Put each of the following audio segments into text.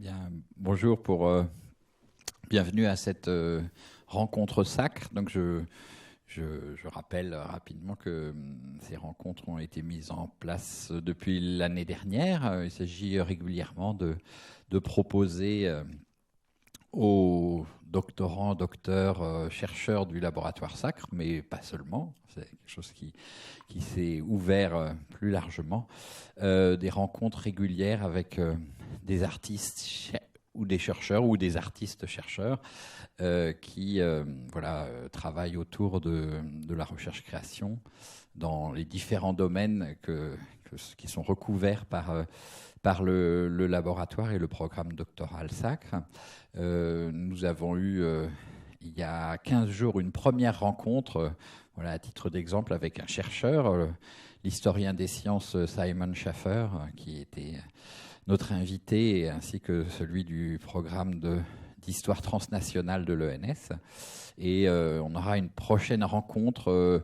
Bien, bonjour bienvenue à cette rencontre SACRe. Donc je rappelle rapidement que ces rencontres ont été mises en place depuis l'année dernière. Il s'agit régulièrement de proposer aux doctorants, docteurs, chercheurs du laboratoire SACRe, mais pas seulement, c'est quelque chose qui s'est ouvert plus largement, des rencontres régulières avec des artistes ou des chercheurs ou des artistes-chercheurs qui travaillent autour de la recherche-création dans les différents domaines qui sont recouverts par le laboratoire et le programme doctoral SACRe. Nous avons eu, il y a 15 jours, une première rencontre, à titre d'exemple, avec un chercheur, l'historien des sciences Simon Schaffer, qui était notre invité, ainsi que celui du programme d'histoire transnationale de l'ENS. Et on aura une prochaine rencontre,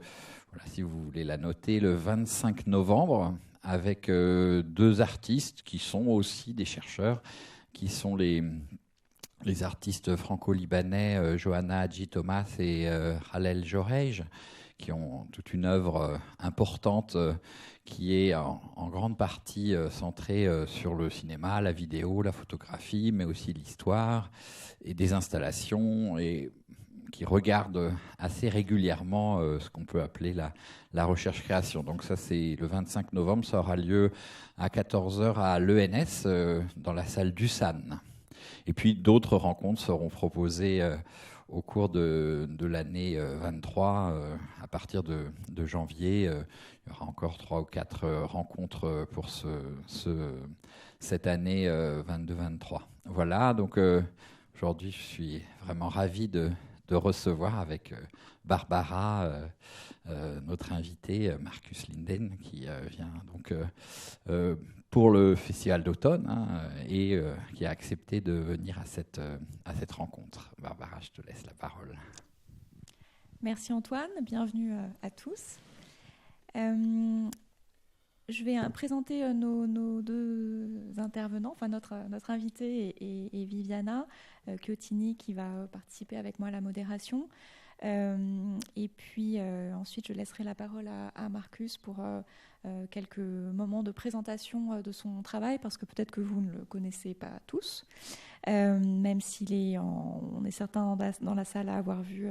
si vous voulez la noter, le 25 novembre, avec deux artistes qui sont aussi des chercheurs, qui sont les artistes franco-libanais Johanna Hadji Thomas et Halel Jorej, qui ont toute une œuvre importante qui est en grande partie centrée sur le cinéma, la vidéo, la photographie, mais aussi l'histoire et des installations, et qui regardent assez régulièrement ce qu'on peut appeler la recherche-création. Donc ça, c'est le 25 novembre, ça aura lieu à 14h à l'ENS, dans la salle du SAN. Et puis d'autres rencontres seront proposées au cours de l'année 23. À partir de janvier, il y aura encore 3 ou 4 rencontres pour cette année 22-23. Voilà, donc aujourd'hui, je suis vraiment ravi de recevoir avec Barbara, notre invité, Marcus Lindeen, qui vient donc pour le festival d'automne et qui a accepté de venir à cette rencontre. Barbara, je te laisse la parole. Merci Antoine, bienvenue à tous. Je vais présenter nos deux intervenants, enfin notre invité et Viviana Chiotini qui va participer avec moi à la modération. Et puis ensuite je laisserai la parole à Marcus pour quelques moments de présentation de son travail, parce que peut-être que vous ne le connaissez pas tous, même on est certains dans la salle à avoir vu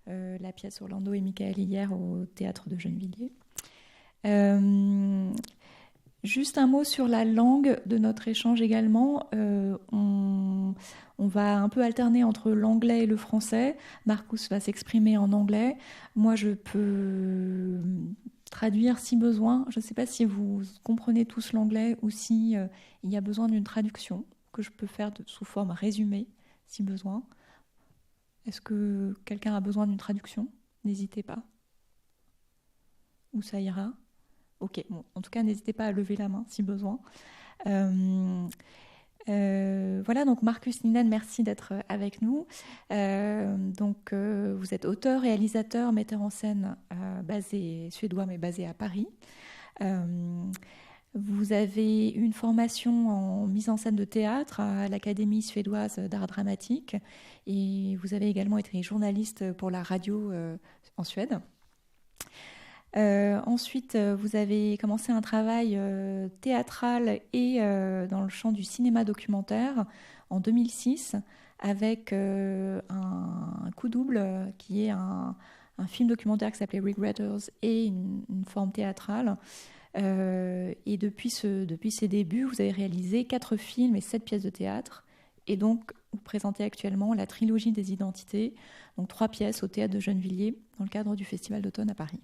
la pièce Orlando et Michael hier au Théâtre de Gennevilliers. Juste un mot sur la langue de notre échange également. On va un peu alterner entre l'anglais et le français. Marcus va s'exprimer en anglais. Moi, je peux traduire si besoin. Je ne sais pas si vous comprenez tous l'anglais ou si il y a besoin d'une traduction que je peux faire sous forme résumée si besoin. Est-ce que quelqu'un a besoin d'une traduction ? N'hésitez pas. Ou ça ira ? Ok, bon, en tout cas, n'hésitez pas à lever la main si besoin. Voilà, donc Marcus Lindeen, merci d'être avec nous. Vous êtes auteur, réalisateur, metteur en scène suédois, mais basé à Paris. Vous avez une formation en mise en scène de théâtre à l'Académie suédoise d'art dramatique, et vous avez également été journaliste pour la radio en Suède. Ensuite, vous avez commencé un travail théâtral et dans le champ du cinéma documentaire en 2006 avec un coup double qui est un film documentaire qui s'appelait Regretters et une forme théâtrale. Et depuis ses débuts, vous avez réalisé 4 films et 7 pièces de théâtre. Et donc, vous présentez actuellement la Trilogie des identités, donc 3 pièces au Théâtre de Gennevilliers dans le cadre du Festival d'automne à Paris.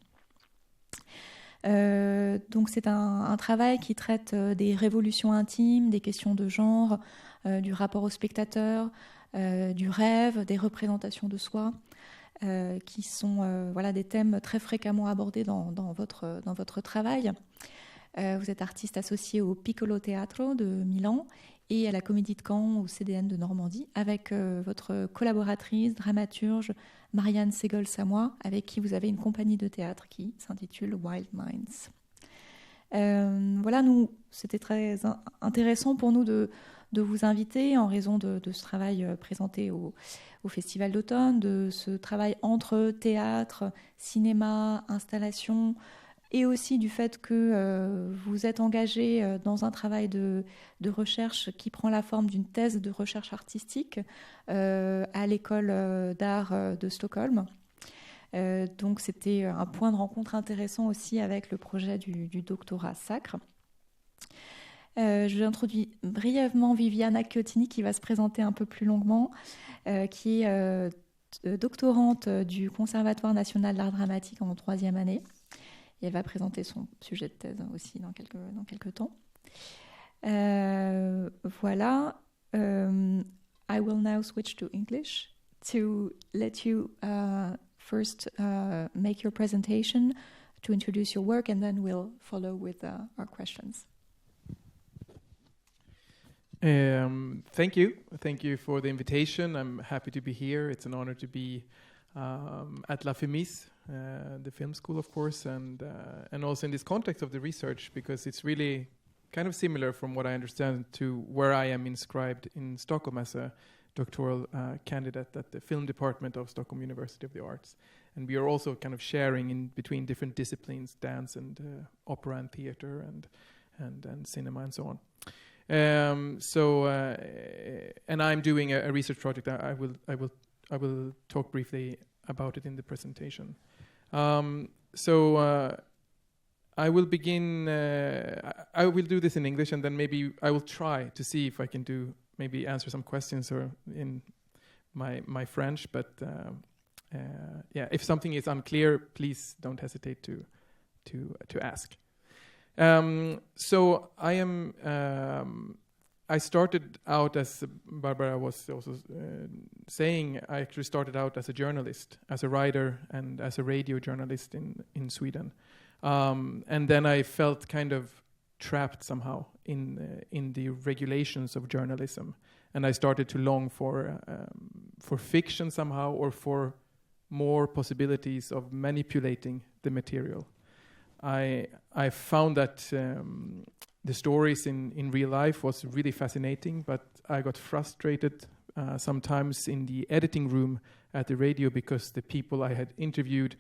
Donc c'est un travail qui traite des révolutions intimes, des questions de genre, du rapport au spectateur, du rêve, des représentations de soi, qui sont des thèmes très fréquemment abordés dans votre travail. Vous êtes artiste associé au Piccolo Teatro de Milan et à la Comédie de Caen au CDN de Normandie, avec votre collaboratrice, dramaturge Marianne Segol-Samoy, avec qui vous avez une compagnie de théâtre qui s'intitule Wild Minds. Voilà, nous, c'était très intéressant pour nous de vous inviter en raison de ce travail présenté au Festival d'automne, de ce travail entre théâtre, cinéma, installation, et aussi du fait que vous êtes engagé dans un travail de recherche qui prend la forme d'une thèse de recherche artistique à l'école d'art de Stockholm. Donc c'était un point de rencontre intéressant aussi avec le projet du doctorat SACRe. Je vais introduire brièvement Viviana Chiottini qui va se présenter un peu plus longuement, qui est doctorante du Conservatoire national d'art dramatique en 3e année. Et elle va présenter son sujet de thèse aussi dans quelques temps. Voilà. I will now switch to English to let you first make your presentation, to introduce your work, and then we'll follow with our questions. Thank you. Thank you for the invitation. I'm happy to be here. It's an honor to be at La Fémis, the film school, of course, and also in this context of the research, because it's really kind of similar, from what I understand, to where I am inscribed in Stockholm as a doctoral candidate at the film department of Stockholm University of the Arts. And we are also kind of sharing in between different disciplines, dance and opera and theater and cinema and so on. And I'm doing a research project. I will talk briefly about it in the presentation. I will begin. I will do this in English, and then maybe I will try to see if I can maybe answer some questions or in my French. But yeah, if something is unclear, please don't hesitate to ask. So I am. I started out, as Barbara was also saying, I actually started out as a journalist, as a writer and as a radio journalist in Sweden. And then I felt kind of trapped somehow in the regulations of journalism. And I started to long for fiction somehow, or for more possibilities of manipulating the material. I found that the stories in real life was really fascinating, but I got frustrated sometimes in the editing room at the radio, because the people I had interviewed,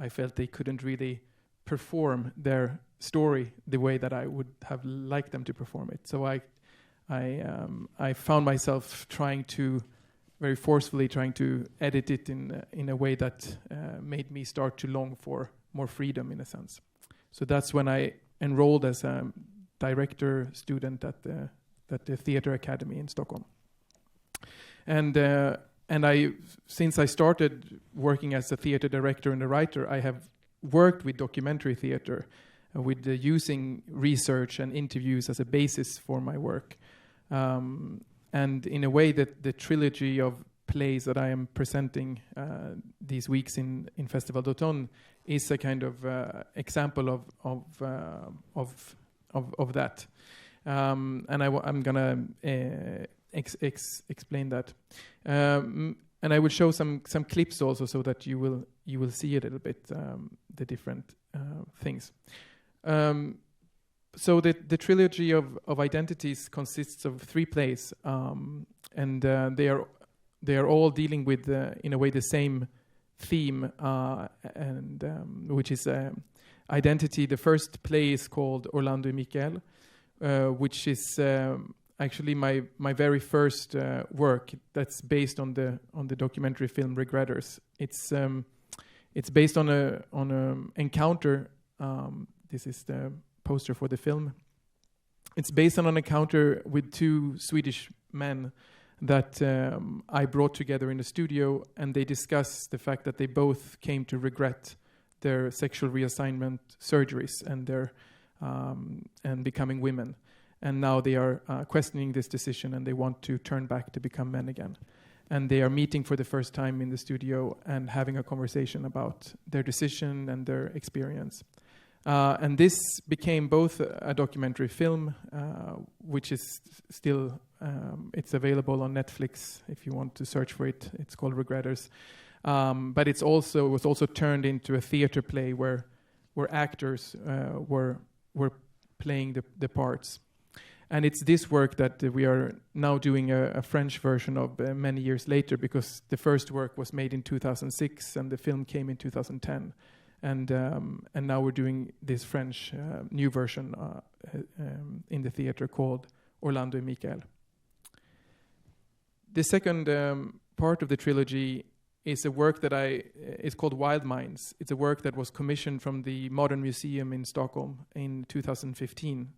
I felt they couldn't really perform their story the way that I would have liked them to perform it. So I found myself very forcefully trying to edit it in a way that made me start to long for more freedom, in a sense. So that's when I enrolled as a director student at the Theatre Academy in Stockholm. And since I started working as a theatre director and a writer, I have worked with documentary theatre, with using research and interviews as a basis for my work. And in a way, that the trilogy of plays that I am presenting these weeks in Festival d'Automne is a kind of example of that. And I'm gonna explain that. And I will show some clips also, so that you will see a little bit the different things. So the trilogy of identities consists of 3 plays, and they are all dealing with in a way the same theme, and which is identity. The first play is called Orlando y Michael, which is actually my very first work that's based on the documentary film Regretters. It's based on a encounter. This is the poster for the film. It's based on an encounter with 2 Swedish men that I brought together in the studio, and they discuss the fact that they both came to regret their sexual reassignment surgeries and and becoming women. And now they are questioning this decision, and they want to turn back to become men again. And they are meeting for the first time in the studio and having a conversation about their decision and their experience. And this became both a documentary film, which is still, it's available on Netflix if you want to search for it. It's called Regretters. But it was also turned into a theater play where actors were playing the parts. And it's this work that we are now doing a French version of many years later, because the first work was made in 2006 and the film came in 2010. And now we're doing this French new version in the theater called Orlando and Michael. The second part of the trilogy is a work that it's called Wild Minds. It's a work that was commissioned from the Modern Museum in Stockholm in 2015.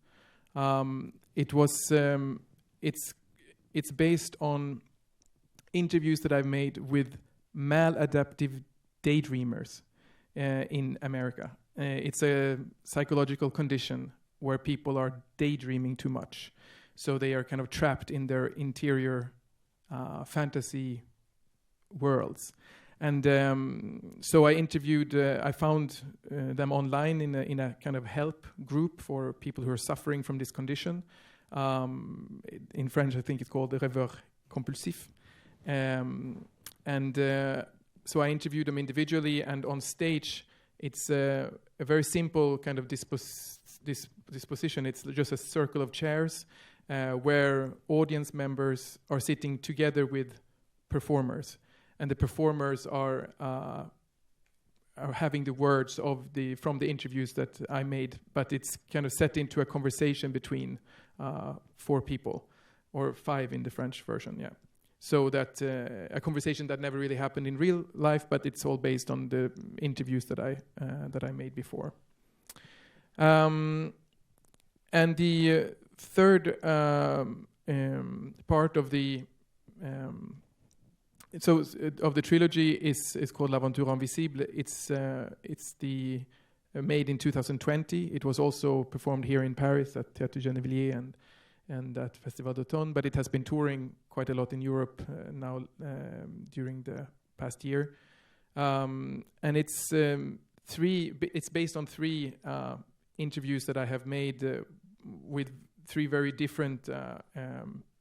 It's based on interviews that I've made with maladaptive daydreamers in America. It's a psychological condition where people are daydreaming too much. So they are kind of trapped in their interior fantasy worlds. And so I found them online in a kind of help group for people who are suffering from this condition. In French, I think it's called rêveur compulsif. So I interviewed them individually, and on stage, it's a very simple kind of disposition. It's just a circle of chairs where audience members are sitting together with performers. And the performers are having the words from the interviews that I made, but it's kind of set into a conversation between 4 people, or 5 in the French version, yeah. So that a conversation that never really happened in real life, but it's all based on the interviews that I made before. And the third part of the of the trilogy is called L'Aventure Invisible. It's made in 2020. It was also performed here in Paris at Théâtre de Gennevilliers and at Festival d'Automne, but it has been touring quite a lot in Europe now during the past year. And it's based on 3 interviews that I have made with 3 very different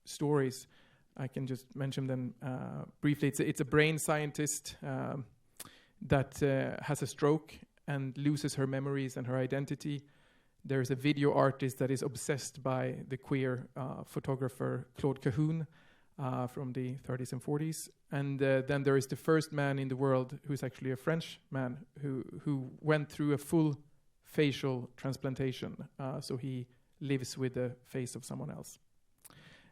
stories. I can just mention them briefly. It's a brain scientist that has a stroke and loses her memories and her identity. There's a video artist that is obsessed by the queer photographer Claude Cahun from the 30s and 40s. And then there is the first man in the world who's actually a French man who went through a full facial transplantation. So he lives with the face of someone else.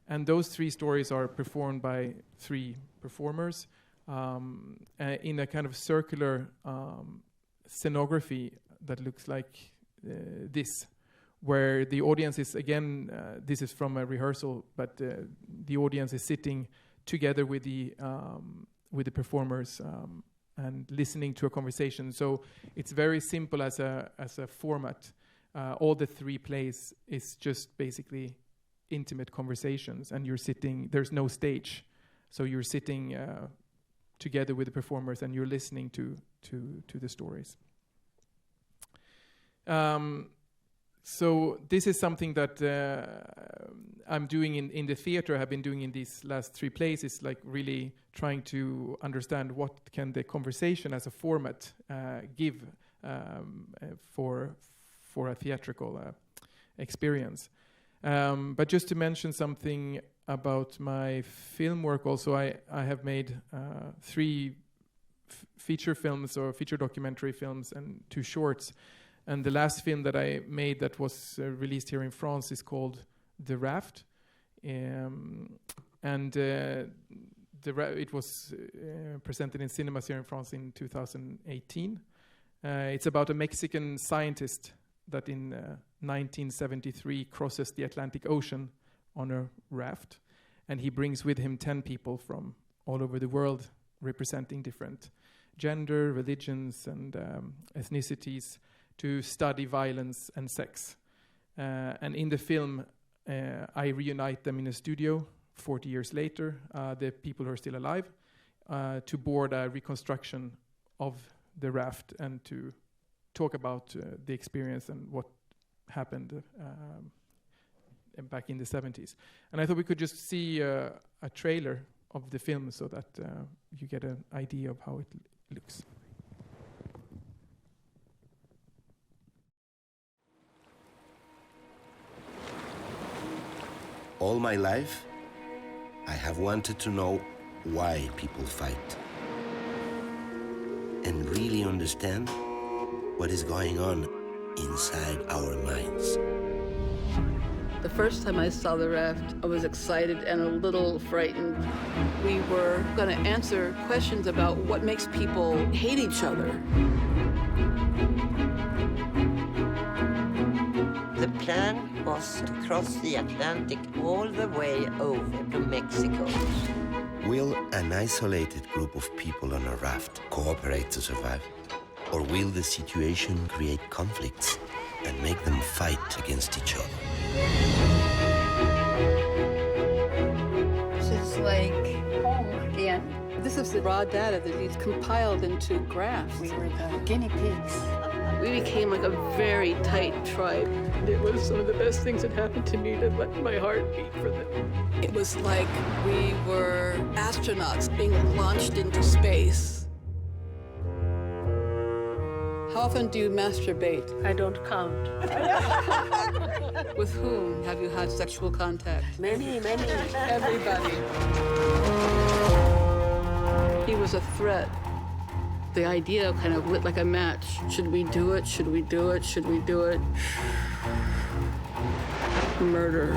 And those 3 stories are performed by 3 performers in a kind of circular scenography that looks like this, where the audience is, again, this is from a rehearsal, but the audience is sitting together with the performers and listening to a conversation. So it's very simple as a format. All the 3 plays is just basically intimate conversations, and you're sitting, there's no stage, so you're sitting together with the performers and you're listening to the stories. So this is something that I'm doing in the theater. I have been doing in these last 3 plays, is like really trying to understand what can the conversation as a format give for a theatrical experience. But just to mention something about my film work also, I have made 3 feature films or feature documentary films and 2 shorts. And the last film that I made that was released here in France is called The Raft. It was presented in cinemas here in France in 2018. It's about a Mexican scientist that in 1973 crosses the Atlantic Ocean on a raft, and he brings with him 10 people from all over the world representing different gender, religions, and ethnicities to study violence and sex. And in the film, I reunite them in a studio 40 years later, the people who are still alive, to board a reconstruction of the raft and to talk about the experience and what happened back in the 70s. And I thought we could just see a trailer of the film so that you get an idea of how it looks. All my life, I have wanted to know why people fight and really understand what is going on inside our minds. The first time I saw the raft, I was excited and a little frightened. We were going to answer questions about what makes people hate each other. The plan was to cross the Atlantic all the way over to Mexico. Will an isolated group of people on a raft cooperate to survive? Or will the situation create conflicts and make them fight against each other? This is like home again. This is the raw data that he's compiled into graphs. We were the guinea pigs. We became like a very tight tribe. It was some of the best things that happened to me to let my heart beat for them. It was like we were astronauts being launched into space. How often do you masturbate? I don't count. With whom have you had sexual contact? Many. Everybody. He was a threat. The idea kind of lit like a match. Should we do it? Should we do it? Should we do it? Murder.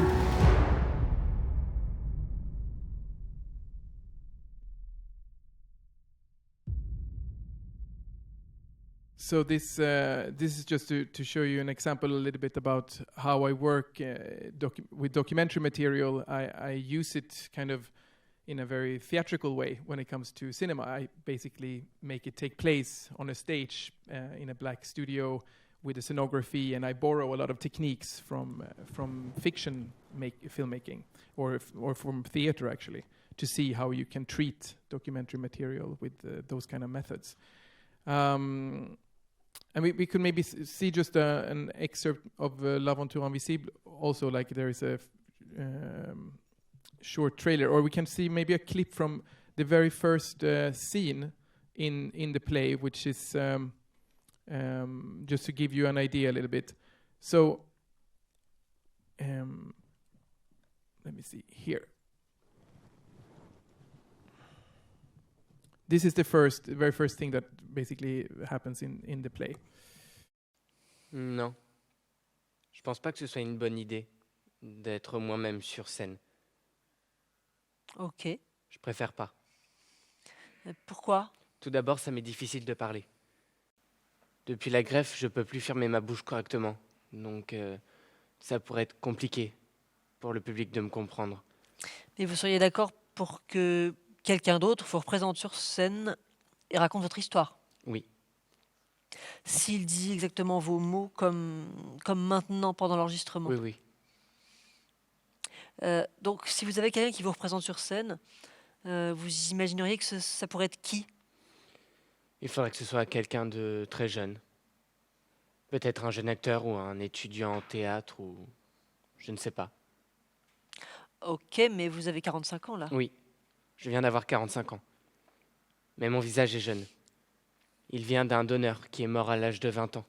So this is just to show you an example a little bit about how I work with documentary material. I use it kind of in a very theatrical way when it comes to cinema. I basically make it take place on a stage in a black studio with a scenography, and I borrow a lot of techniques from fiction filmmaking or from theater actually, to see how you can treat documentary material with those kind of methods. And we could maybe see just an excerpt of L'Aventure Invisible. Also, like there is a short trailer, or we can see maybe a clip from the very first scene in the play, which is just to give you an idea a little bit. So let me see here. This is the very first thing that basically happens in the play. Non. Je pense pas que ce soit une bonne idée d'être moi-même sur scène. Ok. Je préfère pas. Pourquoi ? Tout d'abord, ça m'est difficile de parler. Depuis la greffe, je peux plus fermer ma bouche correctement. Donc, ça pourrait être compliqué pour le public de me comprendre. Mais vous seriez d'accord pour que quelqu'un d'autre vous représente sur scène et raconte votre histoire ? Oui. S'il dit exactement vos mots comme maintenant pendant l'enregistrement. Oui. Donc, si vous avez quelqu'un qui vous représente sur scène, vous imagineriez que ça pourrait être qui ? Il faudrait que ce soit quelqu'un de très jeune. Peut-être un jeune acteur ou un étudiant en théâtre ou je ne sais pas. Ok, mais vous avez 45 ans là. Oui, je viens d'avoir 45 ans. Mais mon visage est jeune. Il vient d'un donneur qui est mort à l'âge de 20 ans.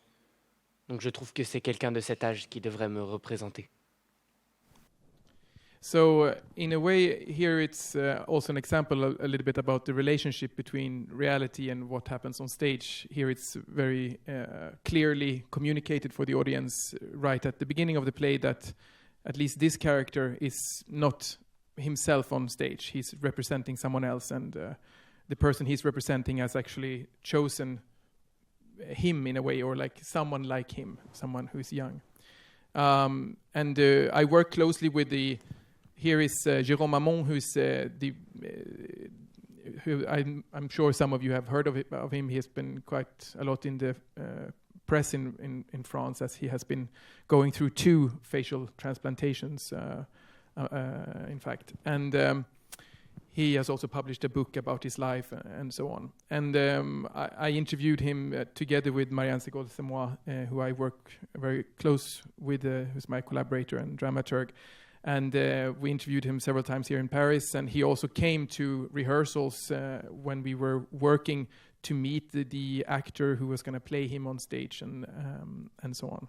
Donc je trouve que c'est quelqu'un de cet âge qui devrait me représenter. So in a way, here it's also an example a little bit about the relationship between reality and what happens on stage. Here it's very clearly communicated for the audience right at the beginning of the play that at least this character is not himself on stage. He's representing someone else, and the person he's representing has actually chosen him in a way, or like someone like him, someone who is young. And I work closely with the... Here is Jérôme Mamon, who's who I'm sure some of you have heard of him. He has been quite a lot in the press in France, as he has been going through 2 facial transplantations, in fact. And he has also published a book about his life and so on. And I interviewed him together with Marianne Segol-Semois, who I work very close with, who's my collaborator and dramaturg. And we interviewed him several times here in Paris, and he also came to rehearsals when we were working to meet the actor who was going to play him on stage, and so on.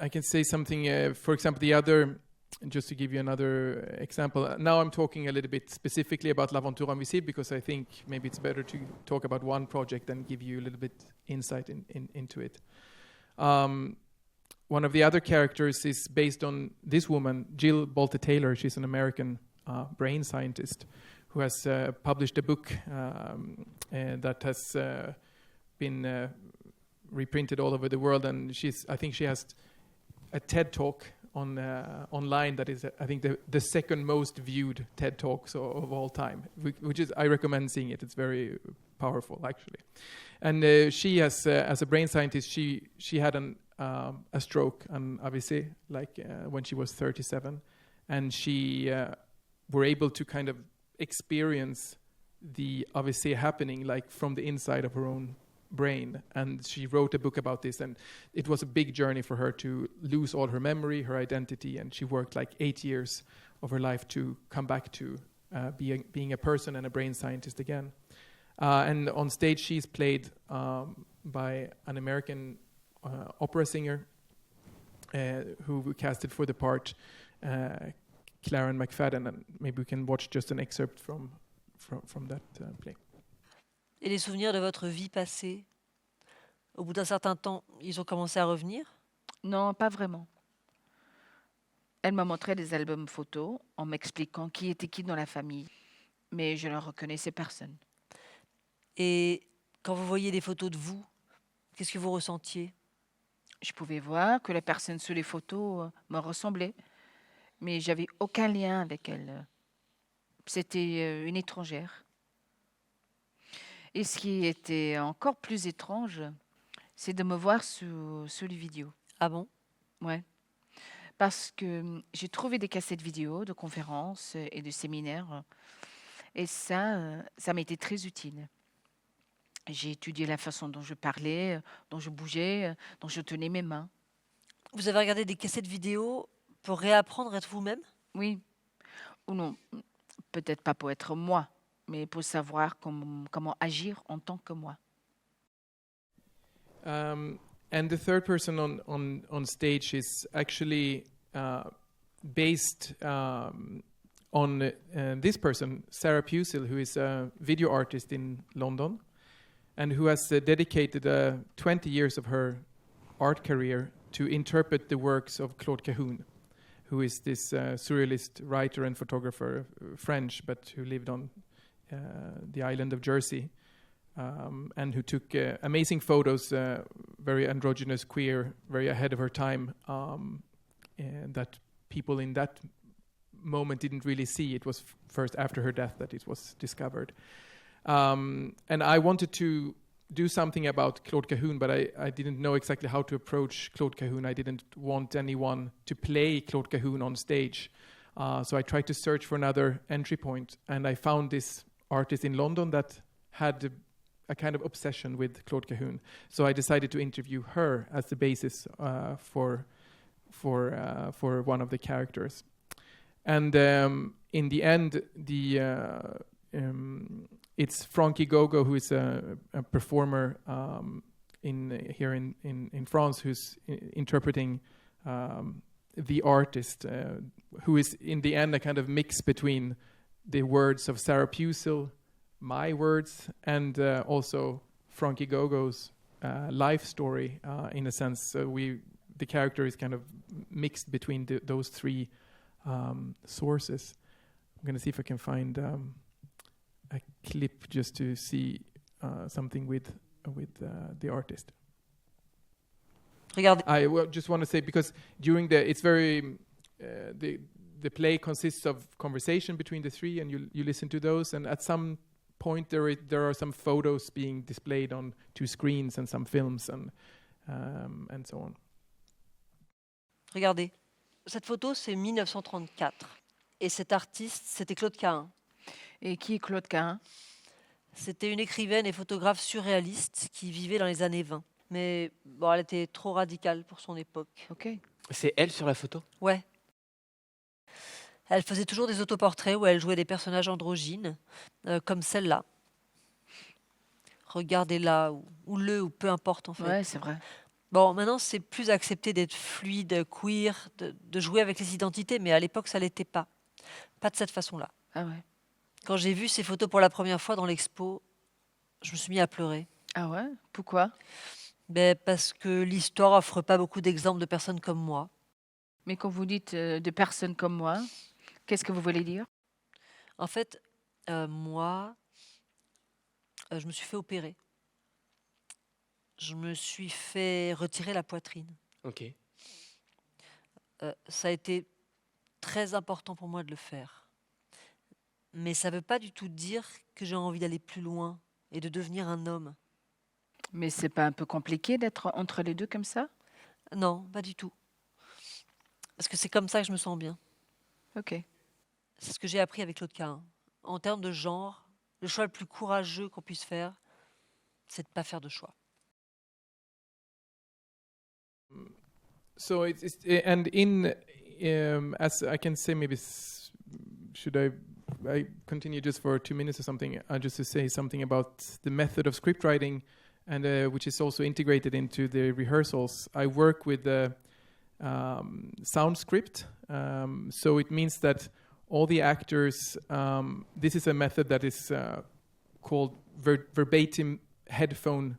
I can say something, for example, just to give you another example. Now I'm talking a little bit specifically about L'Aventure Invisible because I think maybe it's better to talk about one project and give you a little bit insight into it. One of the other characters is based on this woman, Jill Bolte Taylor. She's an American brain scientist who has published a book that has been reprinted all over the world, and I think she has a TED Talk online that is, I think, the second most viewed TED Talks of all time, which is, I recommend seeing it. It's very powerful, actually. And she has, as a brain scientist, she had a stroke, and obviously, when she was 37, and she were able to kind of experience the obviously happening from the inside of her own brain, and she wrote a book about this, and it was a big journey for her to lose all her memory, her identity, and she worked 8 years of her life to come back to being a person and a brain scientist again. And on stage she's played by an American opera singer who we casted for the part, Claren McFadden, and maybe we can watch just an excerpt from that play. Et les souvenirs de votre vie passée, au bout d'un certain temps, ils ont commencé à revenir? Non, pas vraiment. Elle m'a montré des albums photos en m'expliquant qui était qui dans la famille, mais je ne reconnaissais personne. Et quand vous voyez des photos de vous, qu'est-ce que vous ressentiez? Je pouvais voir que la personne sur les photos me ressemblait, mais j'avais aucun lien avec elle. C'était une étrangère. Et ce qui était encore plus étrange, c'est de me voir sur les vidéos. Ah bon? Ouais. Parce que j'ai trouvé des cassettes vidéo de conférences et de séminaires. Et ça m'a été très utile. J'ai étudié la façon dont je parlais, dont je bougeais, dont je tenais mes mains. Vous avez regardé des cassettes vidéo pour réapprendre à être vous-même? Oui. Ou non, peut-être pas pour être moi, mais pour savoir comment agir en tant que moi. And the third person on stage is actually based on this person, Sarah Pusil, who is a video artist in London and who has dedicated 20 years of her art career to interpret the works of Claude Cahun, who is this surrealist writer and photographer, French, but who lived on the island of Jersey, and who took amazing photos, very androgynous, queer, very ahead of her time, and that people in that moment didn't really see. It was first after her death that it was discovered. And I wanted to do something about Claude Cahun, but I didn't know exactly how to approach Claude Cahun. I didn't want anyone to play Claude Cahun on stage. So I tried to search for another entry point, and I found this artist in London that had a kind of obsession with Claude Cahun. So I decided to interview her as the basis for one of the characters. And in the end, it's Frankie Gogo, who is a performer here in France, who's interpreting the artist, who is in the end a kind of mix between the words of Sarah Pusil, my words, and also Frankie Gogo's life story. In a sense, the character is kind of mixed between those three sources. I'm going to see if I can find a clip just to see something with the artist. Regardez. I just want to say, because during it's very the play consists of conversation between the three, and you listen to those, and at some point there are some photos being displayed on two screens and some films and so on. Regardez, cette photo c'est 1934 et cet artiste c'était Claude Cahun. Et qui est Claude Cahun? C'était une écrivaine et photographe surréaliste qui vivait dans les années 20. Mais bon, elle était trop radicale pour son époque. Ok. C'est elle sur la photo? Ouais. Elle faisait toujours des autoportraits où elle jouait des personnages androgynes, comme celle-là. Regardez-la, ou peu importe en fait. Ouais, c'est vrai. Bon, maintenant, c'est plus accepté d'être fluide, queer, de jouer avec les identités, mais à l'époque, ça ne l'était pas. Pas de cette façon-là. Ah ouais. Quand j'ai vu ces photos pour la première fois dans l'expo, je me suis mis à pleurer. Ah ouais? Pourquoi? Parce que l'histoire offre pas beaucoup d'exemples de personnes comme moi. Mais quand vous dites de personnes comme moi, qu'est-ce que vous voulez dire? En fait, moi, je me suis fait opérer. Je me suis fait retirer la poitrine. Ok. Ça a été très important pour moi de le faire. Mais ça ne veut pas du tout dire que j'ai envie d'aller plus loin et de devenir un homme. Mais c'est pas un peu compliqué d'être entre les deux comme ça? Non, pas du tout. Parce que c'est comme ça que je me sens bien. Ok. C'est ce que j'ai appris avec l'autre cas. Hein. En termes de genre, le choix le plus courageux qu'on puisse faire, c'est de ne pas faire de choix. So it's and in as I can say, maybe should I continue just for 2 minutes or something, just to say something about the method of script writing, and which is also integrated into the rehearsals. I work with the sound script, so it means that all the actors. This is a method that is called verbatim headphone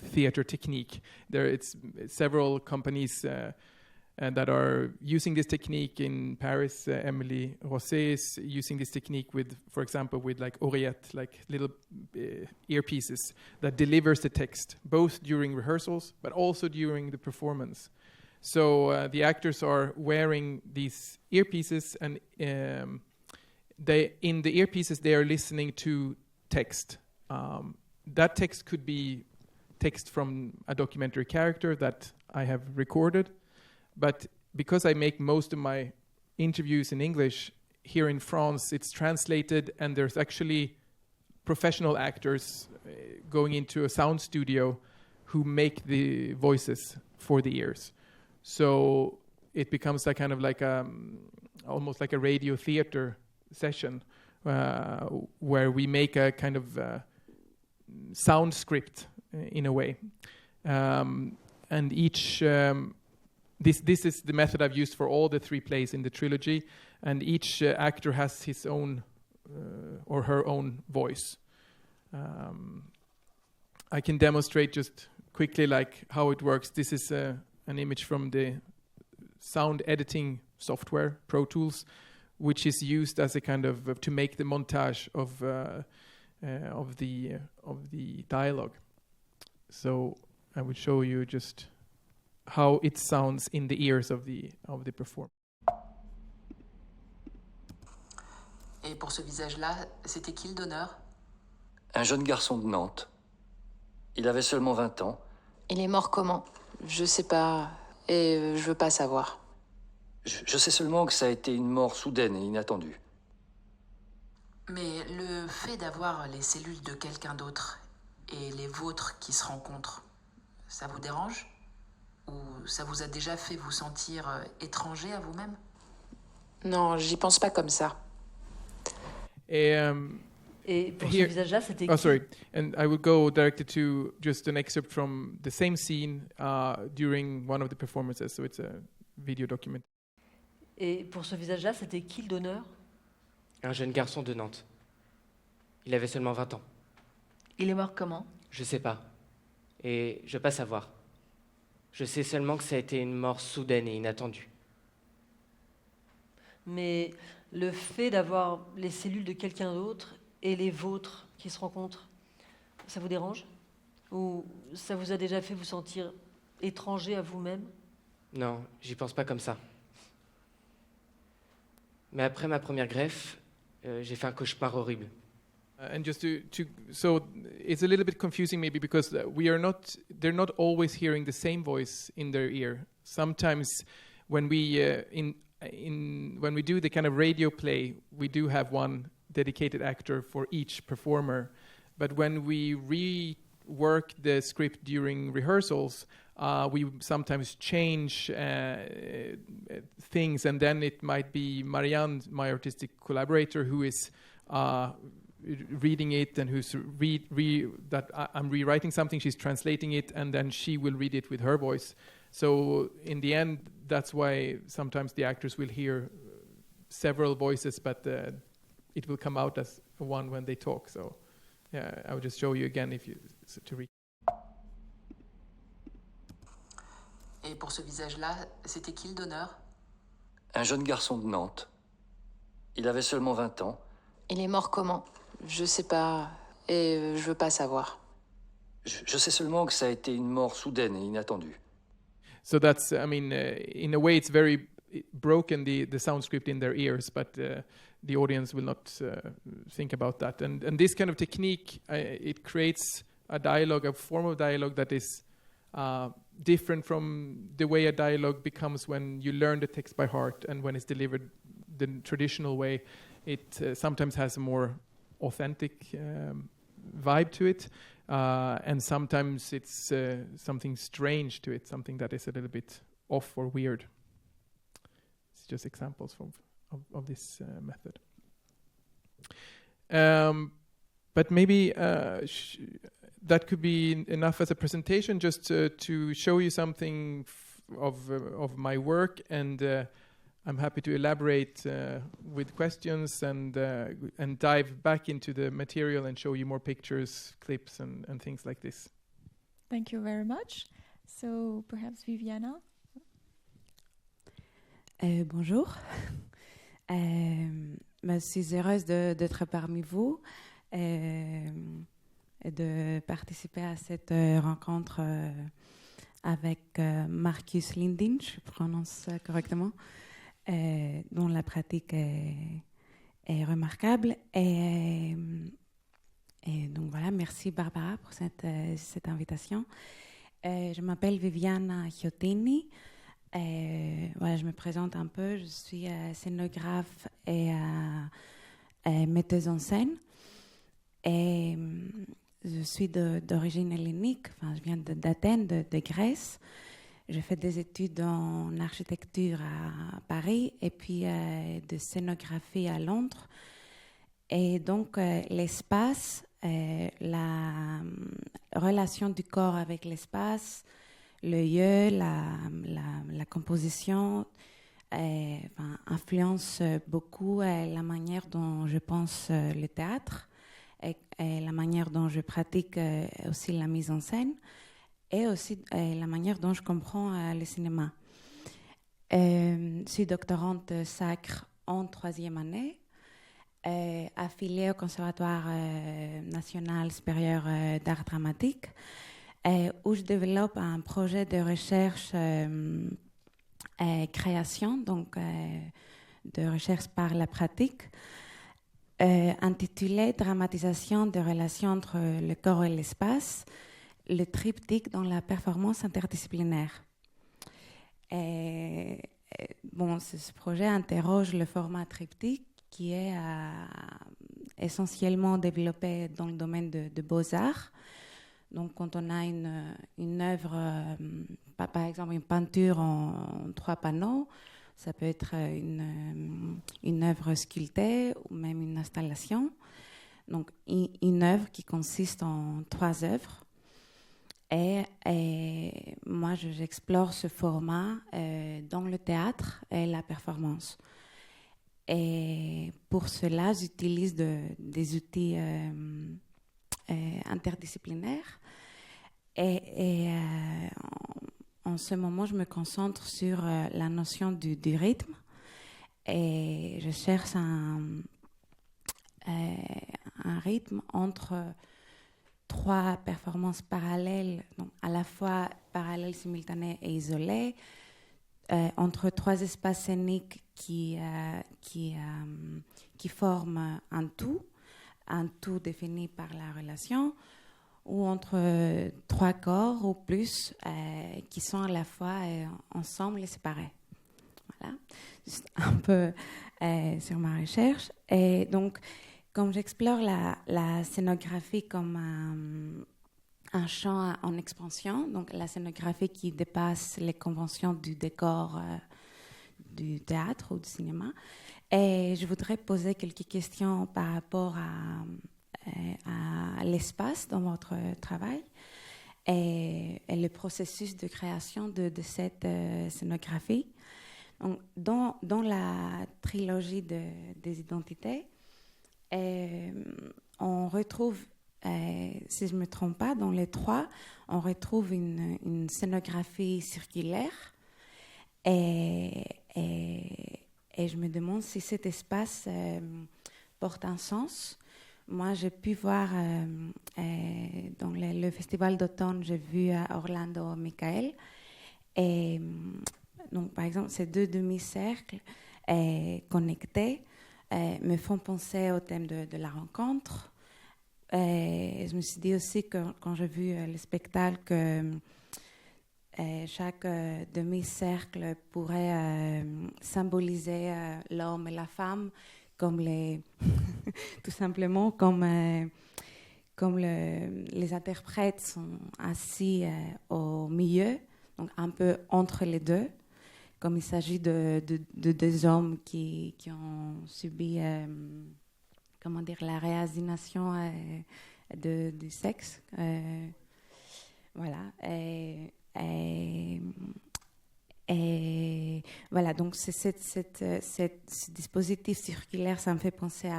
theater technique. It's several companies that are using this technique in Paris. Emily Rosset is using this technique with, for example, with like oreillettes, like little earpieces that delivers the text both during rehearsals but also during the performance. So the actors are wearing these earpieces, and they in the earpieces they are listening to text. That text could be text from a documentary character that I have recorded, but because I make most of my interviews in English, here in France it's translated, and there's actually professional actors going into a sound studio who make the voices for the ears. So it becomes a kind of like almost like a radio theater session where we make a kind of sound script in a way, and each this is the method I've used for all the 3 plays in the trilogy, and each actor has his own or her own voice. I can demonstrate just quickly like how it works. This is an image from the sound editing software Pro Tools, which is used as a kind of to make the montage of the dialogue. So I would show you just how it sounds in the ears of the performer. Et pour ce visage-là, c'était qui le donneur? Un jeune garçon de Nantes. Il avait seulement 20 ans. Il est mort comment? Je sais pas, et je veux pas savoir. Je sais seulement que ça a été une mort soudaine et inattendue. Mais le fait d'avoir les cellules de quelqu'un d'autre et les vôtres qui se rencontrent, ça vous dérange? Ou ça vous a déjà fait vous sentir étranger à vous-même? Non, j'y pense pas comme ça. Et pour ce visage-là, c'était qui? Oh, sorry. And I would go directly to just an excerpt from the same scene during one of the performances. So it's a video document. Et pour ce visage-là, c'était qui le donneur? Un jeune garçon de Nantes. Il avait seulement 20 ans. Il est mort comment? Je sais pas. Et je veux pas savoir. Je sais seulement que ça a été une mort soudaine et inattendue. Mais le fait d'avoir les cellules de quelqu'un d'autre et les vôtres qui se rencontrent, ça vous dérange? Ou ça vous a déjà fait vous sentir étranger à vous-même? Non, j'y pense pas comme ça. Mais après ma première greffe, j'ai fait un cauchemar horrible. And just so it's a little bit confusing maybe because they're not always hearing the same voice in their ear. Sometimes when we when we do the kind of radio play, we do have one dedicated actor for each performer. But when we rework the script during rehearsals, we sometimes change things, and then it might be Marianne, my artistic collaborator, who is reading it and who's I'm rewriting something, she's translating it, and then she will read it with her voice. So in the end, that's why sometimes the actors will hear several voices, but it will come out as one when they talk. So yeah, I will just show you again to read. Et pour ce visage-là, c'était qui le donneur? Un jeune garçon de Nantes. Il avait seulement 20 ans. Il est mort comment? Je sais pas, et je veux pas savoir. Je sais seulement que ça a été une mort soudaine et inattendue. So that's, I mean, in a way it's very broken, the sound script in their ears, but the audience will not think about that. And this kind of technique, it creates a dialogue, a form of dialogue that is different from the way a dialogue becomes when you learn the text by heart, and when it's delivered the traditional way, it sometimes has a more authentic vibe to it, and sometimes it's something strange to it, something that is a little bit off or weird. It's just examples of this method. But maybe that could be enough as a presentation, just to show you something of my work, and I'm happy to elaborate with questions and dive back into the material and show you more pictures, clips, and things like this. Thank you very much. So perhaps Viviana. Bonjour. Je suis heureuse d'être parmi vous et de participer à cette rencontre avec Marcus Lindeen, je prononce correctement, dont la pratique est remarquable. Et donc voilà, merci Barbara pour cette invitation. Je m'appelle Viviana Chiotini. Voilà, je me présente un peu. Je suis scénographe et metteuse en scène. Et je suis d'origine hellénique. Enfin, je viens d'Athènes, de Grèce. J'ai fait des études en architecture à Paris et puis de scénographie à Londres. Et donc, l'espace, la relation du corps avec l'espace, le lieu, la composition influence beaucoup la manière dont je pense le théâtre et la manière dont je pratique aussi la mise en scène et aussi la manière dont je comprends le cinéma. Je suis doctorante SACRe en 3e année, affiliée au Conservatoire national supérieur d'art dramatique, où je développe un projet de recherche création, donc de recherche par la pratique, intitulé « Dramatisation des relations entre le corps et l'espace, le triptyque dans la performance interdisciplinaire ». Ce projet interroge le format triptyque qui est essentiellement développé dans le domaine de beaux-arts. Donc, quand on a une œuvre, par exemple une peinture en 3 panneaux, ça peut être une œuvre sculptée ou même une installation. Donc, une œuvre qui consiste en 3 œuvres. Et moi, j'explore ce format dans le théâtre et la performance. Et pour cela, j'utilise des outils interdisciplinaires. Et en ce moment, je me concentre sur la notion du rythme. Et je cherche un rythme entre 3 performances parallèles, donc à la fois parallèles, simultanées et isolées, entre 3 espaces scéniques qui forment un tout défini par la relation, ou entre 3 corps ou plus qui sont à la fois ensemble et séparés. Voilà, juste un peu sur ma recherche. Et donc, comme j'explore la scénographie comme un champ en expansion, donc la scénographie qui dépasse les conventions du décor, du du théâtre ou du cinéma. Et je voudrais poser quelques questions par rapport à l'espace dans votre travail et le processus de création de cette scénographie. Donc, dans la trilogie des identités, on retrouve, si je ne me trompe pas, dans les trois, on retrouve une scénographie circulaire et je me demande si cet espace porte un sens. Moi, j'ai pu voir dans le festival d'automne, j'ai vu à Orlando Michael. Et donc, par exemple, ces deux demi-cercles connectés me font penser au thème de la rencontre. Et je me suis dit aussi que quand j'ai vu le spectacle que chaque demi-cercle pourrait symboliser l'homme et la femme, comme tout simplement comme les interprètes sont assis au milieu, donc un peu entre les deux, comme il s'agit de deux hommes qui ont subi la réassignation du sexe. Voilà. Et voilà, donc ce dispositif circulaire, ça me fait penser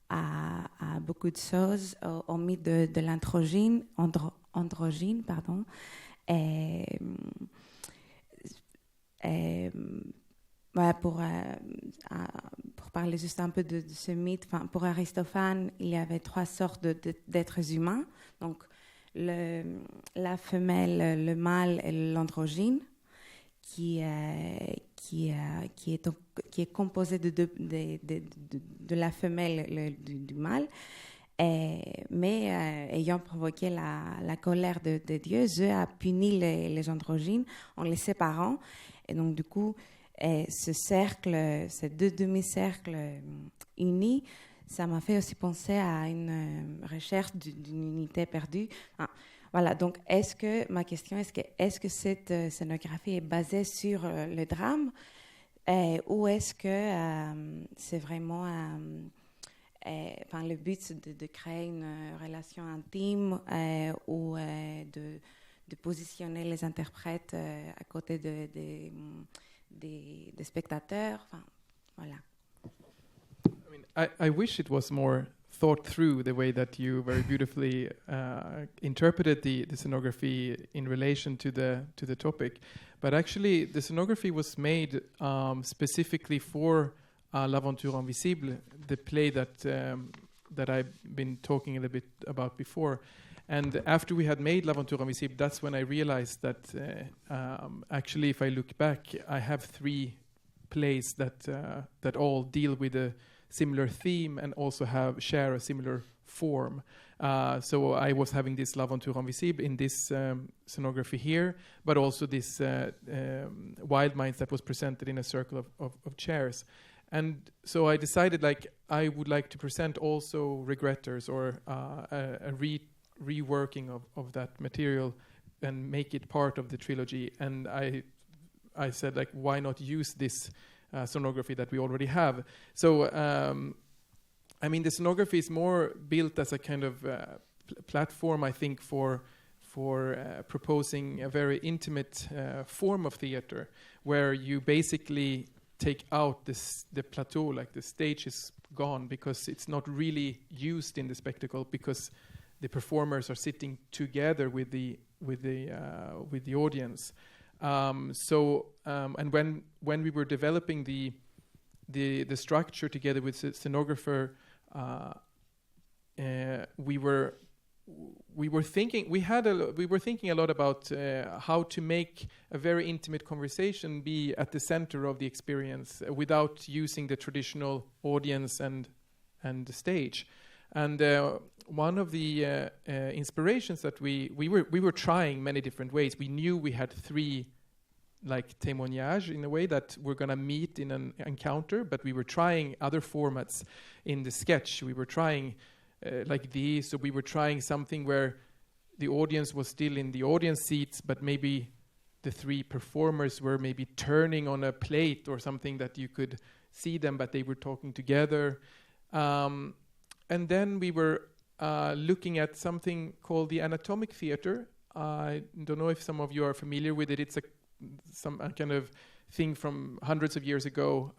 à beaucoup de choses, au mythe de l'androgyne, pardon. Voilà, pour parler juste un peu de ce mythe, pour Aristophane, il y avait trois sortes d'êtres humains, donc la femelle, le mâle et l'androgyne, qui est composé de la femelle et du mâle, mais ayant provoqué la colère de Dieu, Dieu a puni les androgynes en les séparant. Et donc, du coup, ces deux demi-cercles unis, ça m'a fait aussi penser à une recherche d'une unité perdue. Voilà, donc ma question est-ce que cette scénographie est basée sur le drame ou est-ce que c'est vraiment le but c'est de créer une relation intime ou de positionner les interprètes à côté des spectateurs, voilà. I wish it was more thought through the way that you very beautifully interpreted the scenography in relation to the topic, but actually the scenography was made specifically for L'Aventure Invisible, the play that I've been talking a little bit about before. And after we had made L'Aventure Invisible, that's when I realized that actually, if I look back, I have three plays that all deal with a similar theme and also share a similar form. So I was having this L'Aventure Invisible in this scenography here, but also this Wild Minds that was presented in a circle of chairs. And so I decided I would like to present also Regretters or a reworking of that material and make it part of the trilogy. And I said, why not use this sonography that we already have? So, the sonography is more built as a kind of platform, I think, for proposing a very intimate form of theater, where you basically take out the plateau, the stage is gone because it's not really used in the spectacle because the performers are sitting together with the audience. And when we were developing the structure together with the scenographer, we were thinking a lot about how to make a very intimate conversation be at the center of the experience without using the traditional audience and the stage. And one of the inspirations that we were trying many different ways. We knew we had three témoignages in a way that we're going to meet in an encounter, but we were trying other formats in the sketch. We were trying this, so we were trying something where the audience was still in the audience seats, but maybe the three performers were maybe turning on a plate or something that you could see them, but they were talking together. And then we were looking at something called the anatomic theater. I don't know if some of you are familiar with it. It's some kind of thing from hundreds of years ago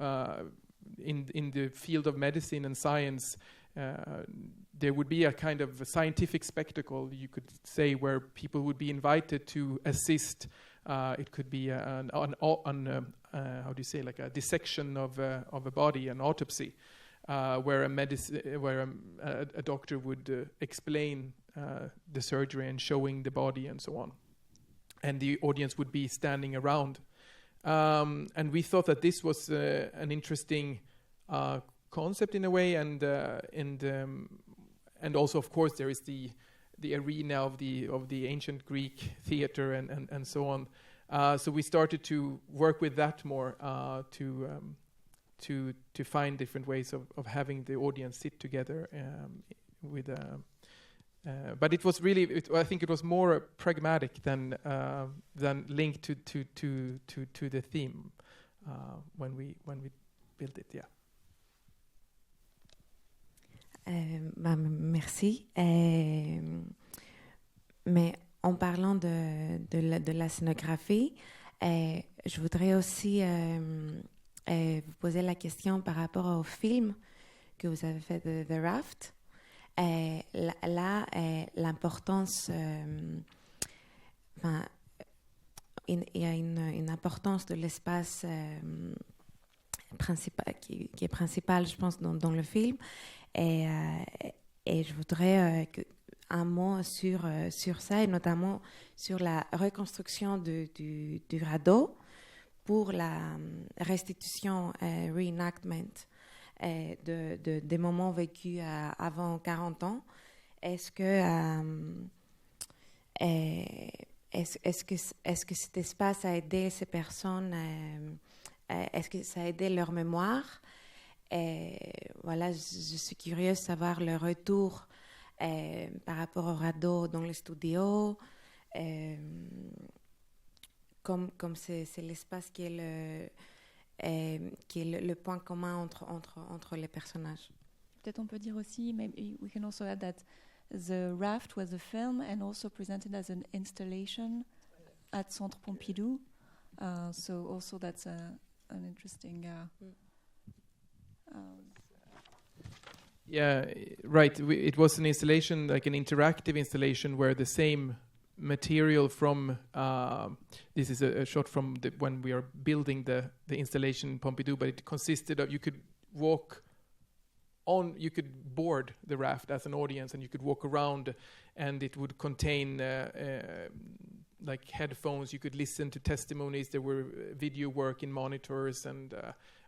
in the field of medicine and science. There would be a kind of a scientific spectacle, you could say, where people would be invited to assist. It could be how do you say, like a dissection of a body, an autopsy, where a doctor would explain the surgery and showing the body and so on, and the audience would be standing around. And we thought that this was an interesting concept in a way, and also, of course, there is the arena of the ancient Greek theater and so on. So we started to work with that more to find different ways of having the audience sit together with. But it was really, I think it was more pragmatic than linked to the theme when we built it. Yeah. Merci. Mais en parlant de la scénographie, je voudrais aussi vous poser la question par rapport au film que vous avez fait de The Raft. Là, l'importance, il y a une importance de l'espace principal, qui est principal, je pense, dans le film. Et je voudrais un mot sur ça, et notamment sur la reconstruction du radeau pour la restitution, reenactment des moments vécus avant 40 ans. Est-ce que cet espace a aidé ces personnes, est-ce que ça a aidé leur mémoire? Voilà, je suis curieuse de savoir le retour par rapport au radeau dans le studio, comme c'est l'espace qui est le point commun entre les personnages. Peut-être on peut dire aussi, maybe we can also add that The Raft was a film and also presented as an installation at Centre Pompidou. So also that's an interesting... Yeah, right. It was an installation, like an interactive installation, where the same material from this is a shot from when we are building the installation in Pompidou, but it consisted of, you could board the raft as an audience, and you could walk around, and it would contain like headphones. You could listen to testimonies. There were video work in monitors and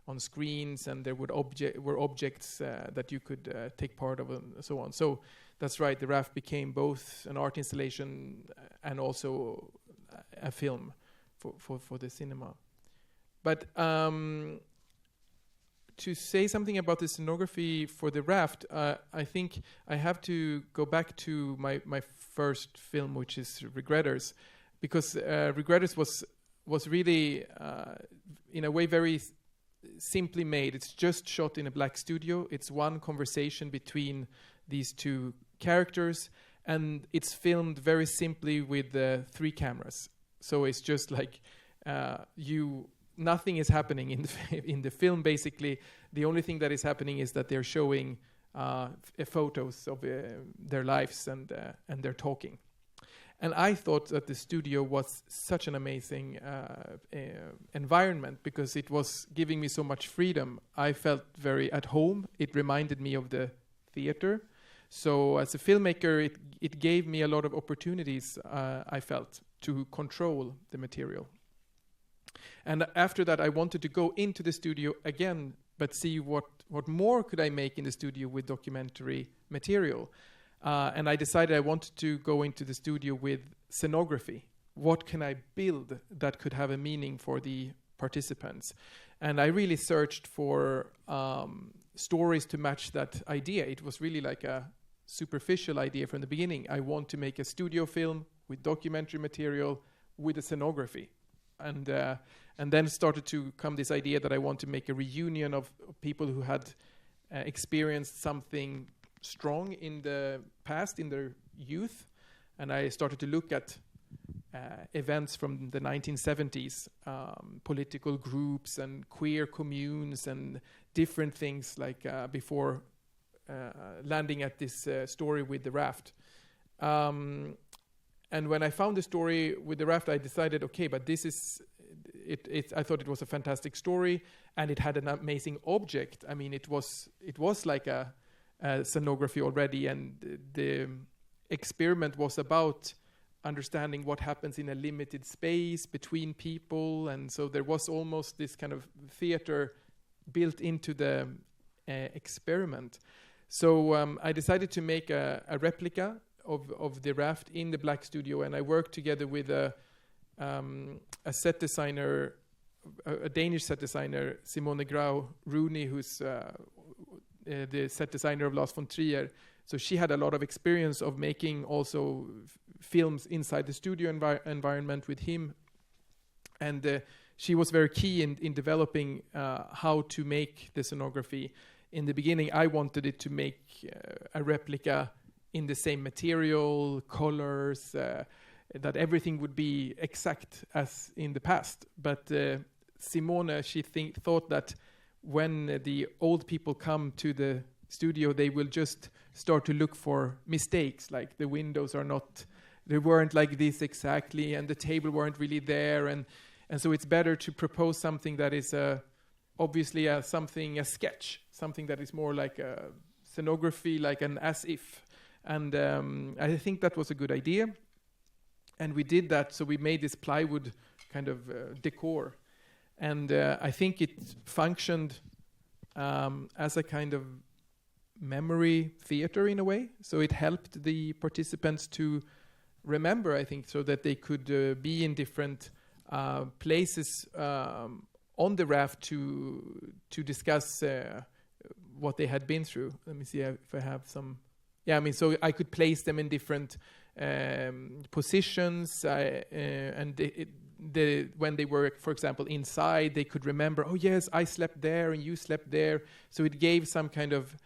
on screens, and there were objects that you could take part of, and so on. So that's right, the raft became both an art installation and also a film for the cinema. But to say something about the scenography for the raft, I think I have to go back to my first film, which is Regretters, because Regretters was really, in a way, very simply made. It's just shot in a black studio. It's one conversation between these two characters, and it's filmed very simply with 3 cameras. So it's just like nothing is happening in the film. Basically, the only thing that is happening is that they're showing photos of their lives, and they're talking. And I thought that the studio was such an amazing environment, because it was giving me so much freedom. I felt very at home. It reminded me of the theater. So as a filmmaker, it gave me a lot of opportunities, I felt, to control the material. And after that, I wanted to go into the studio again, but see what more could I make in the studio with documentary material. And I decided I wanted to go into the studio with scenography. What can I build that could have a meaning for the participants? And I really searched for stories to match that idea. It was really like a superficial idea from the beginning. I want to make a studio film with documentary material with a scenography. and then started to come this idea that I want to make a reunion of people who had experienced something strong in the past, in their youth, and I started to look at events from the 1970s, political groups and queer communes and different things like before landing at this story with the raft. And when I found the story with the raft, I decided, okay, but this is it. I thought it was a fantastic story, and it had an amazing object. I mean, it was like a scenography already, and the experiment was about understanding what happens in a limited space between people, and so there was almost this kind of theater built into the experiment. So I decided to make a replica of the raft in the Black Studio, and I worked together with a set designer, a Danish set designer, Simone Grau Rooney, who's the set designer of Lars von Trier. So she had a lot of experience of making also films inside the studio environment with him, and she was very key in developing how to make the scenography. In the beginning, I wanted it to make a replica in the same material, colors, that everything would be exact as in the past. But Simone, she thought that when the old people come to the studio, they will just start to look for mistakes, like the windows they weren't like this exactly, and the table weren't really there, and so it's better to propose something that is obviously a sketch, something that is more like a scenography, like an as if. And I think that was a good idea, and we did that. So we made this plywood kind of decor, and I think it functioned as a kind of memory theater in a way. So it helped the participants to remember, I think, so that they could be in different places on the raft to discuss what they had been through. Let me see if I have some. Yeah, I mean, so I could place them in different positions, and when they were, for example, inside, they could remember, oh yes, I slept there and you slept there. So it gave some kind of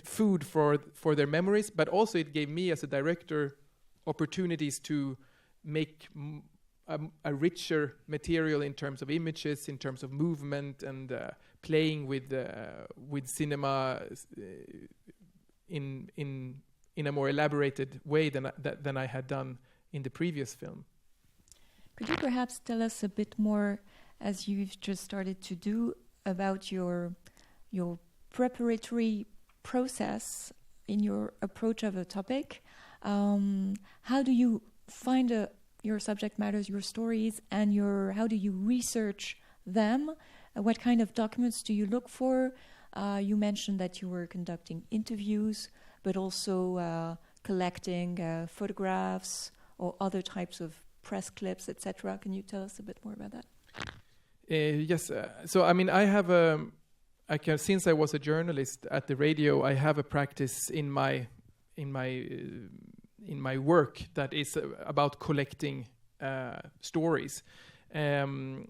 food for their memories, but also it gave me as a director opportunities to make a richer material in terms of images, in terms of movement, and playing with cinema in a more elaborated way than I had done in the previous film. Could you perhaps tell us a bit more, as you've just started to do, about your preparatory process in your approach of a topic? How do you find your subject matters, your stories, and how do you research them? What kind of documents do you look for? You mentioned that you were conducting interviews, but also collecting photographs or other types of press clips, etc. Can you tell us a bit more about that? Yes. So, I mean, since I was a journalist at the radio, I have a practice in my work that is about collecting stories, and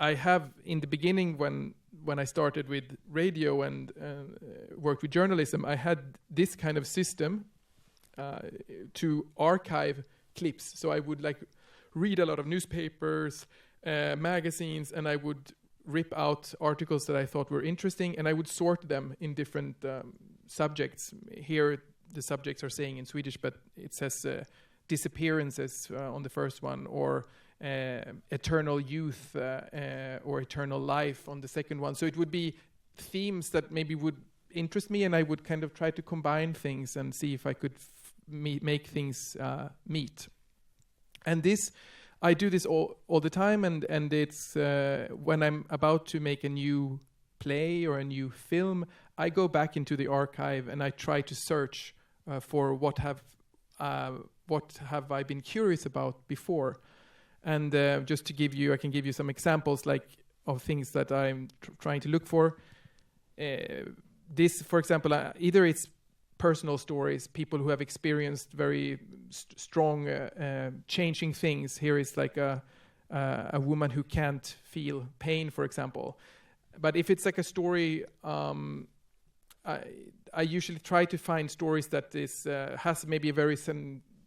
I have in the beginning when I started with radio and worked with journalism, I had this kind of system to archive clips. So I would read a lot of newspapers, magazines, and I would rip out articles that I thought were interesting, and I would sort them in different subjects. Here the subjects are saying in Swedish, but it says disappearances on the first one, or eternal youth or eternal life on the second one. So it would be themes that maybe would interest me, and I would kind of try to combine things and see if I could make things meet. And I do this all the time, and it's when I'm about to make a new play or a new film, I go back into the archive and I try to search for what have I been curious about before. And just to give you, I can give you some examples of things that I'm trying to look for. This, for example, either it's personal stories, people who have experienced very strong changing things. Here is like a woman who can't feel pain, for example. But if it's like a story, I usually try to find stories that has maybe a very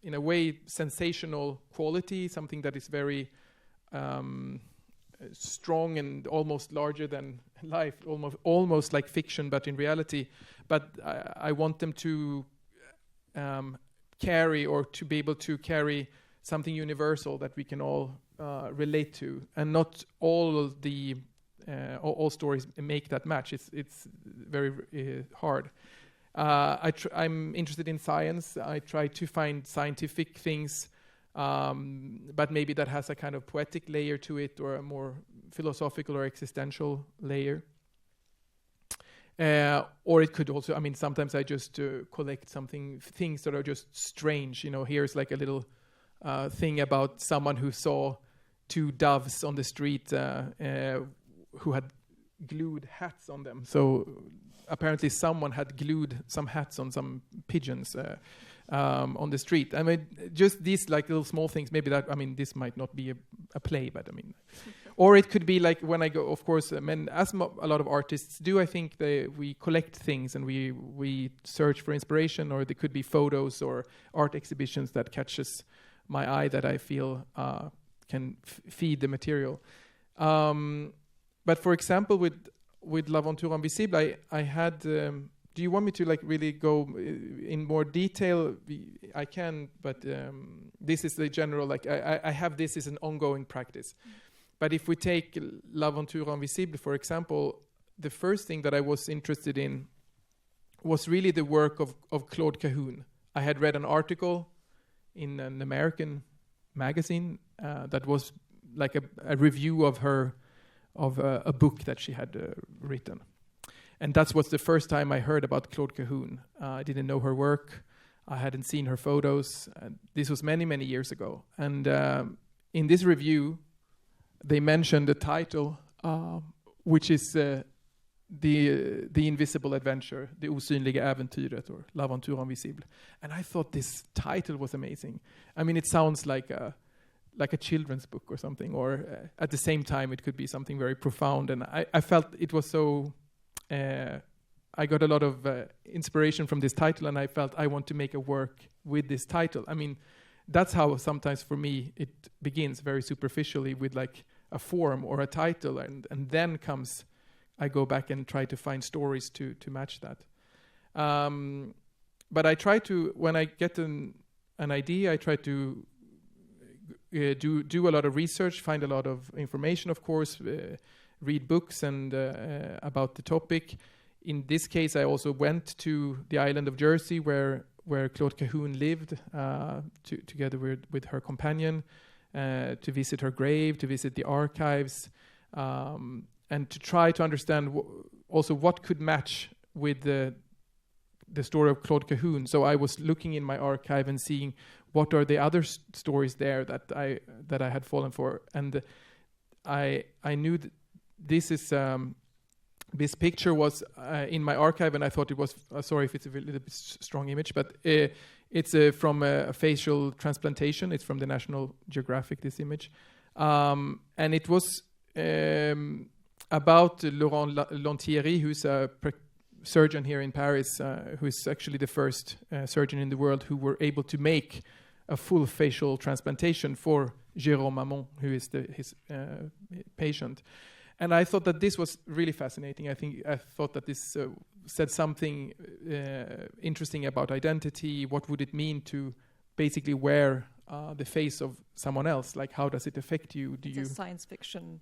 in a way sensational quality, something that is very strong and almost larger than life, almost like fiction, but in reality. But I want them to carry, or to be able to carry, something universal that we can all relate to, and not all stories make that match. It's very hard. I'm interested in science. I try to find scientific things, but maybe that has a kind of poetic layer to it, or a more philosophical or existential layer. Or it could also, sometimes I just collect things that are just strange. Here's like a little thing about someone who saw 2 doves on the street who had glued hats on them. So apparently someone had glued some hats on some pigeons on the street. Just these like little small things. Maybe that, this might not be a play, but or it could be like when I go, of course, as a lot of artists do, I think we collect things and we search for inspiration, or there could be photos or art exhibitions that catches my eye that I feel can feed the material. But for example, with L'Aventure Invisible, I had. Do you want me to like really go in more detail? I can, but this is the general. Like I have this as an ongoing practice. But if we take L'Aventure Invisible, for example, the first thing that I was interested in was really the work of Claude Cahun. I had read an article in an American magazine that was like a review of a book that she had written. And that was the first time I heard about Claude Cahun. I didn't know her work. I hadn't seen her photos. This was many, many years ago. And in this review, they mentioned the title, which is the Invisible Adventure, Det osynliga äventyret, or L'Aventure Invisible. And I thought this title was amazing. It sounds like a children's book or something, or at the same time it could be something very profound. And I felt it was so. I got a lot of inspiration from this title, and I felt I want to make a work with this title. That's how sometimes for me it begins, very superficially, with like a form or a title, and then I go back and try to find stories to match that. But I try to, when I get an idea, I try to do a lot of research, find a lot of information, of course, read books and about the topic. In this case, I also went to the island of Jersey where Claude Cahun lived, together with her companion, to visit her grave, to visit the archives, and to try to understand also what could match with the story of Claude Cahun. So I was looking in my archive and seeing what are the other stories there that I had fallen for, and I knew that this picture was in my archive, and I thought it was, sorry if it's a little bit strong image, but it's from a facial transplantation. It's from the National Geographic, this image. And it was about Laurent Lantieri, who's a surgeon here in Paris, who is actually the first surgeon in the world who were able to make a full facial transplantation for Jérôme Mamon, who is his patient. And I thought that this was really fascinating. I thought that this said something interesting about identity. What would it mean to basically wear the face of someone else? Like, how does it affect you? It's a science fiction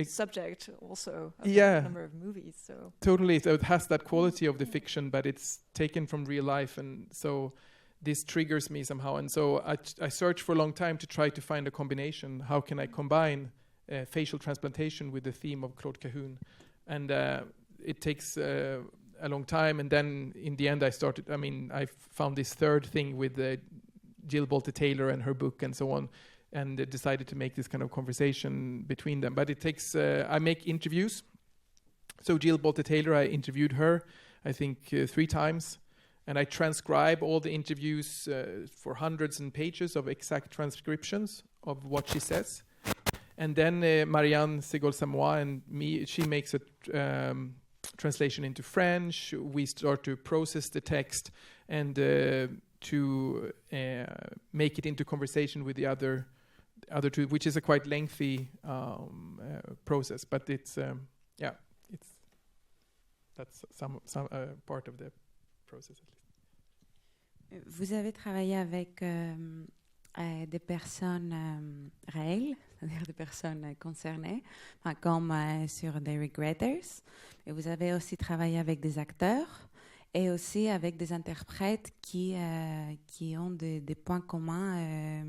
subject also. Yeah. A number of movies. So totally. So it has that quality of the fiction, but it's taken from real life, and so this triggers me somehow. And so I searched for a long time to try to find a combination. How can I combine facial transplantation with the theme of Claude Cahun? And it takes a long time, and then in the end I found this third thing with Jill Bolte Taylor and her book and so on, and decided to make this kind of conversation between them. But it takes I make interviews. So Jill Bolte Taylor, I interviewed her I think 3 times, And I transcribe all the interviews for hundreds and pages of exact transcriptions of what she says. And then Marianne Segol-Samoa and me, she makes a translation into French. We start to process the text and to make it into conversation with the other two, which is a quite lengthy process. But it's that's some part of the process. Vous avez travaillé avec des personnes réelles, c'est-à-dire des personnes concernées, comme sur The Regretters. Et vous avez aussi travaillé avec des acteurs et aussi avec des interprètes qui ont des points communs,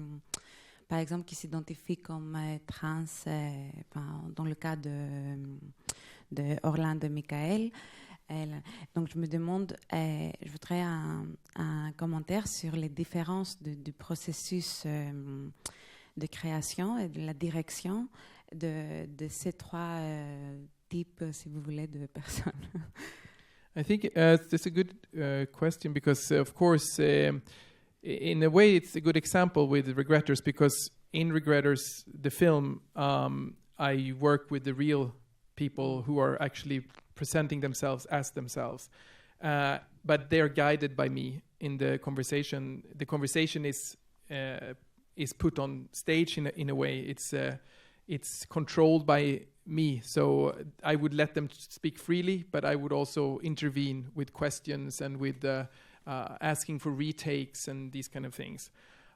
par exemple qui s'identifient comme trans, dans le cas de Orlando et Michael. Donc je me demande, je voudrais un commentaire sur les différences du processus de création et de la direction de ces trois types, si vous voulez, de personnes. I think that's a good question because, of course, in a way, it's a good example with Regretters because in Regretters, the film, I work with the real people who are actually presenting themselves as themselves, but they're guided by me in the conversation. The conversation is put on stage in a way. It's controlled by me, so I would let them speak freely, but I would also intervene with questions and with asking for retakes and these kind of things.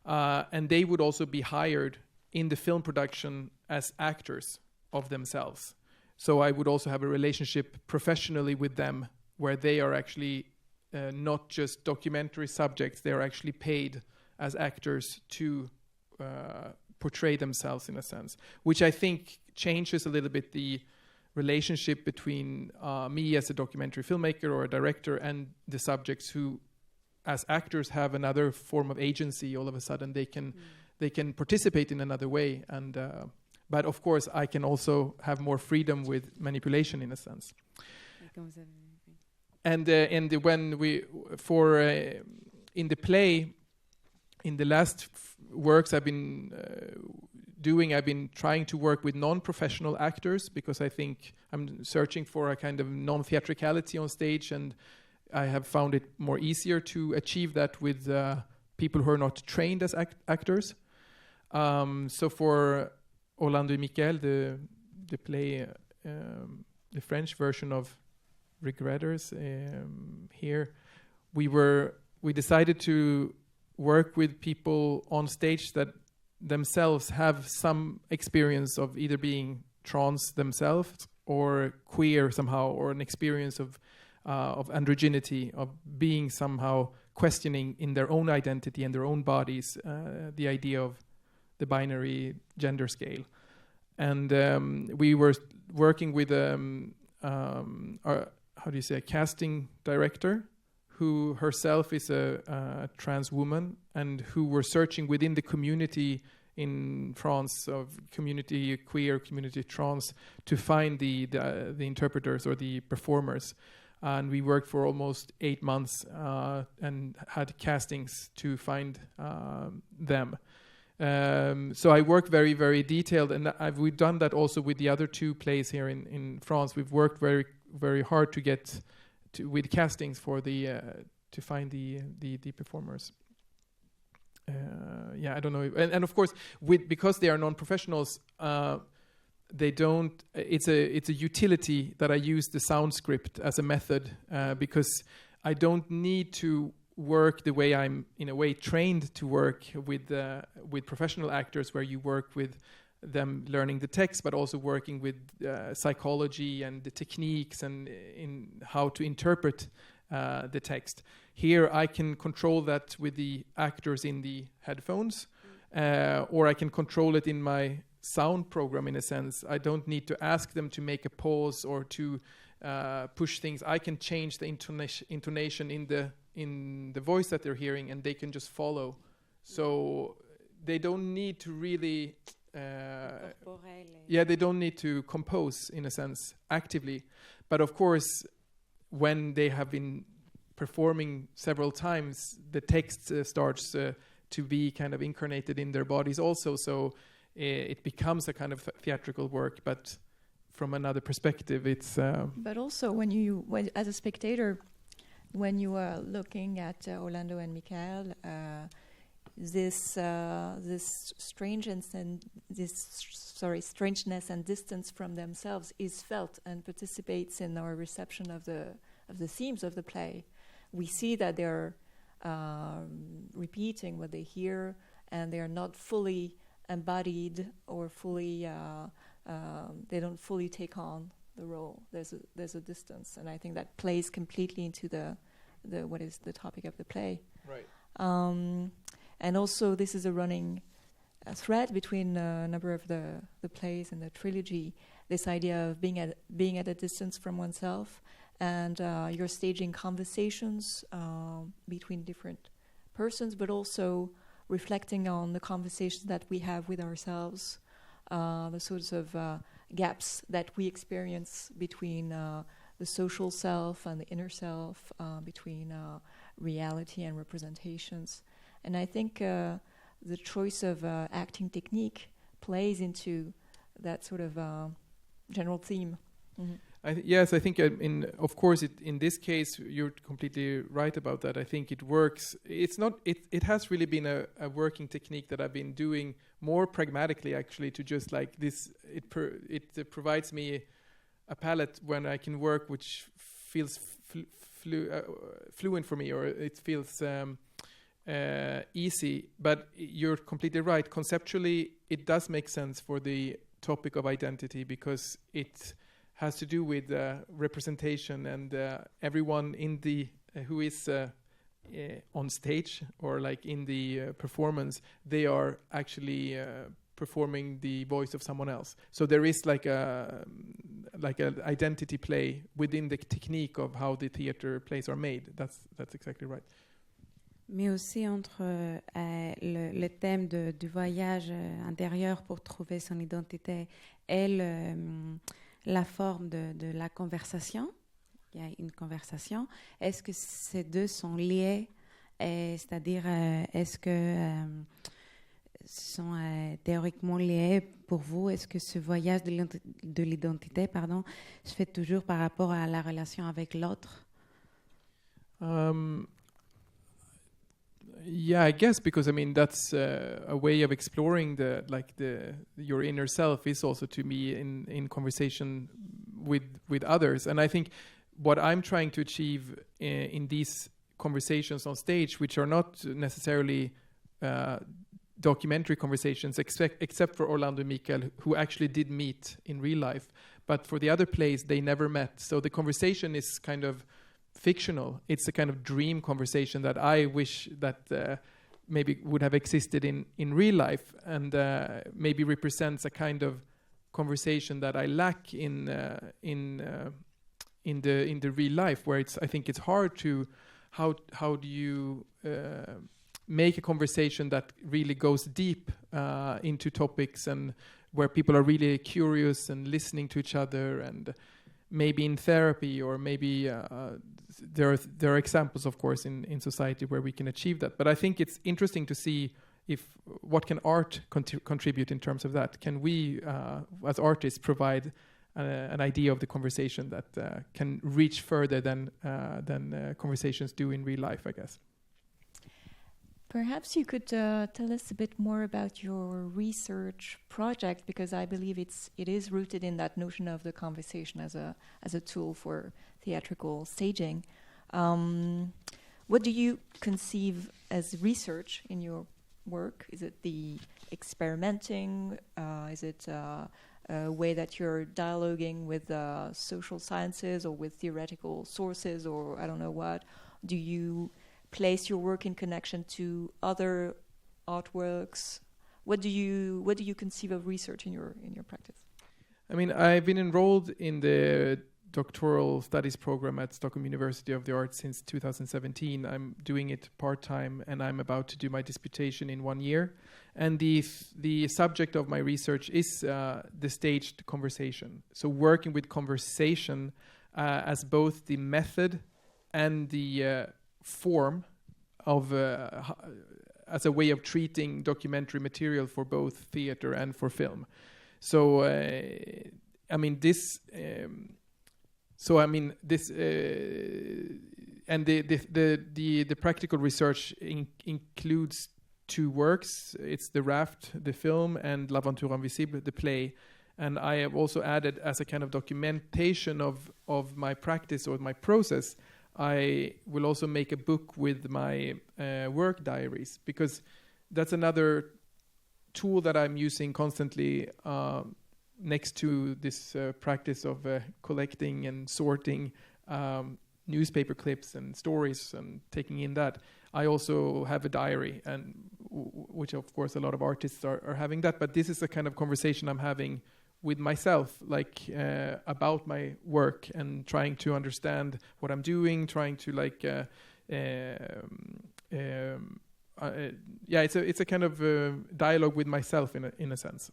And they would also be hired in the film production as actors of themselves. So I would also have a relationship professionally with them where they are actually not just documentary subjects, they are actually paid as actors to portray themselves in a sense, which I think changes a little bit the relationship between me as a documentary filmmaker or a director and the subjects who, as actors, have another form of agency. All of a sudden they can participate in another way, and but of course I can also have more freedom with manipulation in a sense. And when we in the play, in the last works I've been doing, I've been trying to work with non-professional actors because I think I'm searching for a kind of non-theatricality on stage, and I have found it more easier to achieve that with people who are not trained as actors. So for Orlando et Michael, the play, the French version of Regretters, here we decided to work with people on stage that themselves have some experience of either being trans themselves or queer somehow, or an experience of androgyny, of being somehow questioning in their own identity and their own bodies the idea of the binary gender scale. And we were working with a casting director who herself is a trans woman, and who were searching within the community in France of community queer, community trans, to find the interpreters or the performers. And we worked for almost 8 months and had castings to find them. So I work very, very detailed, and we've done that also with the other two plays here in France. We've worked very, very hard to get with castings for to find the performers. I don't know, and of course, because they are non-professionals, they don't. It's a utility that I use the sound script as a method because I don't need to work the way I'm in a way trained to work with professional actors, where you work with them learning the text, but also working with psychology and the techniques and in how to interpret the text. Here I can control that with the actors in the headphones, or I can control it in my sound program in a sense. I don't need to ask them to make a pause or to push things. I can change the intonation in the voice that they're hearing, and they can just follow. So they don't need to really they don't need to compose in a sense actively. But of course, when they have been performing several times, the text starts to be kind of incarnated in their bodies also. So it becomes a kind of theatrical work, but from another perspective, it's. But also, as a spectator, when you are looking at Orlando and Michael, this strangeness and distance from themselves is felt and participates in our reception of the themes of the play. We see that they're repeating what they hear, and they are not fully embodied or fully. They don't fully take on the role. There's a distance, and I think that plays completely into the what is the topic of the play. Right. And also, this is a running thread between a number of the plays and the trilogy. This idea of being at a distance from oneself, and you're staging conversations between different persons, but also reflecting on the conversations that we have with ourselves, the sorts of gaps that we experience between the social self and the inner self, between reality and representations. And I think the choice of acting technique plays into that sort of general theme. Mm-hmm. Yes, I think of course in this case you're completely right about that. I think it works. It's not. It has really been a working technique that I've been doing more pragmatically, actually, to just like this. It provides me a palette when I can work, which feels fluent for me, or it feels easy. But you're completely right. Conceptually, it does make sense for the topic of identity, because it has to do with representation, and everyone in the who is on stage or like in the performance, they are actually performing the voice of someone else. So there is like an identity play within the technique of how the theater plays are made. That's exactly right. Mais aussi entre le thème du voyage intérieur pour trouver son identité et la forme de la conversation. Il y a une conversation. Est-ce que ces deux sont liés? C'est-à-dire, est-ce que sont théoriquement liés pour vous? Est-ce que ce voyage de l'identité, se fait toujours par rapport à la relation avec l'autre? Yeah, I guess, because I mean that's a way of exploring your inner self is also to me in conversation with others. And I think what I'm trying to achieve in these conversations on stage, which are not necessarily documentary conversations, except for Orlando and Mikael, who actually did meet in real life, but for the other plays they never met. So the conversation is kind of fictional. It's a kind of dream conversation that I wish that maybe would have existed in real life, and maybe represents a kind of conversation that I lack in the real life, where I think it's hard to how do you make a conversation that really goes deep into topics, and where people are really curious and listening to each other, and maybe in therapy, or maybe there are examples, of course, in society where we can achieve that. But I think it's interesting to see what can art contribute in terms of that. Can we, as artists, provide an idea of the conversation that can reach further than conversations do in real life, I guess. Perhaps you could tell us a bit more about your research project, because I believe it is rooted in that notion of the conversation as a tool for theatrical staging. What do you conceive as research in your work? Is it the experimenting? Is it a way that you're dialoguing with social sciences or with theoretical sources, or I don't know what? Do you place your work in connection to other artworks? What do you conceive of research in your practice? I mean, I've been enrolled in the doctoral studies program at Stockholm University of the Arts since 2017. I'm doing it part-time, and I'm about to do my disputation in 1 year. And the subject of my research is the staged conversation. So working with conversation as both the method and the form of as a way of treating documentary material for both theater and for film. So I mean this. And the practical research includes 2 works. It's The Raft, the film, and L'Aventure Invisible, the play. And I have also added, as a kind of documentation of my practice or my process, I will also make a book with my work diaries, because that's another tool that I'm using constantly next to this practice of collecting and sorting newspaper clips and stories and taking in that. I also have a diary, and which of course a lot of artists are having that, but this is a kind of conversation I'm having with myself, like about my work, and trying to understand what I'm doing, trying to like it's a kind of dialogue with myself in a sense.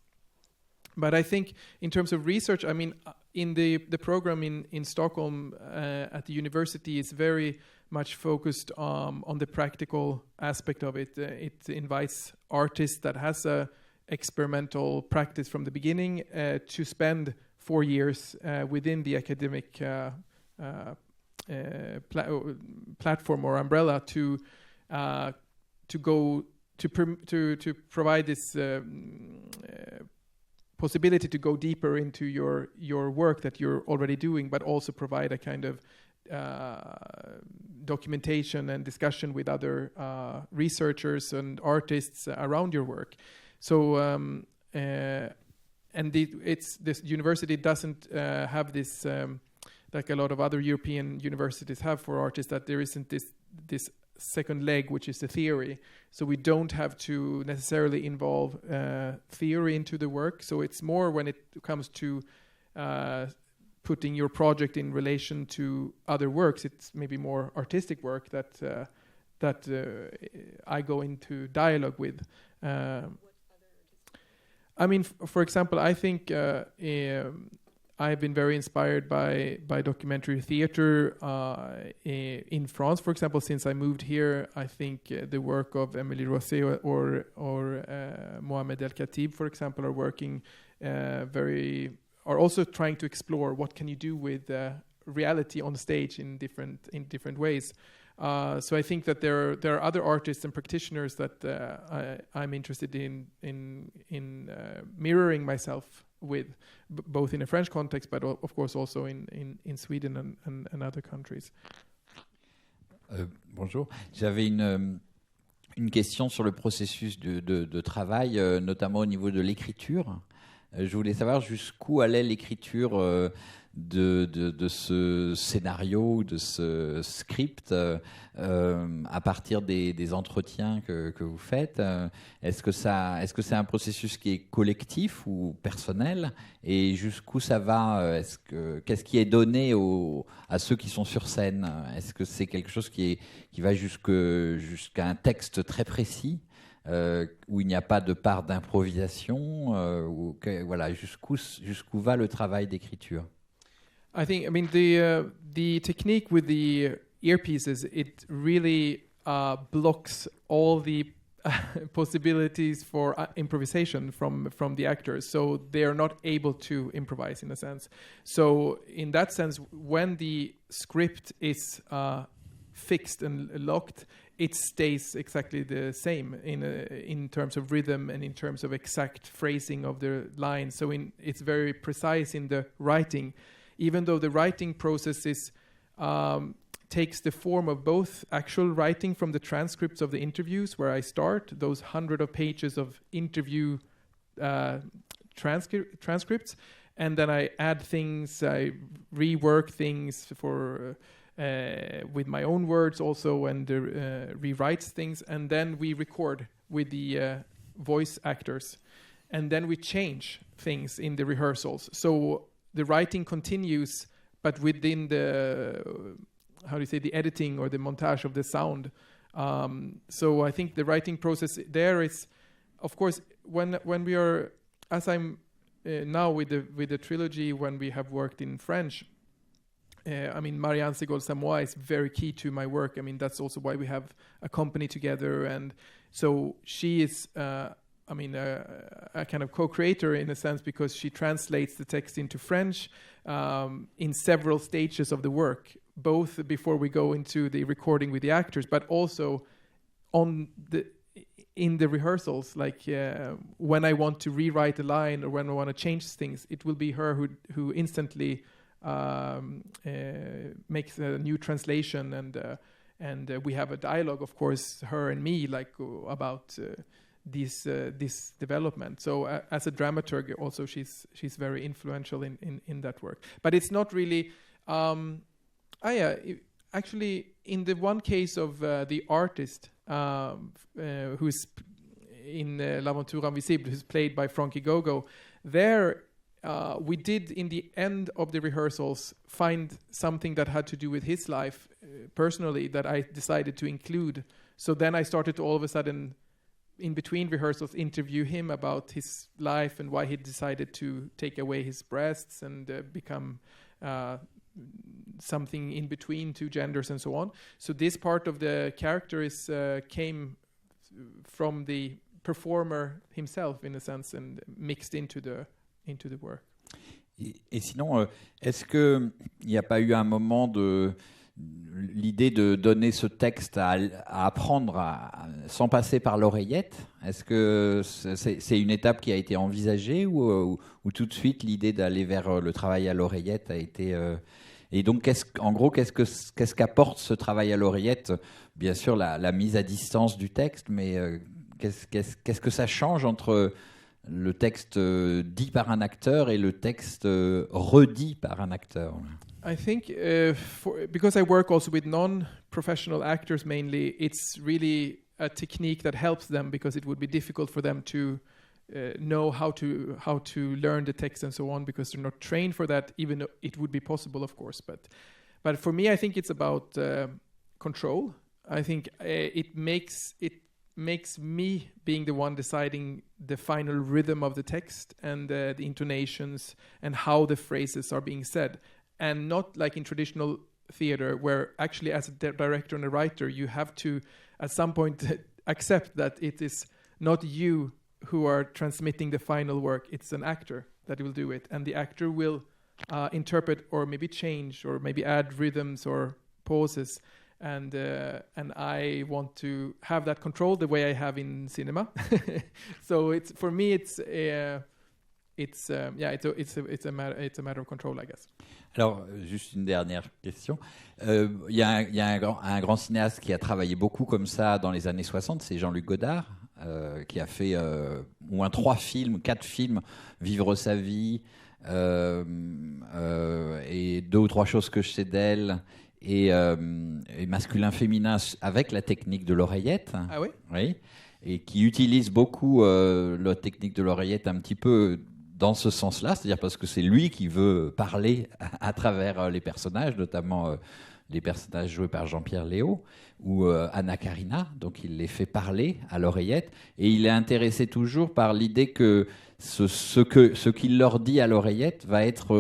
But I think in terms of research, I mean, in the program in Stockholm at the university, it's very much focused on the practical aspect of it. It invites artists that has a experimental practice from the beginning to spend 4 years within the academic platform or umbrella to provide this possibility to go deeper into your work that you're already doing, but also provide a kind of documentation and discussion with other researchers and artists around your work. So this university doesn't have this like a lot of other European universities have for artists, that there isn't this second leg, which is the theory. So we don't have to necessarily involve theory into the work. So it's more when it comes to putting your project in relation to other works, it's maybe more artistic work that I go into dialogue with. I mean, for example, I think I've been very inspired by documentary theater in France, for example. Since I moved here, I think the work of Émilie Rosset or Mohamed El Khatib, for example, are working are also trying to explore what can you do with reality on stage in different ways. So I think that there are other artists and practitioners that I'm interested in mirroring myself with, both in a French context, but of course also in Sweden and other countries. Bonjour, j'avais une question sur le processus de travail, notamment au niveau de l'écriture. Je voulais savoir jusqu'où allait l'écriture de ce scénario, de ce script, à partir des entretiens que vous faites. Est-ce que c'est un processus qui est collectif ou personnel, et jusqu'où ça va? Qu'est-ce qui est donné à ceux qui sont sur scène? Est-ce que c'est quelque chose qui va jusqu'à un texte très précis, où il n'y a pas de part d'improvisation, voilà, jusqu'où va le travail d'écriture? I mean, the technique with the earpieces, it really blocks all the possibilities for improvisation from the actors, so they are not able to improvise in a sense. So in that sense, when the script is fixed and locked, it stays exactly the same in terms of rhythm and in terms of exact phrasing of the lines. So it's very precise in the writing, even though the writing process takes the form of both actual writing from the transcripts of the interviews, where I start those hundreds of pages of interview transcripts, and then I add things, I rework things with my own words also, and rewrites things, and then we record with the voice actors, and then we change things in the rehearsals. So the writing continues, but within the the editing or the montage of the sound. So I think the writing process there is, of course, when we are, as I'm now with the trilogy, when we have worked in French, I mean, Marianne Segol-Samoa is very key to my work. I mean, that's also why we have a company together. And so she is, a kind of co-creator in a sense, because she translates the text into French in several stages of the work, both before we go into the recording with the actors, but also in the rehearsals. Like when I want to rewrite a line or when I want to change things, it will be her who instantly makes a new translation, and we have a dialogue, of course, her and me, like about this development. So as a dramaturg, also she's very influential in that work. But it's not really. Actually, in the one case of the artist who's in L'Aventure Invisible, who's played by Frankie Gogo, there. We did, in the end of the rehearsals, find something that had to do with his life personally that I decided to include. So then I started to all of a sudden, in between rehearsals, interview him about his life and why he decided to take away his breasts and become something in between two genders and so on. So this part of the character came from the performer himself, in a sense, and mixed into the work. Et sinon, est-ce qu'il n'y a pas eu un moment de l'idée de donner ce texte à apprendre sans passer par l'oreillette? Est-ce que c'est une étape qui a été envisagée ou tout de suite l'idée d'aller vers le travail à l'oreillette a été... Et donc, qu'est-ce qu'apporte ce travail à l'oreillette? Bien sûr, la mise à distance du texte, mais qu'est-ce que ça change entre le texte dit par un acteur et le texte redit par un acteur? I think because I work also with non-professional actors mainly, it's really a technique that helps them, because it would be difficult for them to know how to learn the text and so on, because they're not trained for that, even though it would be possible, of course. But for me, I think it's about control. I think it makes me being the one deciding the final rhythm of the text and the intonations and how the phrases are being said, and not like in traditional theater, where actually as a director and a writer, you have to at some point accept that it is not you who are transmitting the final work. It's an actor that will do it, and the actor will interpret or maybe change or maybe add rhythms or pauses. And I want to have that control the way I have in cinema. So it's for me, it's a matter of control, I guess. Alors, juste une dernière question. Il y a un grand cinéaste qui a travaillé beaucoup comme ça dans les années 60, c'est Jean-Luc Godard, qui a fait au moins 4 films, Vivre sa vie, et 2 ou 3 choses que je sais d'elle, et masculin-féminin avec la technique de l'oreillette. Ah oui? Oui. Et qui utilise beaucoup la technique de l'oreillette un petit peu dans ce sens-là, c'est-à-dire parce que c'est lui qui veut parler à travers les personnages, notamment les personnages joués par Jean-Pierre Léaud ou Anna Karina, donc il les fait parler à l'oreillette, et il est intéressé toujours par l'idée que ce qu'il leur dit à l'oreillette va être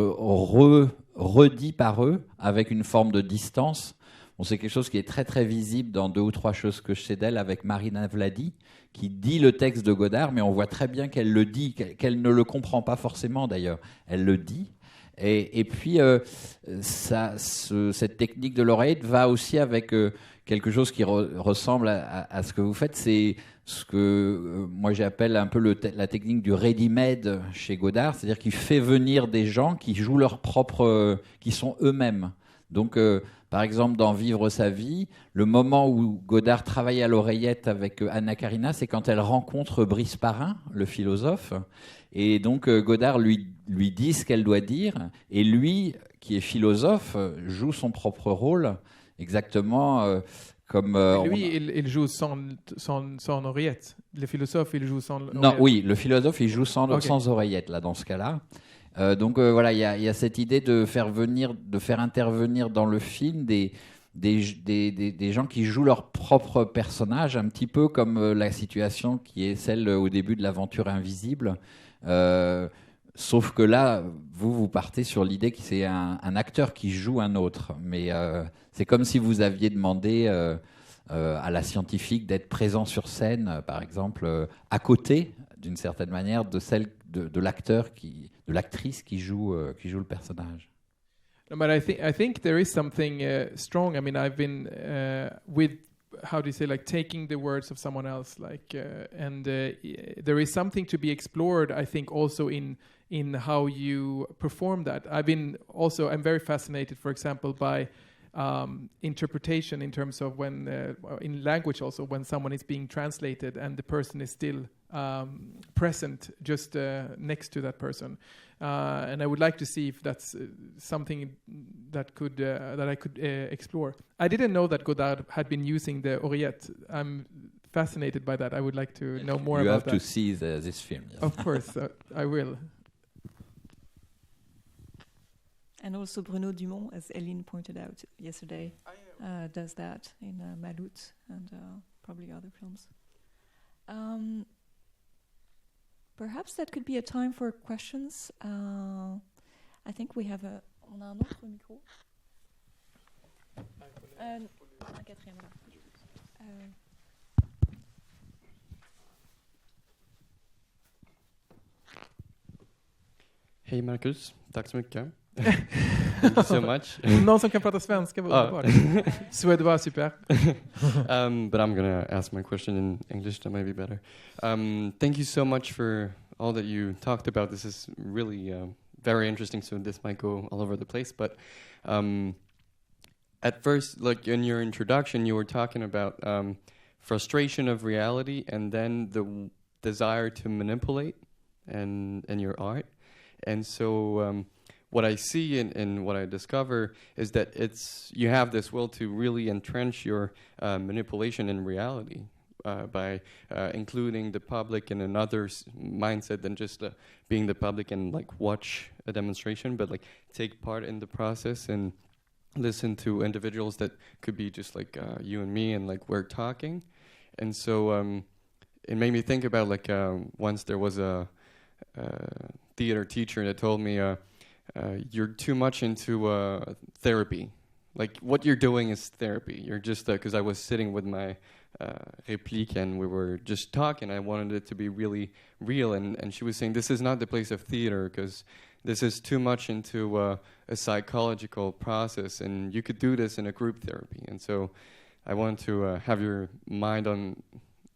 redit par eux avec une forme de distance. Bon, c'est quelque chose qui est très très visible dans 2 ou 3 choses que je sais d'elle avec Marina Vladi, qui dit le texte de Godard, mais on voit très bien qu'elle le dit, qu'elle ne le comprend pas forcément d'ailleurs, elle le dit. Et puis cette technique de l'oreillette va aussi avec quelque chose qui ressemble à ce que vous faites, c'est ce que moi j'appelle un peu la technique du ready-made chez Godard, c'est-à-dire qu'il fait venir des gens qui jouent leur propre, qui sont eux-mêmes. Donc par exemple dans Vivre sa vie, le moment où Godard travaille à l'oreillette avec Anna Karina, c'est quand elle rencontre Brice Parrain, le philosophe, et donc Godard lui dit ce qu'elle doit dire, et lui, qui est philosophe, joue son propre rôle, exactement comme... lui, il joue sans oreillette. Le philosophe, il joue sans oreillette. Non, oui, le philosophe, il joue sans oreillette, là, dans ce cas-là. Donc voilà, il y a cette idée de faire intervenir dans le film des gens qui jouent leur propre personnage, un petit peu comme la situation qui est celle au début de l'Aventure invisible. Sauf que là, vous partez sur l'idée que c'est un acteur qui joue un autre. Mais c'est comme si vous aviez demandé à la scientifique d'être présent sur scène, par exemple, à côté, d'une certaine manière, de l'acteur, de l'actrice qui joue le personnage. No, but I think there is something strong. I mean, I've been with, how do you say, like taking the words of someone else, like, and there is something to be explored. I think also in how you perform that. I'm very fascinated, for example, by interpretation in terms of when in language also, when someone is being translated and the person is still present just next to that person, and I would like to see if that's something that I could explore. I didn't know that Godard had been using the oreillette. I'm fascinated by that. I would like to know more about that. You have to see this film. Yes. Of course, I will. And also Bruno Dumont, as Eline pointed out yesterday, does that in Malut and probably other films. Perhaps that could be a time for questions. I think we have on a un autre micro. Un quatrième. Hej Marcus, tack så mycket. Thank you so much. Någon som kan prata svenska var underbart. Suédois, super. But I'm gonna ask my question in English, that might be better. Thank you so much for all that you talked about. This is really very interesting, so this might go all over the place. But at first, like in your introduction, you were talking about frustration of reality and then the desire to manipulate in your art. And so what I see and what I discover is that you have this will to really entrench your manipulation in reality by including the public in another mindset than just being the public and like watch a demonstration, but like take part in the process and listen to individuals that could be just like you and me, and like we're talking. And so it made me think about like once there was a theater teacher that told me you're too much into therapy. Like what you're doing is therapy. You're just because I was sitting with my réplique and we were just talking. I wanted it to be really real, and she was saying this is not the place of theater because this is too much into a psychological process, and you could do this in a group therapy. And so I wanted to have your mind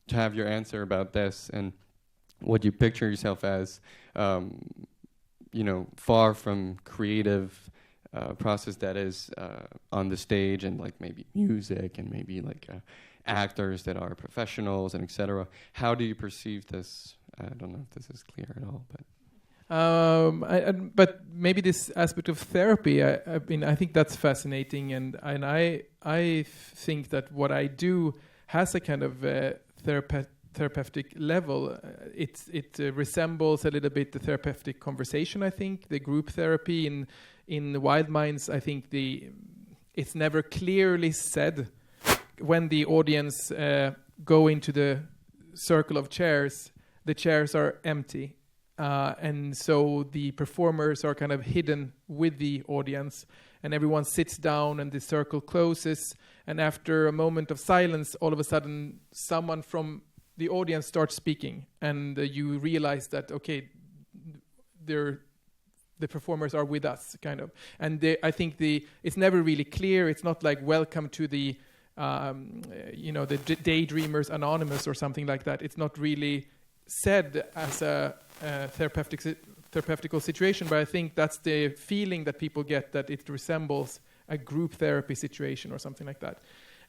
to have your answer about this and what you picture yourself as, far from creative process that is on the stage and like maybe music and maybe like actors that are professionals and etc. How do you perceive this? I don't know if this is clear at all, but. But maybe this aspect of therapy, I think that's fascinating, and I think that what I do has a kind of therapeutic level. It resembles a little bit the therapeutic conversation. I think the group therapy in Wild Minds. I think it's never clearly said when the audience go into the circle of chairs. The chairs are empty. And so the performers are kind of hidden with the audience, and everyone sits down and the circle closes, and after a moment of silence, all of a sudden someone from the audience starts speaking, and you realize that, okay, the performers are with us, kind of. And I think it's never really clear. It's not like welcome to the Daydreamers Anonymous or something like that. It's not really said as a therapeutical situation, but I think that's the feeling that people get, that it resembles a group therapy situation or something like that.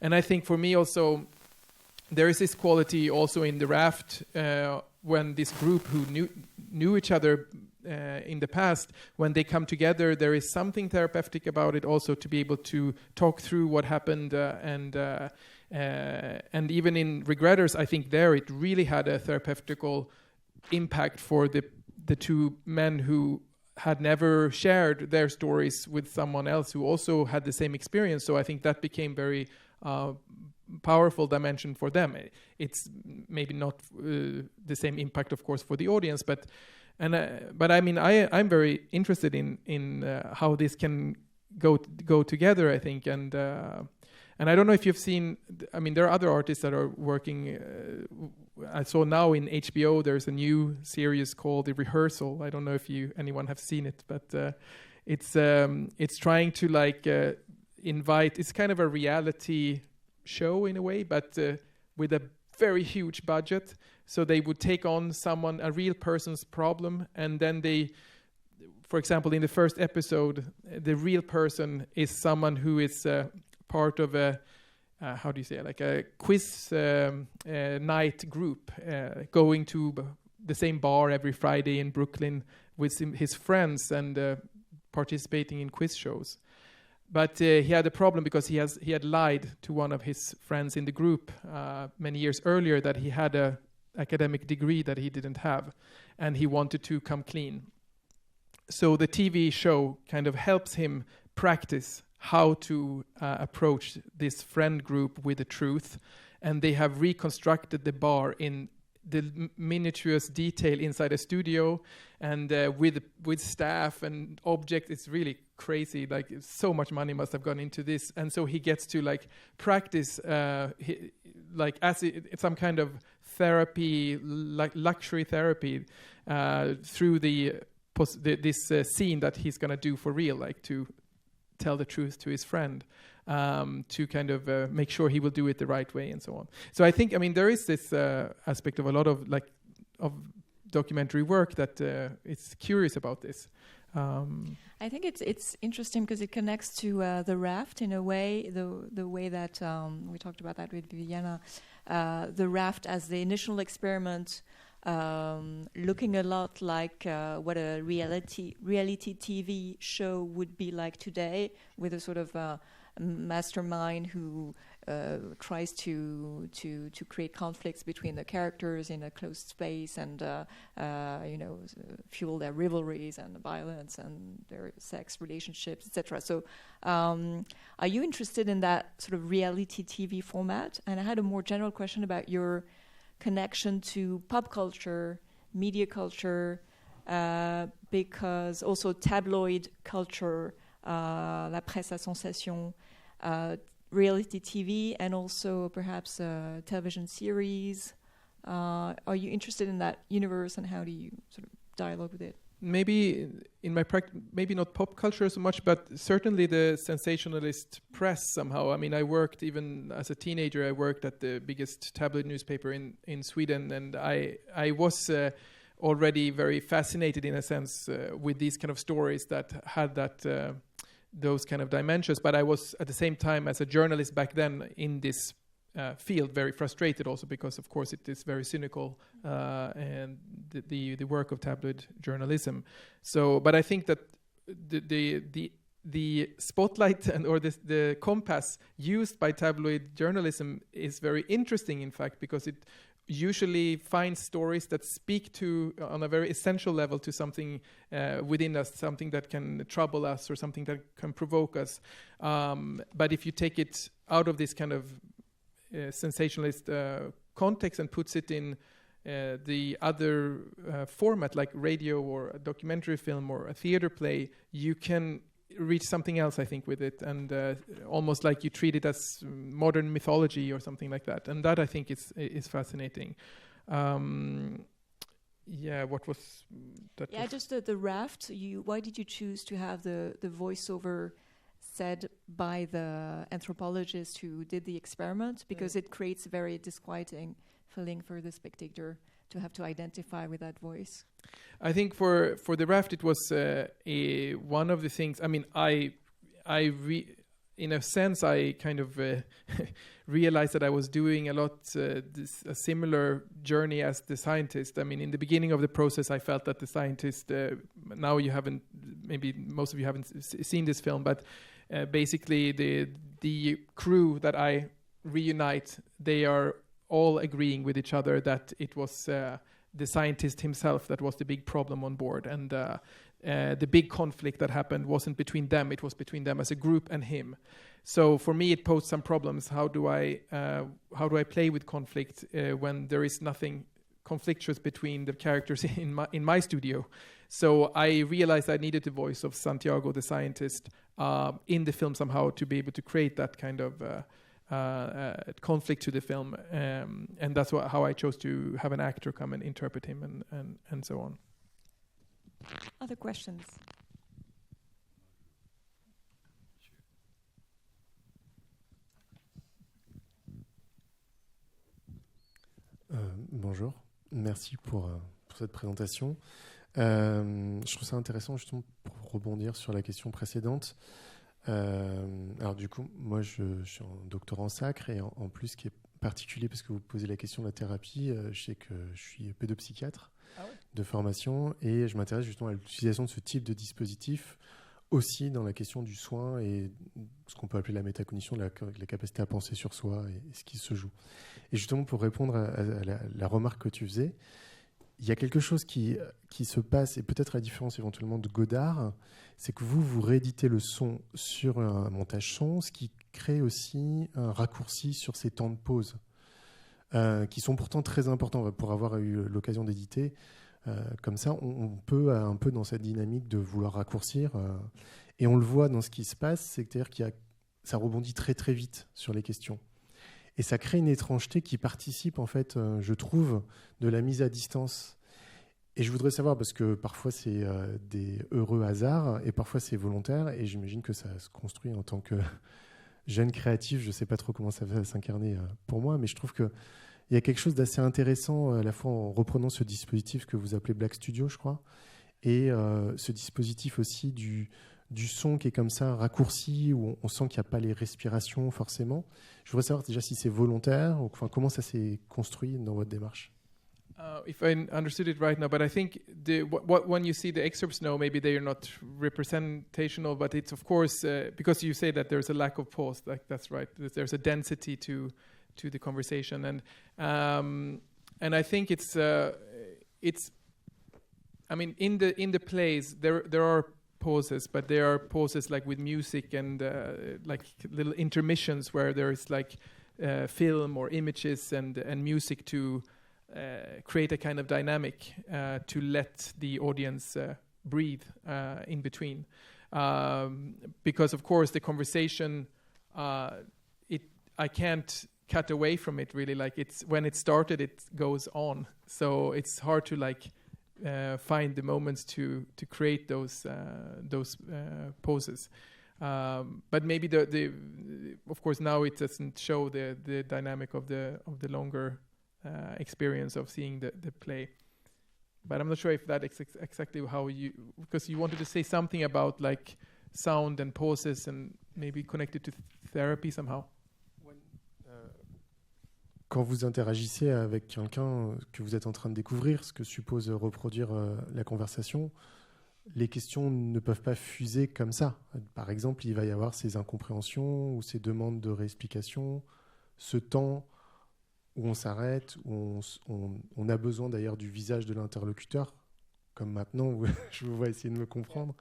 And I think for me also, there is this quality also in the raft when this group who knew each other in the past, when they come together, there is something therapeutic about it also, to be able to talk through what happened and even in Regretters, I think there it really had a therapeutical impact for the two men who had never shared their stories with someone else who also had the same experience. So I think that became very powerful dimension for them. It's maybe not the same impact, of course, for the audience, but But I mean, I'm very interested in how this can go together, I think, and I don't know if you've seen. I mean, there are other artists that are working. I saw now in HBO there's a new series called The Rehearsal. I don't know if anyone have seen it, but it's trying to like invite. It's kind of a reality show in a way, but with a very huge budget. So they would take on a real person's problem, and then they, for example, in the first episode, the real person is someone who is part of a, how do you say it, like a quiz night group, going to the same bar every Friday in Brooklyn with his friends and participating in quiz shows. But he had a problem because he had lied to one of his friends in the group many years earlier that he had a academic degree that he didn't have, and he wanted to come clean. So the TV show kind of helps him practice how to approach this friend group with the truth, and they have reconstructed the bar in the minutious detail inside a studio, and with staff and objects. It's really crazy. Like, so much money must have gone into this, and so he gets to like practice like as it's some kind of therapy, like luxury therapy, through this scene that he's gonna do for real, like to tell the truth to his friend, to kind of make sure he will do it the right way and so on. So I think, I mean, there is this aspect of a lot of documentary work that is curious about this. I think it's interesting because it connects to the raft in a way, the way that we talked about that with Viviana, the raft as the initial experiment, looking a lot like what a reality TV show would be like today, with a sort of mastermind who tries to create conflicts between the characters in a closed space and fuel their rivalries and violence and their sex relationships, etc. So are you interested in that sort of reality TV format? And I had a more general question about your connection to pop culture, media culture, because also tabloid culture, la presse à sensation, reality TV, and also perhaps television series. Are you interested in that universe, and how do you sort of dialogue with it? Maybe in my practice, maybe not pop culture so much, but certainly the sensationalist press somehow. I mean, I worked, even as a teenager, I worked at the biggest tabloid newspaper in Sweden, and I was already very fascinated in a sense with these kind of stories that had that those kind of dimensions. But I was at the same time, as a journalist back then in this field, very frustrated also because, of course, it is very cynical, and the work of tabloid journalism. So, but I think that the spotlight or the compass used by tabloid journalism is very interesting, in fact, because it usually finds stories that speak to, on a very essential level, to something within us, something that can trouble us or something that can provoke us. But if you take it out of this kind of sensationalist context and puts it in the other format, like radio or a documentary film or a theater play, you can reach something else, I think, with it, and almost like you treat it as modern mythology or something like that. And that, I think, is fascinating. What was that? Yeah, just the raft. Why did you choose to have the voiceover said by the anthropologist who did the experiment? Because it creates a very disquieting feeling for the spectator to have to identify with that voice. I think for the raft, it was one of the things. I mean, in a sense, I kind of realized that I was doing a similar journey as the scientist. I mean, in the beginning of the process, I felt that the scientist. Now maybe most of you haven't seen this film, but basically the crew that I reunite, they are all agreeing with each other that it was the scientist himself that was the big problem on board, and the big conflict that happened wasn't between them; it was between them as a group and him. So for me, it posed some problems. How do I play with conflict when there is nothing conflictuous between the characters in my studio. So I realized I needed the voice of Santiago, the scientist, in the film somehow to be able to create that kind of conflict to the film. And that's how I chose to have an actor come and interpret him and so on. Other questions? Bonjour, merci pour cette présentation. Je trouve ça intéressant justement pour rebondir sur la question précédente. Alors du coup, moi je suis en doctorat en sacre et en plus ce qui est particulier parce que vous posez la question de la thérapie, je sais que je suis pédopsychiatre de formation et je m'intéresse justement à l'utilisation de ce type de dispositif aussi dans la question du soin et ce qu'on peut appeler la métacognition, la capacité à penser sur soi et ce qui se joue. Et justement, pour répondre à la remarque que tu faisais, il y a quelque chose qui se passe, et peut-être la différence éventuellement de Godard, c'est que vous rééditez le son sur un montage son, ce qui crée aussi un raccourci sur ces temps de pause, qui sont pourtant très importants. Pour avoir eu l'occasion d'éditer, comme ça, on peut un peu dans cette dynamique de vouloir raccourcir, et on le voit dans ce qui se passe, c'est-à-dire ça rebondit très très vite sur les questions. Et ça crée une étrangeté qui participe, en fait, je trouve, de la mise à distance. Et je voudrais savoir, parce que parfois c'est des heureux hasards, et parfois c'est volontaire, et j'imagine que ça se construit en tant que jeune créatif. Je ne sais pas trop comment ça va s'incarner pour moi, mais je trouve qu'il y a quelque chose d'assez intéressant, à la fois en reprenant ce dispositif que vous appelez Black Studio, je crois, et ce dispositif aussi du son qui est comme ça, raccourci, où on sent qu'il n'y a pas les respirations forcément. Je voudrais savoir déjà si c'est volontaire, ou enfin, comment ça s'est construit dans votre démarche. If I understood it right now, but I think when you see the excerpts now, maybe they are not representational, but it's of course, because you say that there's a lack of pause, like that's right, there's a density to the conversation, and I think it's I mean, in the plays, there are pauses, but there are pauses like with music and like little intermissions where there is like film or images and music to create a kind of dynamic to let the audience breathe in between. Because of course the conversation, I can't cut away from it really. Like when it started, it goes on. So it's hard to like find the moments to create those poses, but maybe the of course now it doesn't show the dynamic of the longer experience of seeing the play. But I'm not sure if that is exactly how you, because you wanted to say something about like sound and poses and maybe connected to therapy somehow. Quand vous interagissez avec quelqu'un que vous êtes en train de découvrir, ce que suppose reproduire la conversation, les questions ne peuvent pas fuser comme ça. Par exemple, il va y avoir ces incompréhensions ou ces demandes de réexplication, ce temps où on s'arrête, où on a besoin d'ailleurs du visage de l'interlocuteur, comme maintenant, où je vous vois essayer de me comprendre.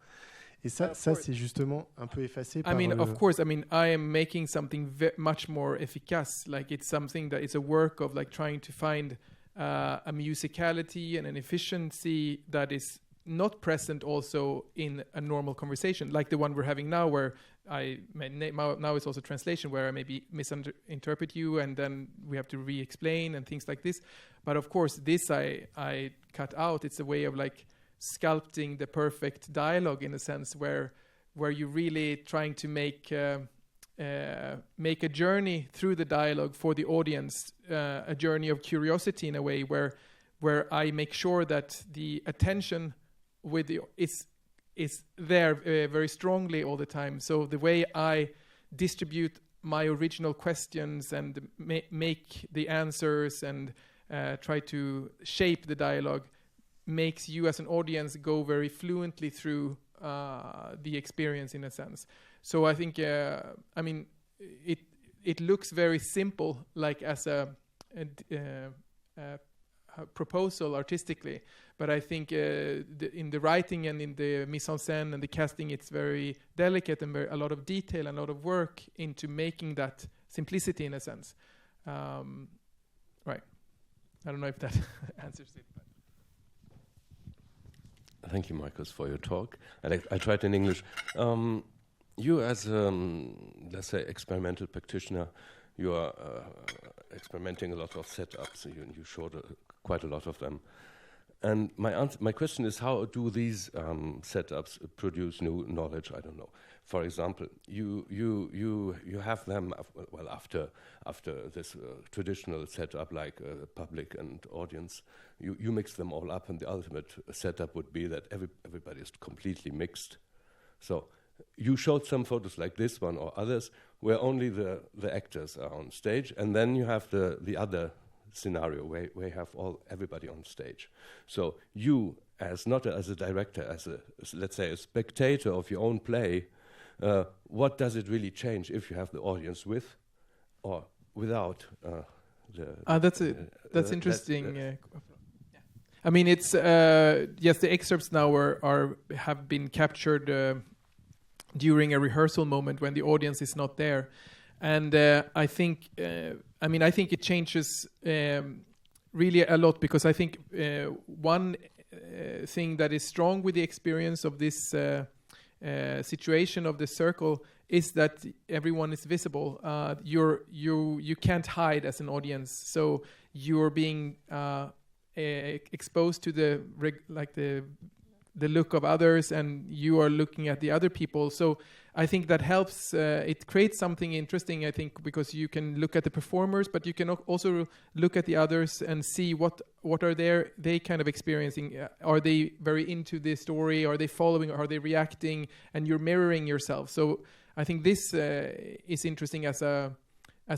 Et ça c'est justement un peu effacé par... I mean, of course, I mean, I am making something much more efficace. Like it's something that is a work of like trying to find a musicality and an efficiency that is not present also in a normal conversation, like the one we're having now, where now it's also translation, where I maybe misinterpret you and then we have to re-explain and things like this. But of course, this I cut out. It's a way of like sculpting the perfect dialogue in a sense where you're really trying to make a journey through the dialogue for the audience, a journey of curiosity in a way where I make sure that the attention is there very strongly all the time. So the way I distribute my original questions and make the answers and try to shape the dialogue makes you as an audience go very fluently through the experience in a sense. So I think, I mean, it looks very simple, like as a proposal artistically, but I think in the writing and in the mise en scène and the casting, it's very delicate and a lot of detail and a lot of work into making that simplicity in a sense. Right. I don't know if that answers it. Thank you, Marcus, for your talk. I tried in English. You, as let's say, experimental practitioner, you are experimenting a lot of setups. You showed quite a lot of them. And my question is, how do these setups produce new knowledge? I don't know. For example, you have them after this traditional setup, like public and audience. You mix them all up, and the ultimate setup would be that everybody is completely mixed. So you showed some photos like this one or others where only the actors are on stage, and then you have the other scenario where you have everybody on stage. So you, not as a director, as let's say a spectator of your own play, what does it really change if you have the audience with or without that's interesting. I mean, it's yes, the excerpts now have been captured during a rehearsal moment when the audience is not there, and I think it changes really a lot, because I think one thing that is strong with the experience of this situation of the circle is that everyone is visible. You can't hide as an audience, so you're being exposed to the look of others, and you are looking at the other people. So I think that helps. It creates something interesting, I think, because you can look at the performers, but you can also look at the others and see what are they kind of experiencing. Are they very into the story? Are they following? Are they reacting? And you're mirroring yourself. So I think this is interesting as a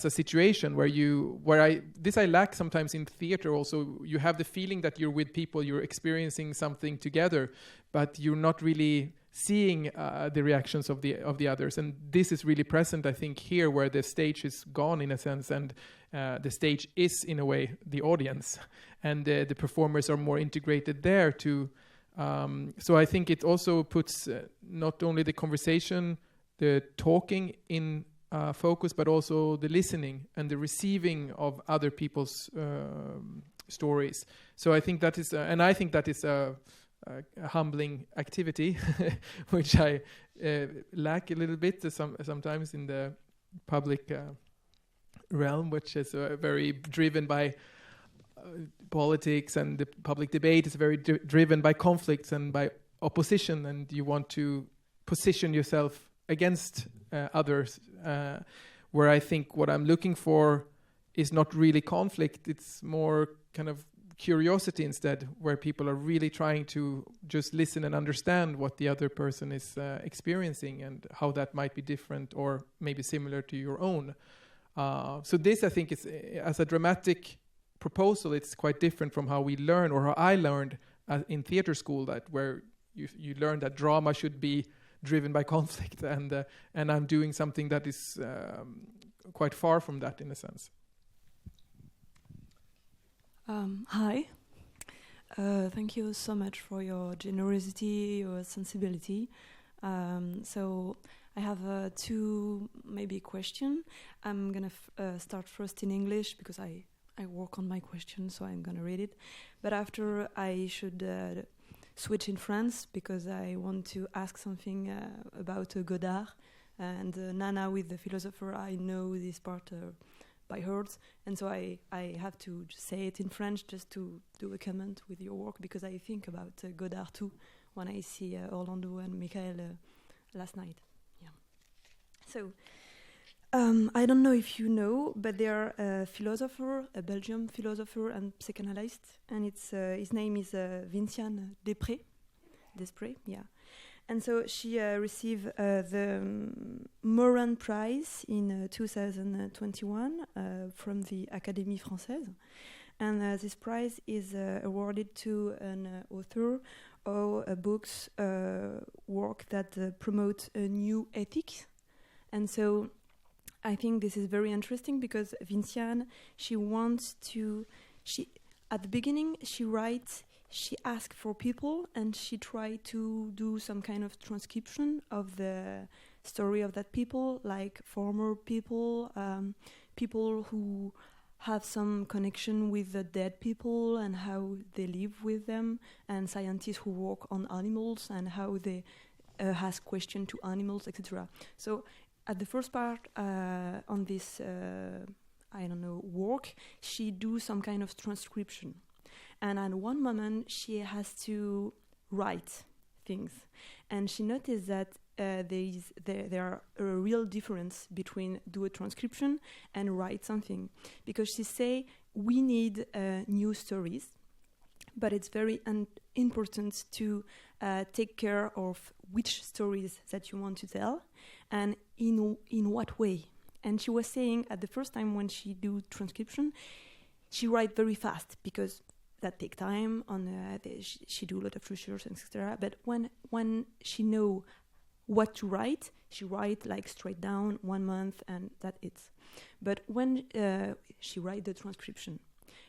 situation where I lack sometimes in theater. Also, you have the feeling that you're with people, you're experiencing something together, but you're not really seeing the reactions of the others. And this is really present, I think, here, where the stage is gone in a sense, and the stage is in a way the audience, and the performers are more integrated there too. So I think it also puts not only the conversation, the talking in focus, but also the listening and the receiving of other people's stories. So I think that is, a humbling activity, which I lack a little bit sometimes in the public realm, which is very driven by politics, and the public debate is very driven by conflicts and by opposition, and you want to position yourself against others, where I think what I'm looking for is not really conflict, it's more kind of curiosity instead, where people are really trying to just listen and understand what the other person is experiencing, and how that might be different or maybe similar to your own. So this, I think, is, as a dramatic proposal, it's quite different from how we learn, or how I learned in theater school, that where you learn that drama should be driven by conflict, and I'm doing something that is quite far from that in a sense. Hi. Thank you so much for your generosity, your sensibility. So I have two maybe questions. I'm going to start first in English, because I work on my question, so I'm going to read it. But after I should switch in France, because I want to ask something about Godard. And Nana, with the philosopher, I know this part by heart, and so I have to say it in French just to do a comment with your work, because I think about Godard too when I see Orlando and Michael last night. Yeah. So I don't know if you know, but there are a philosopher, a Belgian philosopher and psychanalyst, and his name is Vinciane Desprez, yeah. And so she received the Moran Prize in 2021 from the Académie Française. And this prize is awarded to an author or a book's work that promote a new ethics. And so I think this is very interesting, because Vinciane, at the beginning, she asked for people, and she tried to do some kind of transcription of the story of that people, like former people, people who have some connection with the dead people and how they live with them, and scientists who work on animals and how they ask questions to animals, etc. So at the first part on this, work, she do some kind of transcription. And at one moment, she has to write things. And she noticed that there are a real difference between do a transcription and write something. Because she say, we need new stories, but it's very important to take care of which stories that you want to tell and in what way. And she was saying at the first time when she do transcription, she write very fast because that take time. She do a lot of research, etc. But when she know what to write, she write like straight down 1 month and that it's. But when she write the transcription,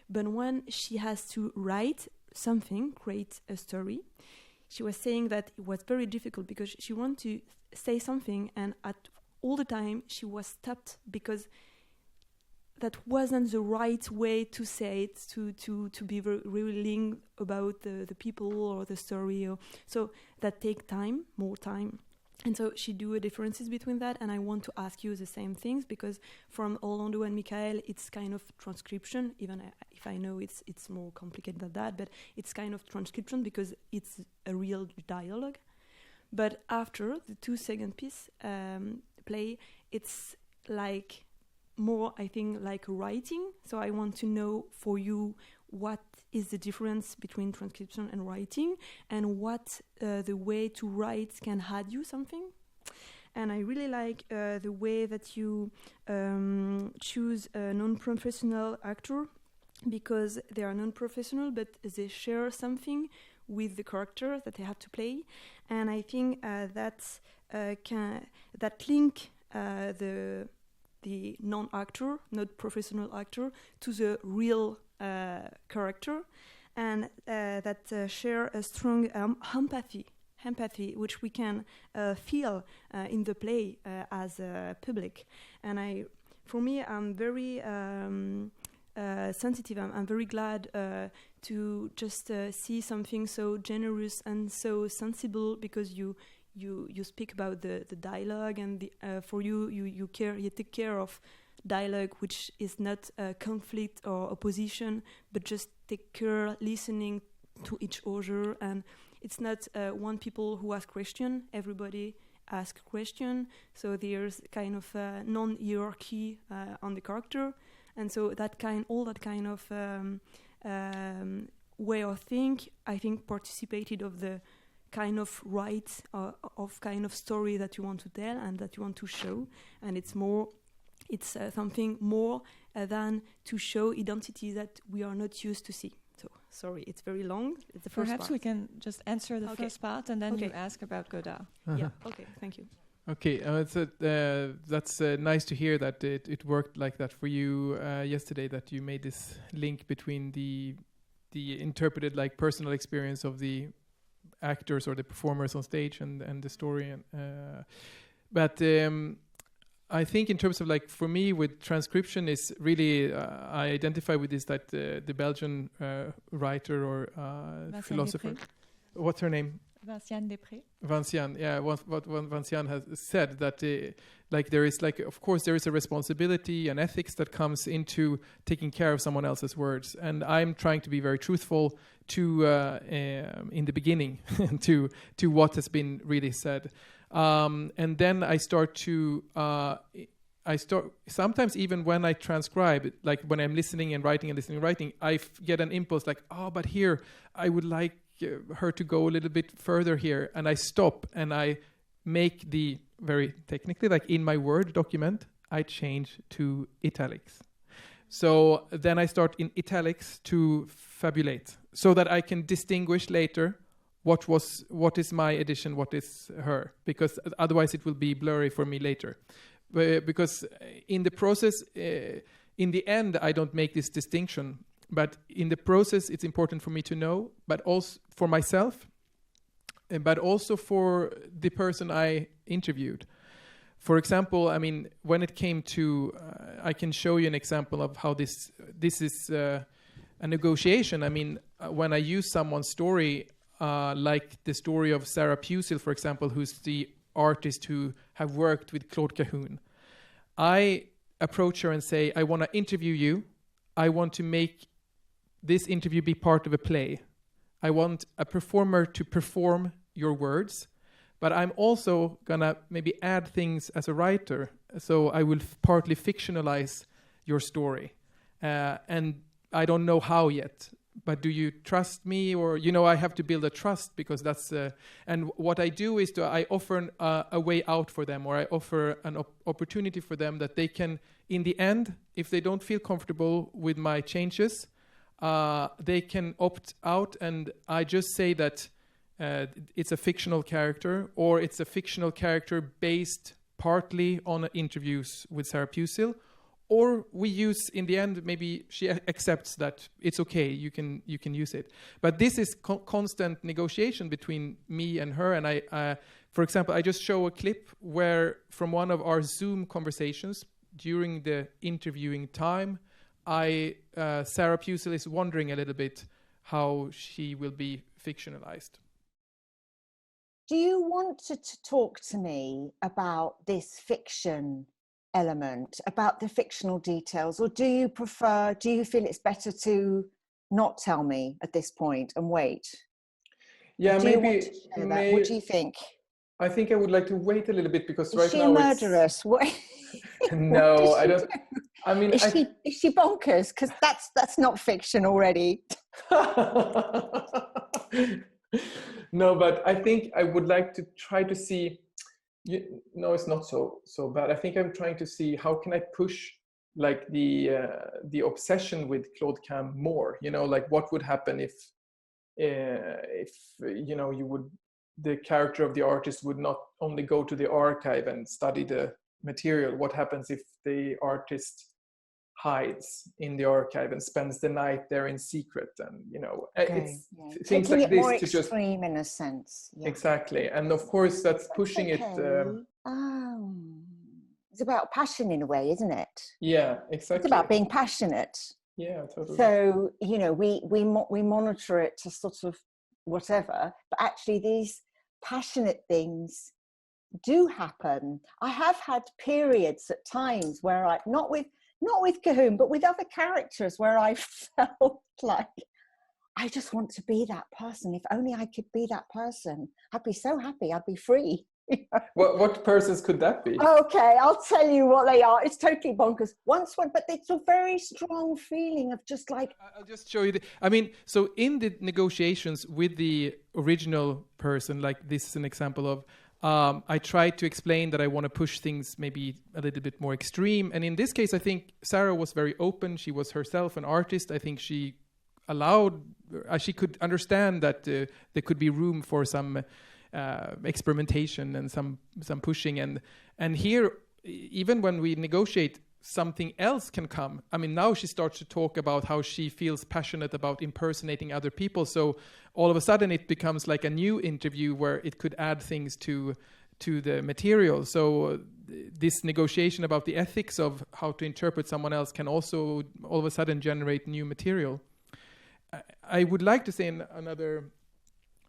but when she has to write something, create a story, she was saying that it was very difficult because she wanted to say something and all the time she was stopped because that wasn't the right way to say it, to be revealing about the people or the story. So that take time, more time. And so she do a differences between that, and I want to ask you the same things because from Orlando and Michael, it's kind of transcription, even if I know it's more complicated than that, but it's kind of transcription because it's a real dialogue. But after the 2 second piece play, it's like more, I think, like writing. So I want to know for you what is the difference between transcription and writing, and what the way to write can add you something. And I really like the way that you choose a non-professional actor, because they are non-professional, but they share something with the character that they have to play. And I think that link the non-actor, not professional actor, to the real character, and that share a strong empathy, which we can feel in the play as a public. And for me, I'm very sensitive. I'm very glad to just see something so generous and so sensible, because you speak about the dialogue, and for you take care of dialogue which is not conflict or opposition, but just take care listening to each other. And it's not one people who ask question, everybody ask question, so there's kind of non-hierarchy on the character. And so all that kind of way of think, I think, participated of the kind of right of kind of story that you want to tell and that you want to show. And it's something more than to show identity that we are not used to see. So sorry, it's very long. It's the first Perhaps part. we can just answer the first part, and then you ask about Godard. Yeah. Okay. Thank you. Okay, that's nice to hear that it worked like that for you yesterday. That you made this link between the interpreted like personal experience of the actors or the performers on stage and the story. But I think in terms of like, for me with transcription is really I identify with this, that the Belgian writer or philosopher. Després. What's her name? Vinciane Després. Vinciane, yeah. What Vinciane has said, that like there is like, of course there is a responsibility and ethics that comes into taking care of someone else's words, and I'm trying to be very truthful to in the beginning to what has been really said, and then I start sometimes even when I transcribe, like when I'm listening and writing, I get an impulse like, but here I would like her to go a little bit further here, and I stop and I make the very technically, like in my Word document, I change to italics. So then I start in italics to fabulate, so that I can distinguish later what is my edition, what is her, because otherwise it will be blurry for me later. Because in the process, in the end, I don't make this distinction. But in the process, it's important for me to know, but also for myself, but also for the person I interviewed. For example, I mean, when it came to, I can show you an example of how this is a negotiation. I mean, when I use someone's story, like the story of Sarah Pusil, for example, who's the artist who have worked with Claude Cahun, I approach her and say, I want to interview you. I want to make this interview be part of a play. I want a performer to perform your words, but I'm also gonna maybe add things as a writer. So I will partly fictionalize your story. And I don't know how yet, but do you trust me? Or, I have to build a trust, because that's, and what I do is I offer a way out for them, or I offer an opportunity for them that they can, in the end, if they don't feel comfortable with my changes, they can opt out, and I just say that it's a fictional character, or it's a fictional character based partly on interviews with Sarah Pusil, or we use, in the end, maybe she accepts that it's okay, you can use it. But this is constant negotiation between me and her, and I, for example, I just show a clip where from one of our Zoom conversations during the interviewing time, Sarah Pusil is wondering a little bit how she will be fictionalized. Do you want to talk to me about this fiction element, about the fictional details, or do you feel it's better to not tell me at this point and wait? Yeah, maybe. What do you think? I think I would like to wait a little bit, because right now is she a murderess? No, I don't. I mean, is she bonkers? Because that's not fiction already. No, but I think I would like to try to see. No, it's not so bad. I think I'm trying to see how can I push like the obsession with Claude Cahun more. Like what would happen if the character of the artist would not only go to the archive and study the material. What happens if the artist hides in the archive and spends the night there in secret, and it's things taking like it this more to extreme in a sense. Yeah. Exactly, and of course that's pushing it. It's about passion in a way, isn't it? Yeah, exactly. It's about being passionate. Yeah, totally. So we monitor it to sort of whatever, but actually these passionate things do happen. I have had periods at times where I not with Cahun, but with other characters, where I felt like I just want to be that person. If only I could be that person, I'd be so happy. I'd be free. What persons could that be? Okay, I'll tell you what they are. It's totally bonkers. But it's a very strong feeling of just like. I'll just show you. So in the negotiations with the original person, like this is an example of. I tried to explain that I want to push things maybe a little bit more extreme. And in this case, I think Sarah was very open. She was herself an artist. I think she she could understand that there could be room for some experimentation and some pushing. And here, even when we negotiate, something else can come. Now she starts to talk about how she feels passionate about impersonating other people. So all of a sudden it becomes like a new interview where it could add things to the material. So this negotiation about the ethics of how to interpret someone else can also all of a sudden generate new material. I would like to say another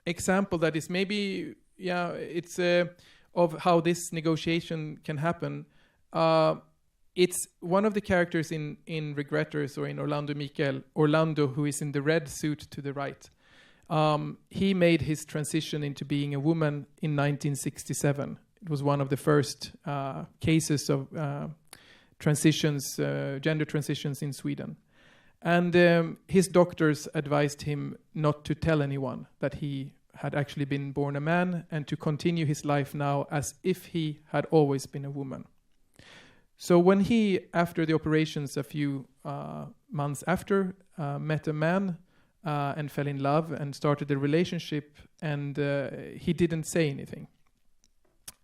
example that is maybe, it's of how this negotiation can happen. It's one of the characters in Regretters, or in Orlando, who is in the red suit to the right. He made his transition into being a woman in 1967. It was one of the first cases of gender transitions in Sweden. And his doctors advised him not to tell anyone that he had actually been born a man, and to continue his life now as if he had always been a woman. So when he, after the operations a few months after, met a man and fell in love and started a relationship, and he didn't say anything.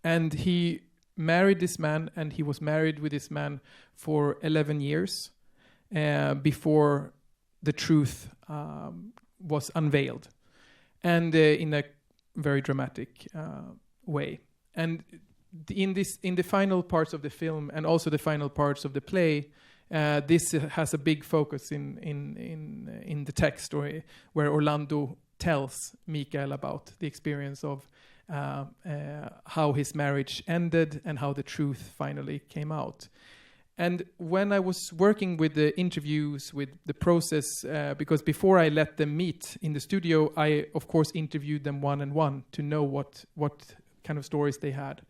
And he married this man, and he was married with this man for 11 years before the truth was unveiled, and in a very dramatic way. And in the final parts of the film and also the final parts of the play, this has a big focus in the text, where Orlando tells Mikael about the experience of how his marriage ended and how the truth finally came out. And when I was working with the interviews, with the process, because before I let them meet in the studio, I of course interviewed them one-on-one to know what kind of stories they had.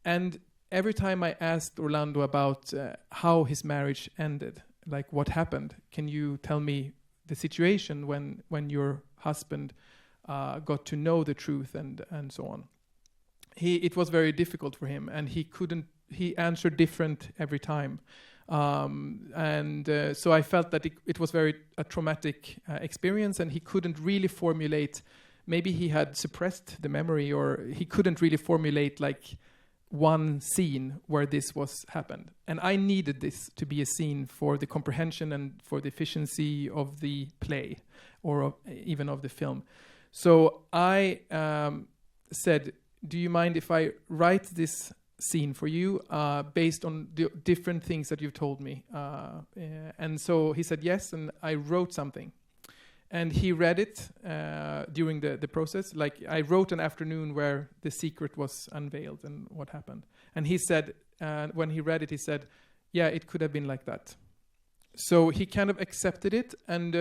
And every time I asked Orlando about how his marriage ended, like what happened, can you tell me the situation when your husband got to know the truth and so on. It was very difficult for him, and he answered different every time. So I felt that it was a traumatic experience, and he couldn't really formulate, maybe he had suppressed the memory, or he couldn't really formulate like one scene where this was happened. And I needed this to be a scene for the comprehension and for the efficiency of the play, or even of the film. So I said, do you mind if I write this scene for you based on the different things that you've told me? And so he said yes, and I wrote something. And he read it during the process. Like, I wrote an afternoon where the secret was unveiled and what happened. And he said, when he read it, he said, yeah, it could have been like that. So he kind of accepted it, and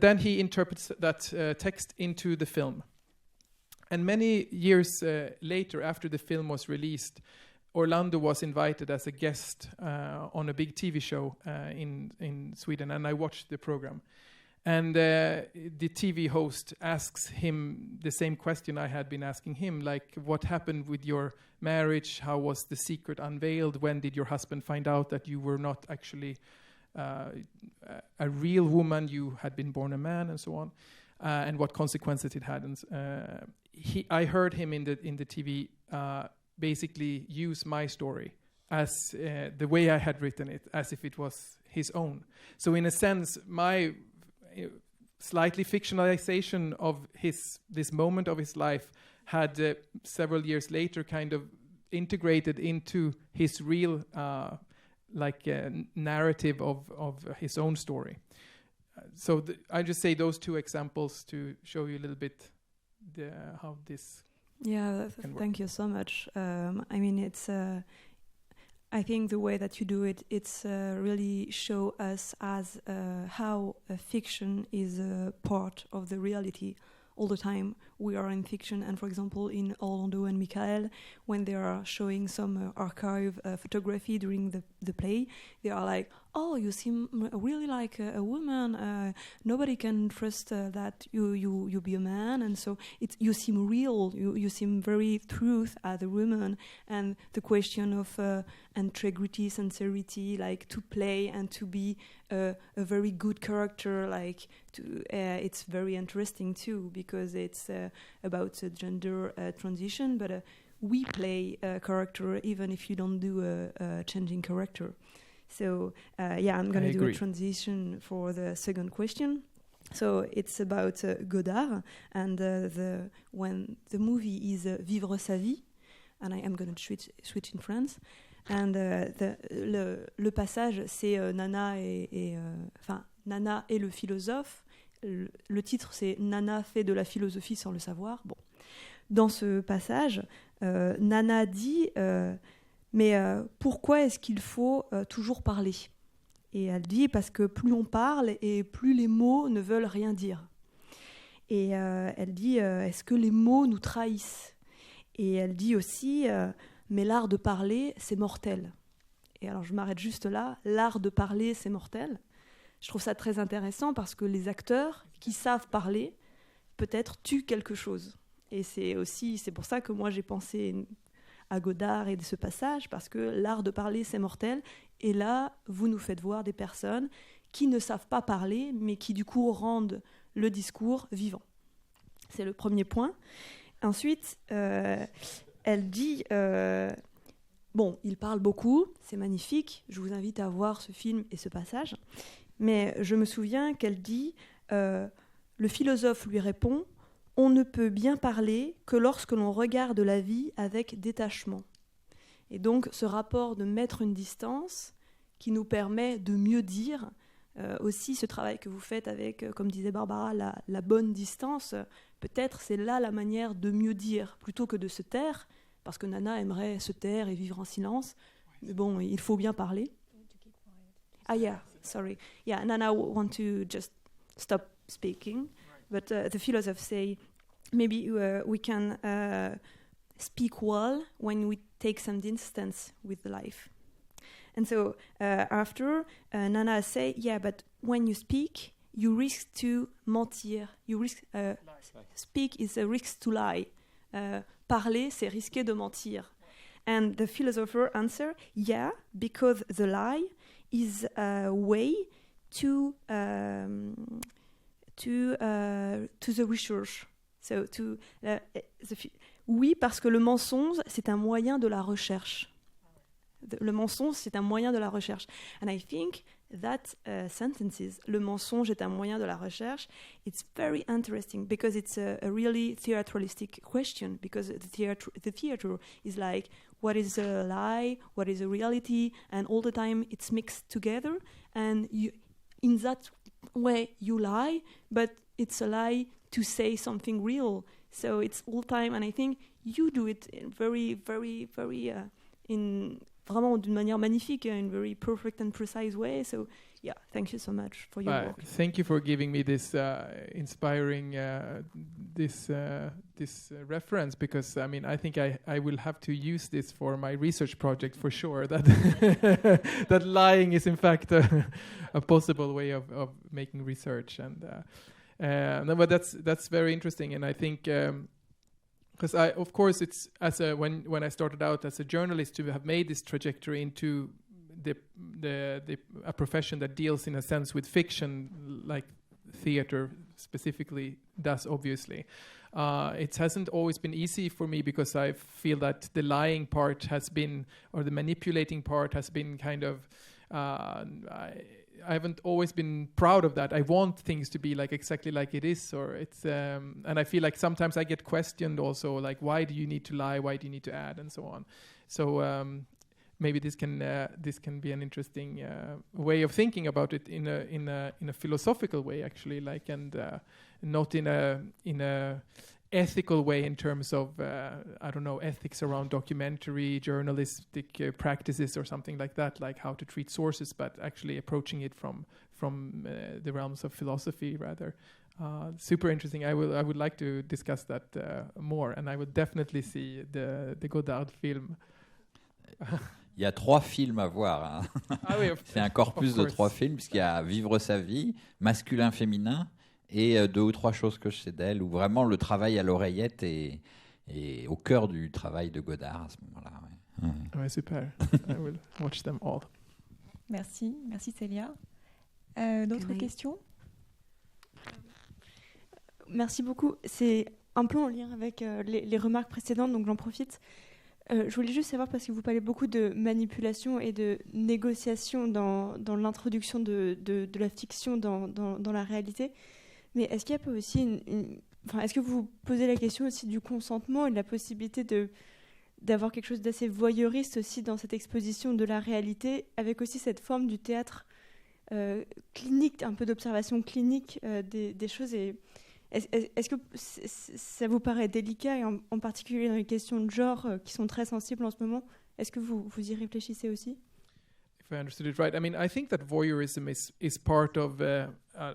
then he interprets that text into the film. And many years later, after the film was released, Orlando was invited as a guest on a big TV show in Sweden, and I watched the program. And the TV host asks him the same question I had been asking him, like, what happened with your marriage? How was the secret unveiled? When did your husband find out that you were not actually a real woman, you had been born a man, and so on, and what consequences it had? And I heard him in the TV basically use my story as the way I had written it, as if it was his own. So in a sense, my slightly fictionalization of this moment of his life had several years later kind of integrated into his real narrative of his own story. So I just say those two examples to show you a little bit how this can work. Thank you so much. I mean, it's I think the way that you do it, it's really show us as how fiction is a part of the reality. All the time we are in fiction, and for example in Orlando and Mikael, when they are showing some archive photography during the play, they are like, oh, you seem really like a woman, nobody can trust that you be a man, and so you seem real, you seem very truth as a woman, and the question of integrity, sincerity, like to play and to be a very good character, like it's very interesting too, because it's about gender transition, but we play a character even if you don't do a changing character. So I'm going to do a transition for the second question. So it's about Godard, and when the movie is Vivre sa vie, and I am going to switch in France. And le passage, c'est Nana Nana et le philosophe. Le titre, c'est Nana fait de la philosophie sans le savoir. Bon, dans ce passage, Nana dit mais pourquoi est-ce qu'il faut toujours parler? Et elle dit parce que plus on parle et plus les mots ne veulent rien dire. Et elle dit est-ce que les mots nous trahissent? Et elle dit aussi mais l'art de parler, c'est mortel. Et alors je m'arrête juste là. L'art de parler, c'est mortel. Je trouve ça très intéressant parce que les acteurs qui savent parler, peut-être tuent quelque chose. Et c'est pour ça que moi j'ai pensé à Godard et de ce passage, parce que l'art de parler, c'est mortel. Et là, vous nous faites voir des personnes qui ne savent pas parler, mais qui du coup rendent le discours vivant. C'est le premier point. Ensuite, elle dit... il parle beaucoup, c'est magnifique, je vous invite à voir ce film et ce passage. Mais je me souviens qu'elle dit, le philosophe lui répond, on ne peut bien parler que lorsque l'on regarde la vie avec détachement. Et donc ce rapport de mettre une distance qui nous permet de mieux dire, aussi ce travail que vous faites avec, comme disait Barbara, la bonne distance, peut-être c'est là la manière de mieux dire, plutôt que de se taire, parce que Nana aimerait se taire et vivre en silence, mais bon, il faut bien parler. Ah yeah, sorry. Yeah, Nana want to just stop speaking, but the philosophers say maybe we can speak well when we take some distance with life. And so after, Nana say, yeah, but when you speak, you risk to mentir. You risk speak is a risk to lie. Parler, c'est risquer de mentir. And the philosopher answer, yeah, because the lie is a way to the research. So oui, parce que le mensonge, c'est un moyen de la recherche. Le mensonge, c'est un moyen de la recherche. And I think that sentences, le mensonge est un moyen de la recherche, it's very interesting because it's a really theatralistic question, because the theater is like, what is a lie, what is a reality, and all the time it's mixed together, and in that way you lie, but it's a lie to say something real. So it's all time, and I think you do it in very, very, very vraiment d'une manière magnifique, in very perfect and precise way. So yeah, thank you so much for your work. Thank you for giving me this inspiring this reference, because I mean I think I will have to use this for my research project for sure. That that lying is in fact a possible way of making research, and no, but that's very interesting, and I think. Because of course, it's when I started out as a journalist to have made this trajectory into a profession that deals in a sense with fiction, like theater specifically does. Obviously, it hasn't always been easy for me, because I feel that the lying part has been, or the manipulating part has been kind of. I haven't always been proud of that. I want things to be like exactly like it is, or it's and I feel like sometimes I get questioned also, like, why do you need to lie, why do you need to add, and so on. So maybe this can be an interesting way of thinking about it in a philosophical way, actually, like, and not in a ethical way in terms of I don't know, ethics around documentary journalistic practices or something like that, like how to treat sources, but actually approaching it from the realms of philosophy rather. Super interesting. I would like to discuss that more, and I would definitely see the Godard film. Il y a 3 films à voir. Hein. Ah oui, c'est un corpus de 3 films, puisqu'il y a Vivre sa vie, masculin, féminin, et 2 ou 3 choses que je sais d'elle, où vraiment le travail à l'oreillette est au cœur du travail de Godard à ce moment-là. Ouais. Ouais, super. I will watch them all. Merci Célia. D'autres questions? Merci beaucoup. C'est un peu en lien avec les remarques précédentes, donc j'en profite. Je voulais juste savoir, parce que vous parlez beaucoup de manipulation et de négociation dans l'introduction de la fiction dans la réalité, mais est-ce qu'il y a pas aussi est-ce que vous posez la question aussi du consentement et de la possibilité d'avoir quelque chose d'assez voyeuriste aussi dans cette exposition de la réalité, avec aussi cette forme du théâtre clinique, un peu d'observation clinique des choses, et est-ce que ça vous paraît délicat, et en particulier dans les questions de genre qui sont très sensibles en ce moment? Est-ce que vous y réfléchissez aussi? If I understood it right, I mean, I think that voyeurism is part of, I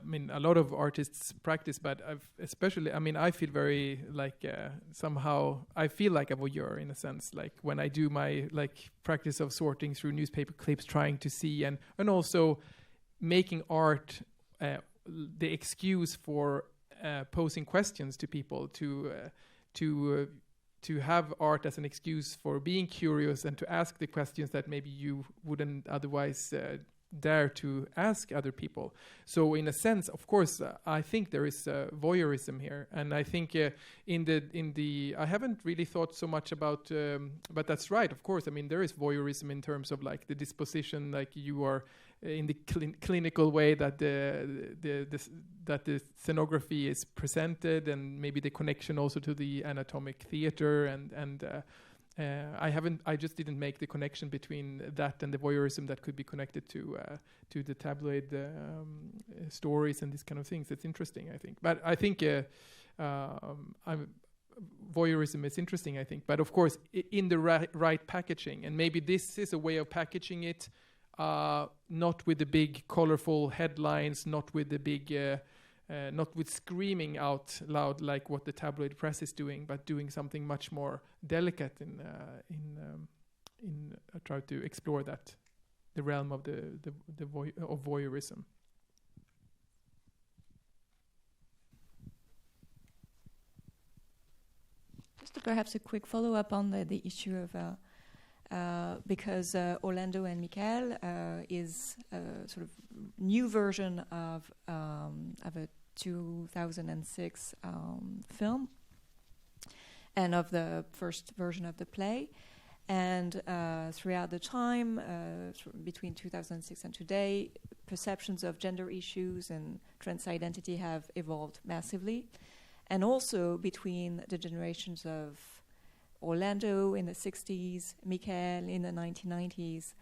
mean, a lot of artists practice, but especially, I mean, I feel very like somehow I feel like a voyeur in a sense, like when I do my like practice of sorting through newspaper clips, trying to see and also making art the excuse for posing questions to people, to have art as an excuse for being curious and to ask the questions that maybe you wouldn't otherwise dare to ask other people. So in a sense, of course, I think there is voyeurism here, and I think in the I haven't really thought so much about, but that's right. Of course, I mean there is voyeurism in terms of like the disposition, like you are in the clinical way that the scenography is presented, and maybe the connection also to the anatomic theater and. I just didn't make the connection between that and the voyeurism that could be connected to the tabloid stories and these kind of things. It's interesting, I think. But I think voyeurism is interesting, I think. But of course, in the right packaging, and maybe this is a way of packaging it, not with the big, colorful headlines, not with the big. Not with screaming out loud like what the tabloid press is doing, but doing something much more delicate in try to explore that, the realm of of voyeurism. Just perhaps a quick follow-up on the issue of because Orlando and Michael is a sort of new version of a 2006 film and of the first version of the play. And throughout the time, between 2006 and today, perceptions of gender issues and trans identity have evolved massively. And also between the generations of Orlando in the 60s, Michael in the 1990s,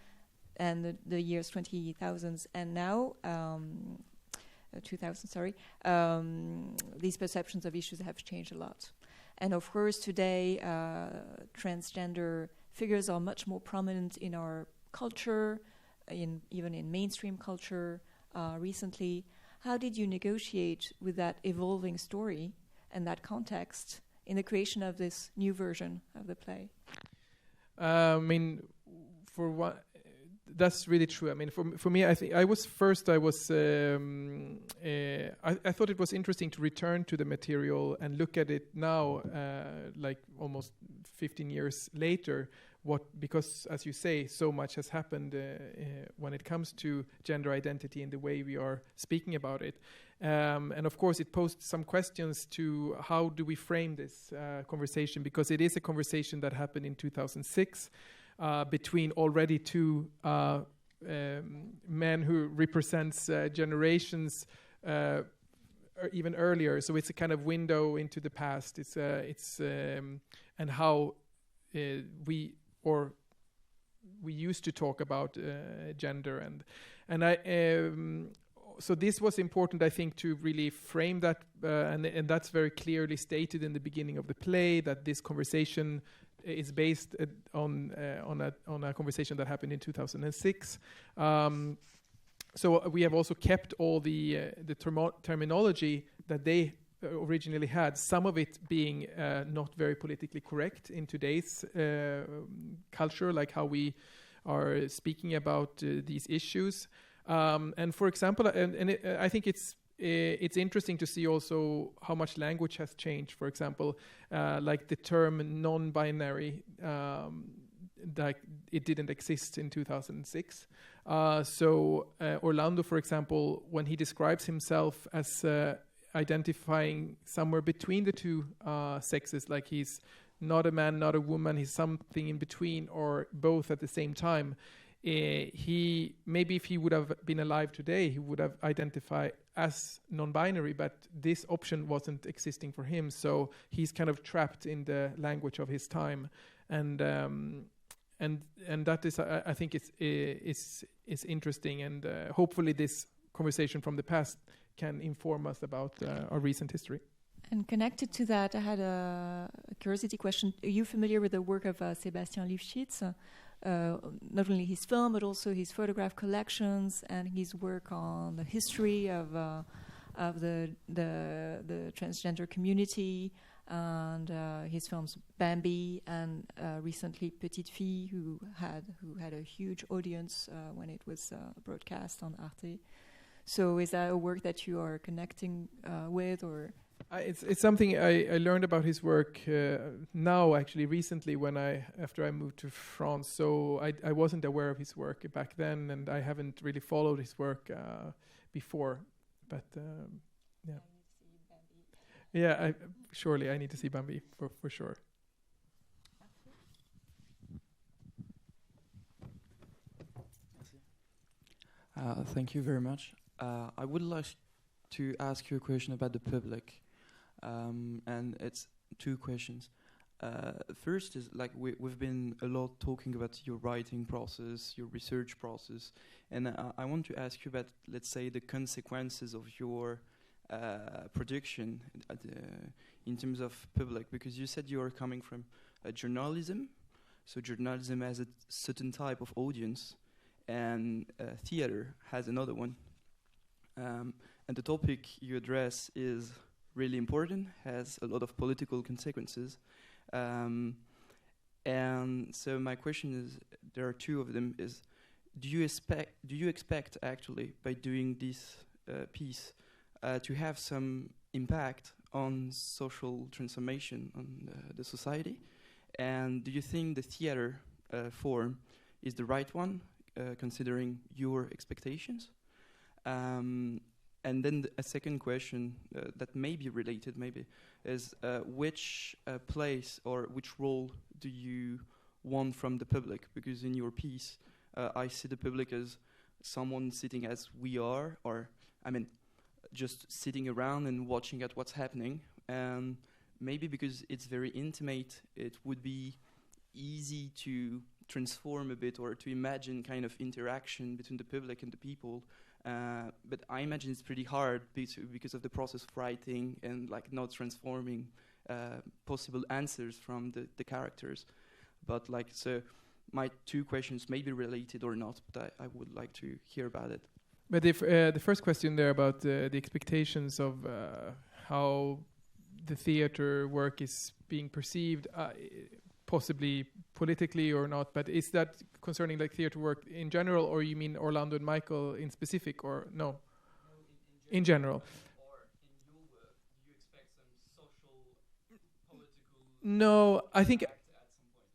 and the years 2000s, and now 2000. Sorry, these perceptions of issues have changed a lot. And of course, today transgender figures are much more prominent in our culture, even in mainstream culture. Recently, how did you negotiate with that evolving story and that context in the creation of this new version of the play? I mean, for what, that's really true. I mean, for me, I think I thought it was interesting to return to the material and look at it now, like almost 15 years later. Because as you say, so much has happened when it comes to gender identity and the way we are speaking about it. And of course, it posed some questions to how do we frame this conversation, because it is a conversation that happened in 2006 between already two men who represents generations even earlier. So it's a kind of window into the past. And how we used to talk about gender and I. So this was important, I think, to really frame that, and that's very clearly stated in the beginning of the play, that this conversation is based on a conversation that happened in 2006. So we have also kept all the terminology that they originally had, some of it being not very politically correct in today's culture, like how we are speaking about these issues. And for example, I think it's interesting to see also how much language has changed. For example, like the term non-binary, that it didn't exist in 2006. So Orlando, for example, when he describes himself as identifying somewhere between the two sexes, like he's not a man, not a woman, he's something in between or both at the same time. He maybe if he would have been alive today, he would have identified as non-binary, but this option wasn't existing for him. So he's kind of trapped in the language of his time, and that is, I think, it's interesting, and hopefully this conversation from the past can inform us about our recent history. And connected to that, I had a curiosity question. Are you familiar with the work of Sebastian Lifshitz? Not only his film, but also his photograph collections and his work on the history of the transgender community, and his films Bambi and recently Petite Fille, who had a huge audience when it was broadcast on Arte. So is that a work that you are connecting with, or It's something I learned about his work now, actually, recently, after I moved to France. So I wasn't aware of his work back then, and I haven't really followed his work before. But yeah, surely I need to see Bambi for sure. Thank you very much. I would like to ask you a question about the public. And it's two questions. First is like we've been a lot talking about your writing process, your research process, and I want to ask you about, let's say, the consequences of your production in terms of public, because you said you are coming from journalism, so journalism has a certain type of audience, and theater has another one, and the topic you address is really important, has a lot of political consequences. And so my question is, there are two of them, is do you expect actually by doing this piece to have some impact on social transformation on the society? And do you think the theater form is the right one, considering your expectations? And then a second question that may be related, maybe, is which place or which role do you want from the public? Because in your piece, I see the public as someone sitting as we are, or, I mean, just sitting around and watching at what's happening. And maybe because it's very intimate, it would be easy to transform a bit or to imagine kind of interaction between the public and the people. But I imagine it's pretty hard because of the process of writing and like not transforming possible answers from the characters. But like, so my two questions may be related or not, but I would like to hear about it. But if the first question there about the expectations of how the theater work is being perceived, possibly politically or not, but is that concerning like theater work in general, or you mean Orlando and Michael in specific, or no? In general. Or in your work, do you expect some social, political? No, I think.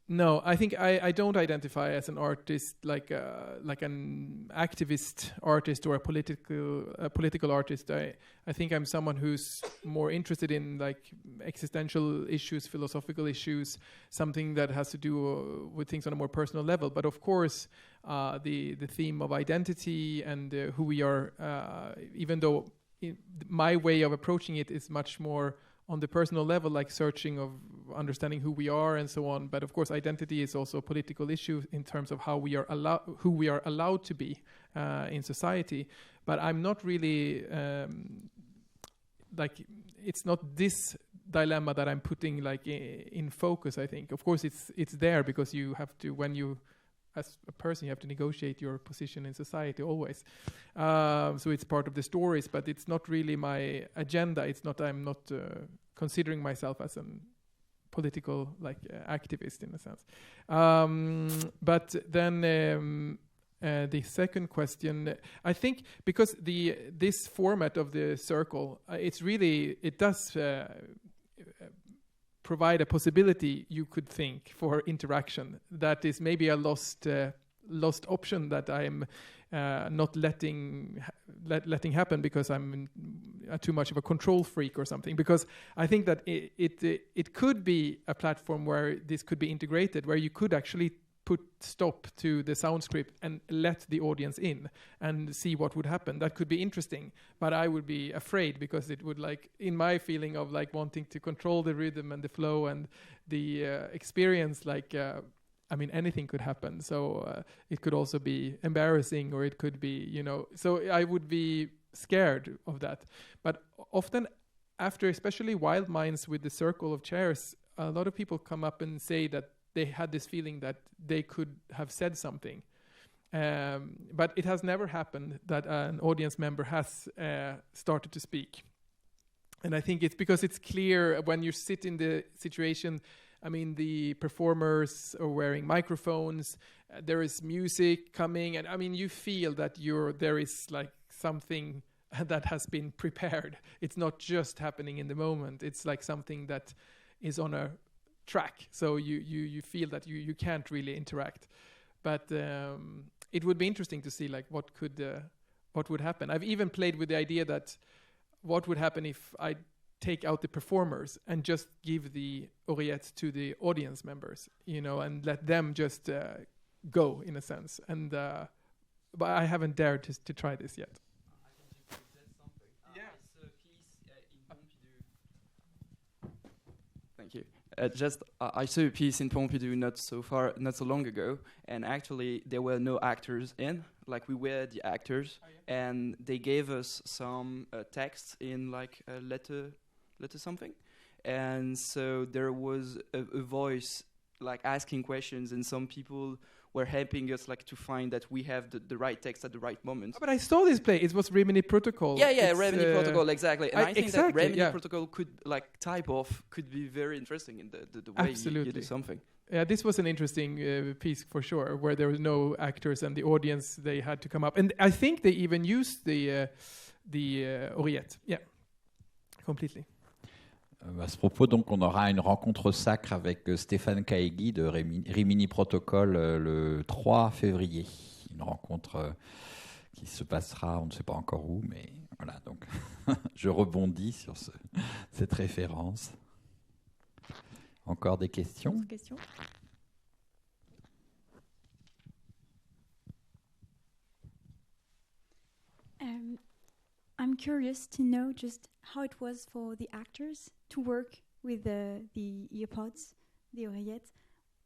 No, I think I don't identify as an artist like an activist artist or a political artist. I think I'm someone who's more interested in like existential issues, philosophical issues, something that has to do with things on a more personal level. But of course, the theme of identity and who we are, even though my way of approaching it is much more on the personal level, like searching of understanding who we are and so on. But of course, identity is also a political issue in terms of how we are who we are allowed to be in society. But I'm not really like, it's not this dilemma that I'm putting like in focus. I think, of course, it's there because you have to, when you, as a person, you have to negotiate your position in society always. So it's part of the stories, but it's not really my agenda. It's not, I'm not considering myself as a political activist in a sense. But then the second question, I think, because this format of the circle, it does provide a possibility, you could think, for interaction that is maybe a lost option that I'm not letting happen because I'm too much of a control freak or something. Because I think that it could be a platform where this could be integrated, where you could actually put stop to the sound script and let the audience in and see what would happen. That could be interesting, but I would be afraid because it would, like, in my feeling of like wanting to control the rhythm and the flow and the experience, like, I mean, anything could happen. So it could also be embarrassing, or it could be, so I would be scared of that. But often after, especially Wild Minds with the circle of chairs, a lot of people come up and say that they had this feeling that they could have said something. But it has never happened that an audience member has started to speak. And I think it's because it's clear when you sit in the situation. I mean, the performers are wearing microphones, there is music coming, and I mean, you feel that there is like something that has been prepared. It's not just happening in the moment. It's like something that is on a track. So you feel that you can't really interact. But it would be interesting to see like what would happen. I've even played with the idea that what would happen if I take out the performers and just give the oreillettes to the audience members, and let them just go in a sense. And but I haven't dared to try this yet. Thank you. I saw a piece in Pompidou not so long ago, and actually there were no actors in. Like, we were the actors, and they gave us some text in like a letter something, and so there was a voice like asking questions, and some people were helping us like to find that we have the right text at the right moment. But I saw this play. It was Rimini Protocol. Yeah, Rimini Protocol, exactly. And I think exactly, that Rimini Protocol could be very interesting in the way you do something. Yeah, this was an interesting piece for sure, where there was no actors and the audience, they had to come up. And I think they even used the oreillette. Yeah, completely. À ce propos, donc, on aura une rencontre sacre avec Stéphane Caegui de Rimini Protocol le 3 février. Une rencontre qui se passera, on ne sait pas encore où, mais voilà, donc je rebondis sur cette référence. Encore des questions? I'm curious to know just how it was for the actors to work with the earpods, the oreillettes.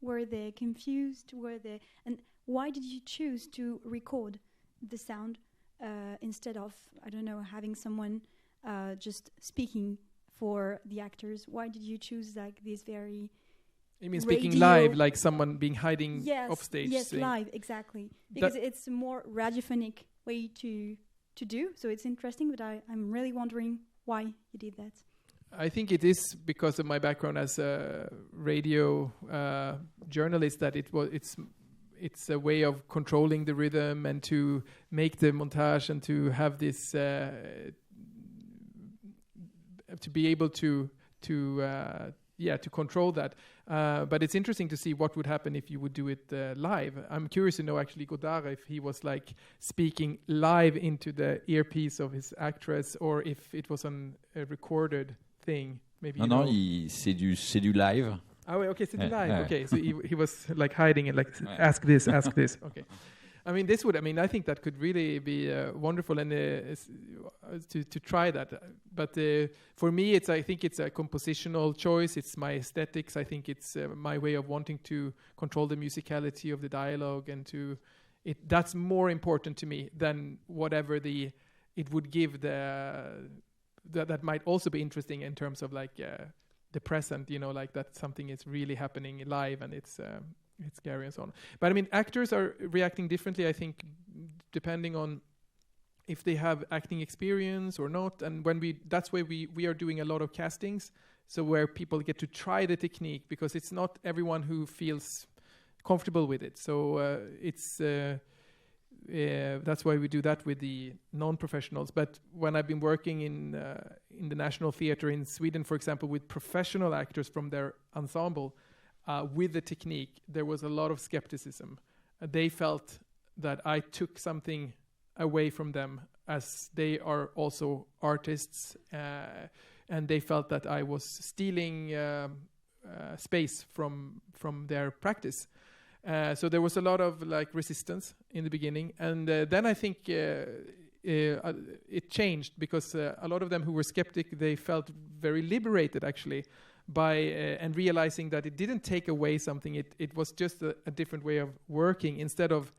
Were they confused? And why did you choose to record the sound instead of, I don't know, having someone just speaking for the actors? Why did you choose like this very... You mean speaking live, like someone being hiding off stage? Yes, live, exactly. Because it's a more radiophonic way to do, so it's interesting, but I'm really wondering why you did that. I think it is because of my background as a radio journalist that it's a way of controlling the rhythm and to make the montage and to have this to be able to control that. But it's interesting to see what would happen if you would do it live. I'm curious to know actually Godard if he was like speaking live into the earpiece of his actress or if it was on a recorded thing. Maybe non, c'est du live. Ah ouais, okay, c'est du live. Okay, so he was like hiding and like ask this. Okay. I think that could really be wonderful and to try that. But for me, I think it's a compositional choice. It's my aesthetics. I think it's my way of wanting to control the musicality of the dialogue, and that's more important to me than whatever it would give that might also be interesting in terms of like the present. Like that something is really happening live and it's scary and so on. But actors are reacting differently, I think, depending on if they have acting experience or not. And that's why we are doing a lot of castings, so where people get to try the technique, because it's not everyone who feels comfortable with it. So that's why we do that with the non-professionals. But when I've been working in the National Theatre in Sweden, for example, with professional actors from their ensemble, with the technique, there was a lot of skepticism. They felt that I took something away from them, as they are also artists, and they felt that I was stealing space from their practice. So there was a lot of like resistance in the beginning, and then I think it changed, because a lot of them who were skeptic, they felt very liberated actually by and realizing that it didn't take away something. It was just a different way of working, instead of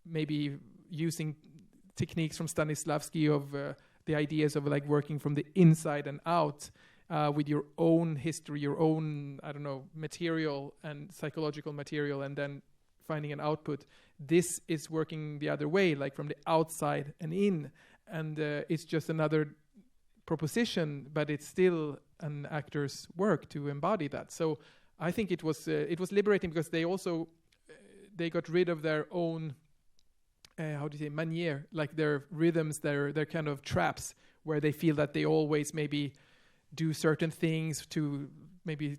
maybe using techniques from Stanislavski of the ideas of like working from the inside and out with your own history, your own, I don't know, material and psychological material, and then finding an output. This is working the other way, like from the outside and in, and it's just another proposition, but it's still an actor's work to embody that. So I think it was liberating, because they got rid of their own how do you say, manière, like their rhythms, their kind of traps, where they feel that they always maybe do certain things to maybe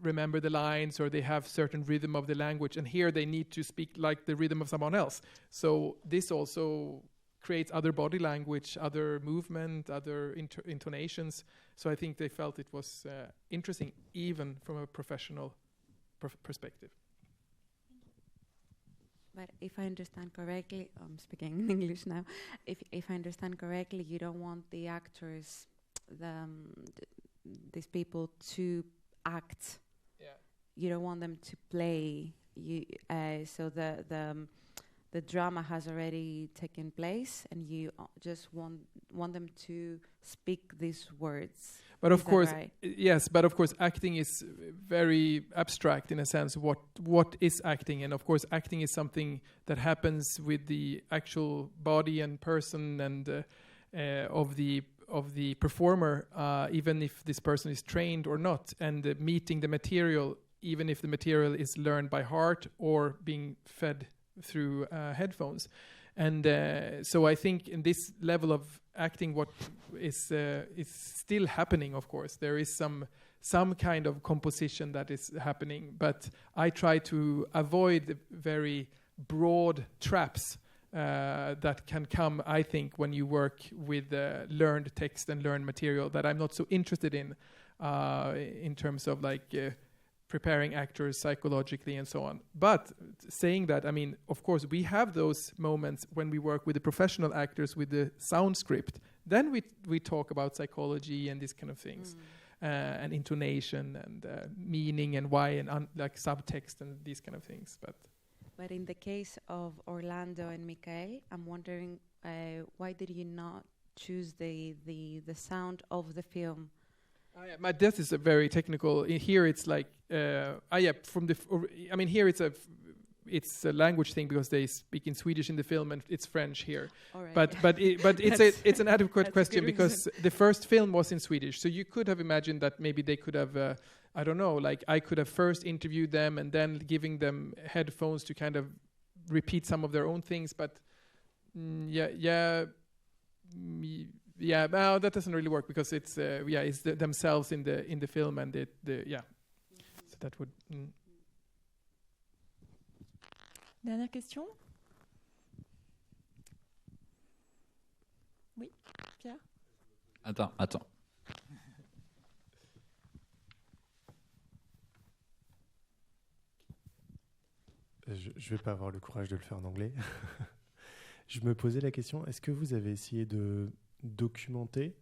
remember the lines, or they have certain rhythm of the language, and here they need to speak like the rhythm of someone else. So this also creates other body language, other movement, other intonations. So I think they felt it was interesting, even from a professional perspective. But if I understand correctly, I'm speaking in English now. If I understand correctly, you don't want the actors, these people, to act. Yeah. You don't want them to play. So the drama has already taken place, and you just want them to speak these words. But of course, right? Yes. But of course, acting is very abstract in a sense. What is acting? And of course, acting is something that happens with the actual body and person and of the performer, even if this person is trained or not, and meeting the material, even if the material is learned by heart or being fed through headphones. And so I think in this level of acting, what is still happening, of course, there is some kind of composition that is happening, but I try to avoid the very broad traps that can come, I think, when you work with learned text and learned material that I'm not so interested in terms of like preparing actors psychologically and so on. But saying that, I mean, of course, we have those moments when we work with the professional actors with the sound script. Then we talk about psychology and these kind of things, and intonation and meaning and why and like subtext and these kind of things. But in the case of Orlando and Mikael, I'm wondering why did you not choose the sound of the film? But this is a very technical. Here it's like, I mean, here it's a language thing because they speak in Swedish in the film and it's French here. Right. But it's an adequate question because the first film was in Swedish, so you could have imagined that maybe they could have. I don't know, like I could have first interviewed them and then giving them headphones to kind of repeat some of their own things. But no, that doesn't really work because it's themselves in the film and So that would. Dernière question. Oui, Pierre. Attends. Je vais pas avoir le courage de le faire en anglais. Je me posais la question, est-ce que vous avez essayé de documenter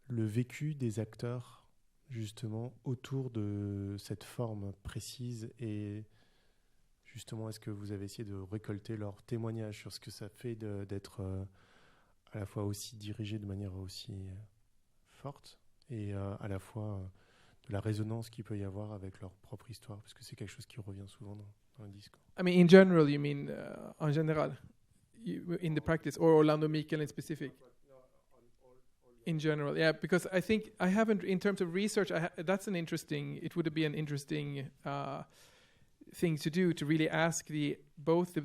le vécu des acteurs justement autour de cette forme précise, et justement est-ce que vous avez essayé de récolter leur témoignage sur ce que ça fait d'être à la fois aussi dirigé de manière aussi forte et à la fois de la résonance qu'il peut y avoir avec leur propre histoire, parce que c'est quelque chose qui revient souvent dans le disque. I mean, in general, you mean en général, in the practice, or Orlando Mikael in specific? In general, yeah, because I think I haven't, in terms of research, it would be an interesting thing to do, to really ask both the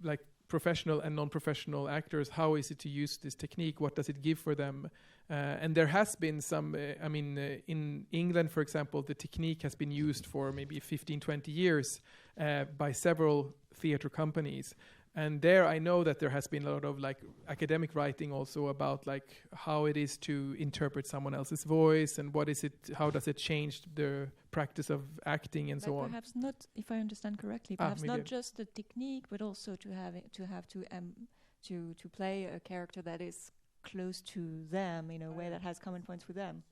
like professional and non-professional actors, how is it to use this technique? What does it give for them? And there has been some, in England, for example, the technique has been used for maybe 15, 20 years by several theater companies. And there I know that there has been a lot of like academic writing also about like how it is to interpret someone else's voice and how does it change the practice of acting and so on. Perhaps not, if I understand correctly, perhaps not just the technique, but also to play a character that is close to them in a way that has common points with them.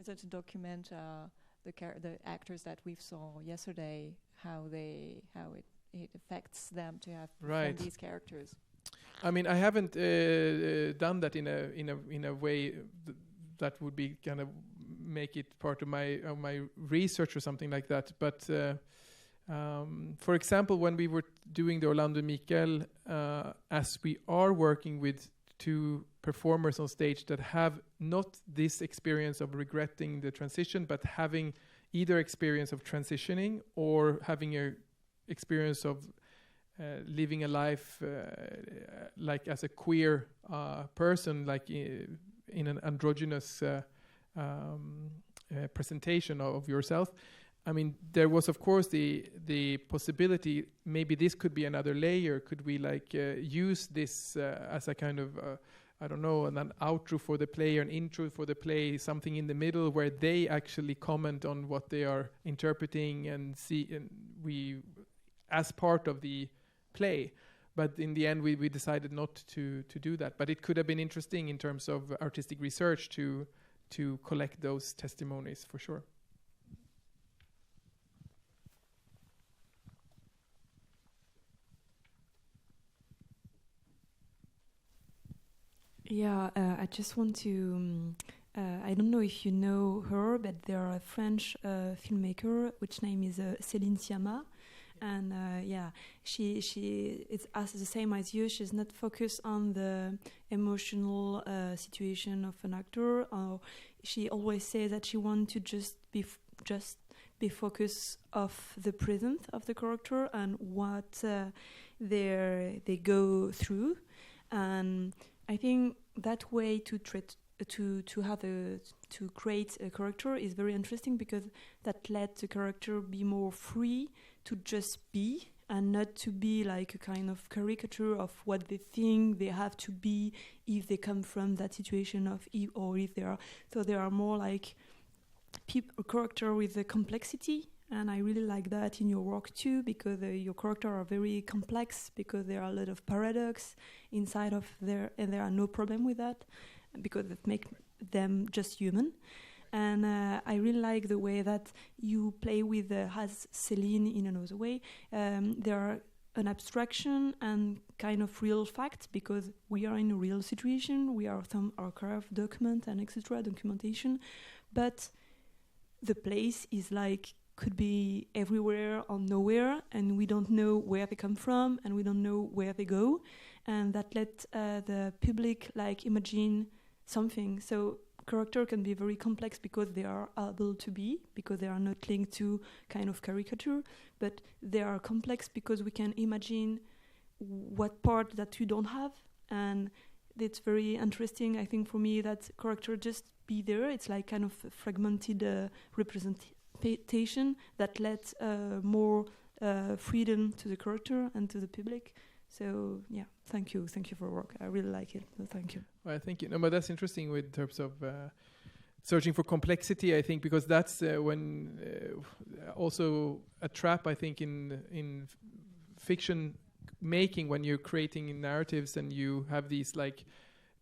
So to document the actors that we saw yesterday, how it affects them to have performed these characters. I mean, I haven't done that in a way that would be kind of make it part of my research or something like that. But for example, when we were doing the Orlando Mikael, as we are working with two performers on stage that have not this experience of regretting the transition, but having either experience of transitioning or having a experience of living a life like as a queer person, like in an androgynous presentation of yourself. I mean, there was, of course, the possibility, maybe this could be another layer. Could we use this as a kind of, I don't know, an outro for the play, an intro for the play, something in the middle where they actually comment on what they are interpreting and see, and we, as part of the play. But in the end, we decided not to do that. But it could have been interesting in terms of artistic research to collect those testimonies, for sure. Yeah, I just want to. I don't know if you know her, but there are a French filmmaker which name is Céline Sciamma, and she is as the same as you. She's not focused on the emotional situation of an actor. She always says that she wants to just be focused of the present of the character and what they go through, and I think that way to create a character is very interesting, because that lets the character be more free to just be and not to be like a kind of caricature of what they think they have to be if they come from that situation or if they are. So they are more like a character with a complexity. And I really like that in your work too, because your characters are very complex, because there are a lot of paradox inside of there, and there are no problem with that, because that makes them just human. And I really like the way that you play with as Céline in another way. There are an abstraction and kind of real fact, because we are in a real situation. We are some archive document and etc. documentation, but the place is like could be everywhere or nowhere, and we don't know where they come from, and we don't know where they go, and that let the public like imagine something. So character can be very complex because they are able to be, because they are not linked to kind of caricature, but they are complex because we can imagine what part that you don't have, and it's very interesting, I think, for me, that character just be there. It's like kind of fragmented representation that lets more freedom to the character and to the public. So yeah, thank you for your work. I really like it. So thank you. Well, thank you. No, but that's interesting with terms of searching for complexity. I think because that's when also a trap. I think in fiction making, when you're creating narratives and you have these like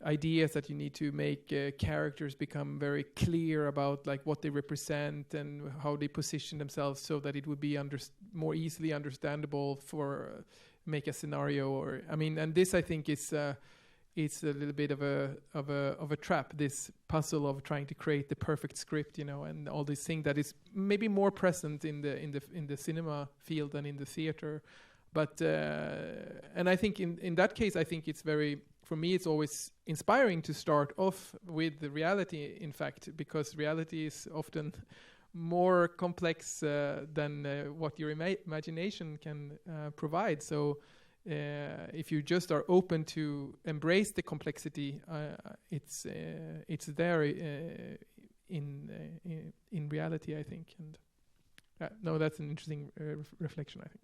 ideas that you need to make characters become very clear about like what they represent and how they position themselves, so that it would be more easily understandable for make a scenario. Or I mean, and this I think is it's a little bit of a trap. This puzzle of trying to create the perfect script, you know, and all these things that is maybe more present in the cinema field than in the theater. But and I think in that case, I think it's very, for me, it's always inspiring to start off with the reality, in fact, because reality is often more complex than what your imagination can provide. So if you just are open to embrace the complexity, it's there in reality, I think. And no, that's an interesting reflection, I think.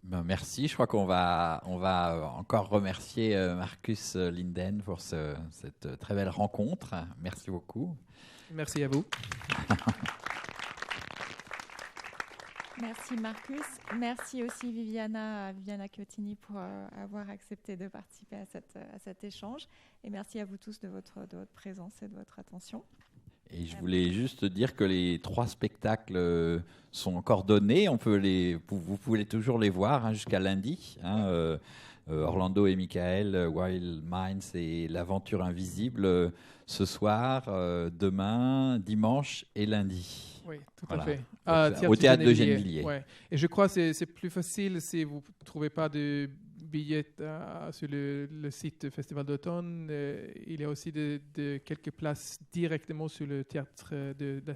Ben merci, je crois qu'on va encore remercier Marcus Lindeen pour cette très belle rencontre. Merci beaucoup. Merci à vous. Merci Marcus. Merci aussi Viviana Chiotini pour avoir accepté de participer à cet échange. Et merci à vous tous de votre présence et de votre attention. Et je voulais juste dire que les 3 spectacles sont encore donnés. Vous pouvez toujours les voir jusqu'à lundi. Orlando et Michael, Wild Minds et l'Aventure Invisible ce soir, demain, dimanche et lundi. Oui, tout à fait. Au Théâtre de Gennevilliers. Ouais. Et je crois que c'est plus facile si vous ne trouvez pas de billets sur le site Festival d'automne. Il y a aussi quelques places directement sur le théâtre,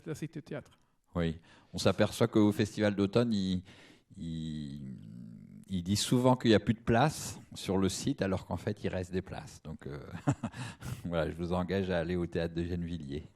la site de théâtre. Oui, on s'aperçoit qu'au Festival d'automne, il dit souvent qu'il n'y a plus de place sur le site, alors qu'en fait, il reste des places. Donc, voilà, je vous engage à aller au Théâtre de Gennevilliers.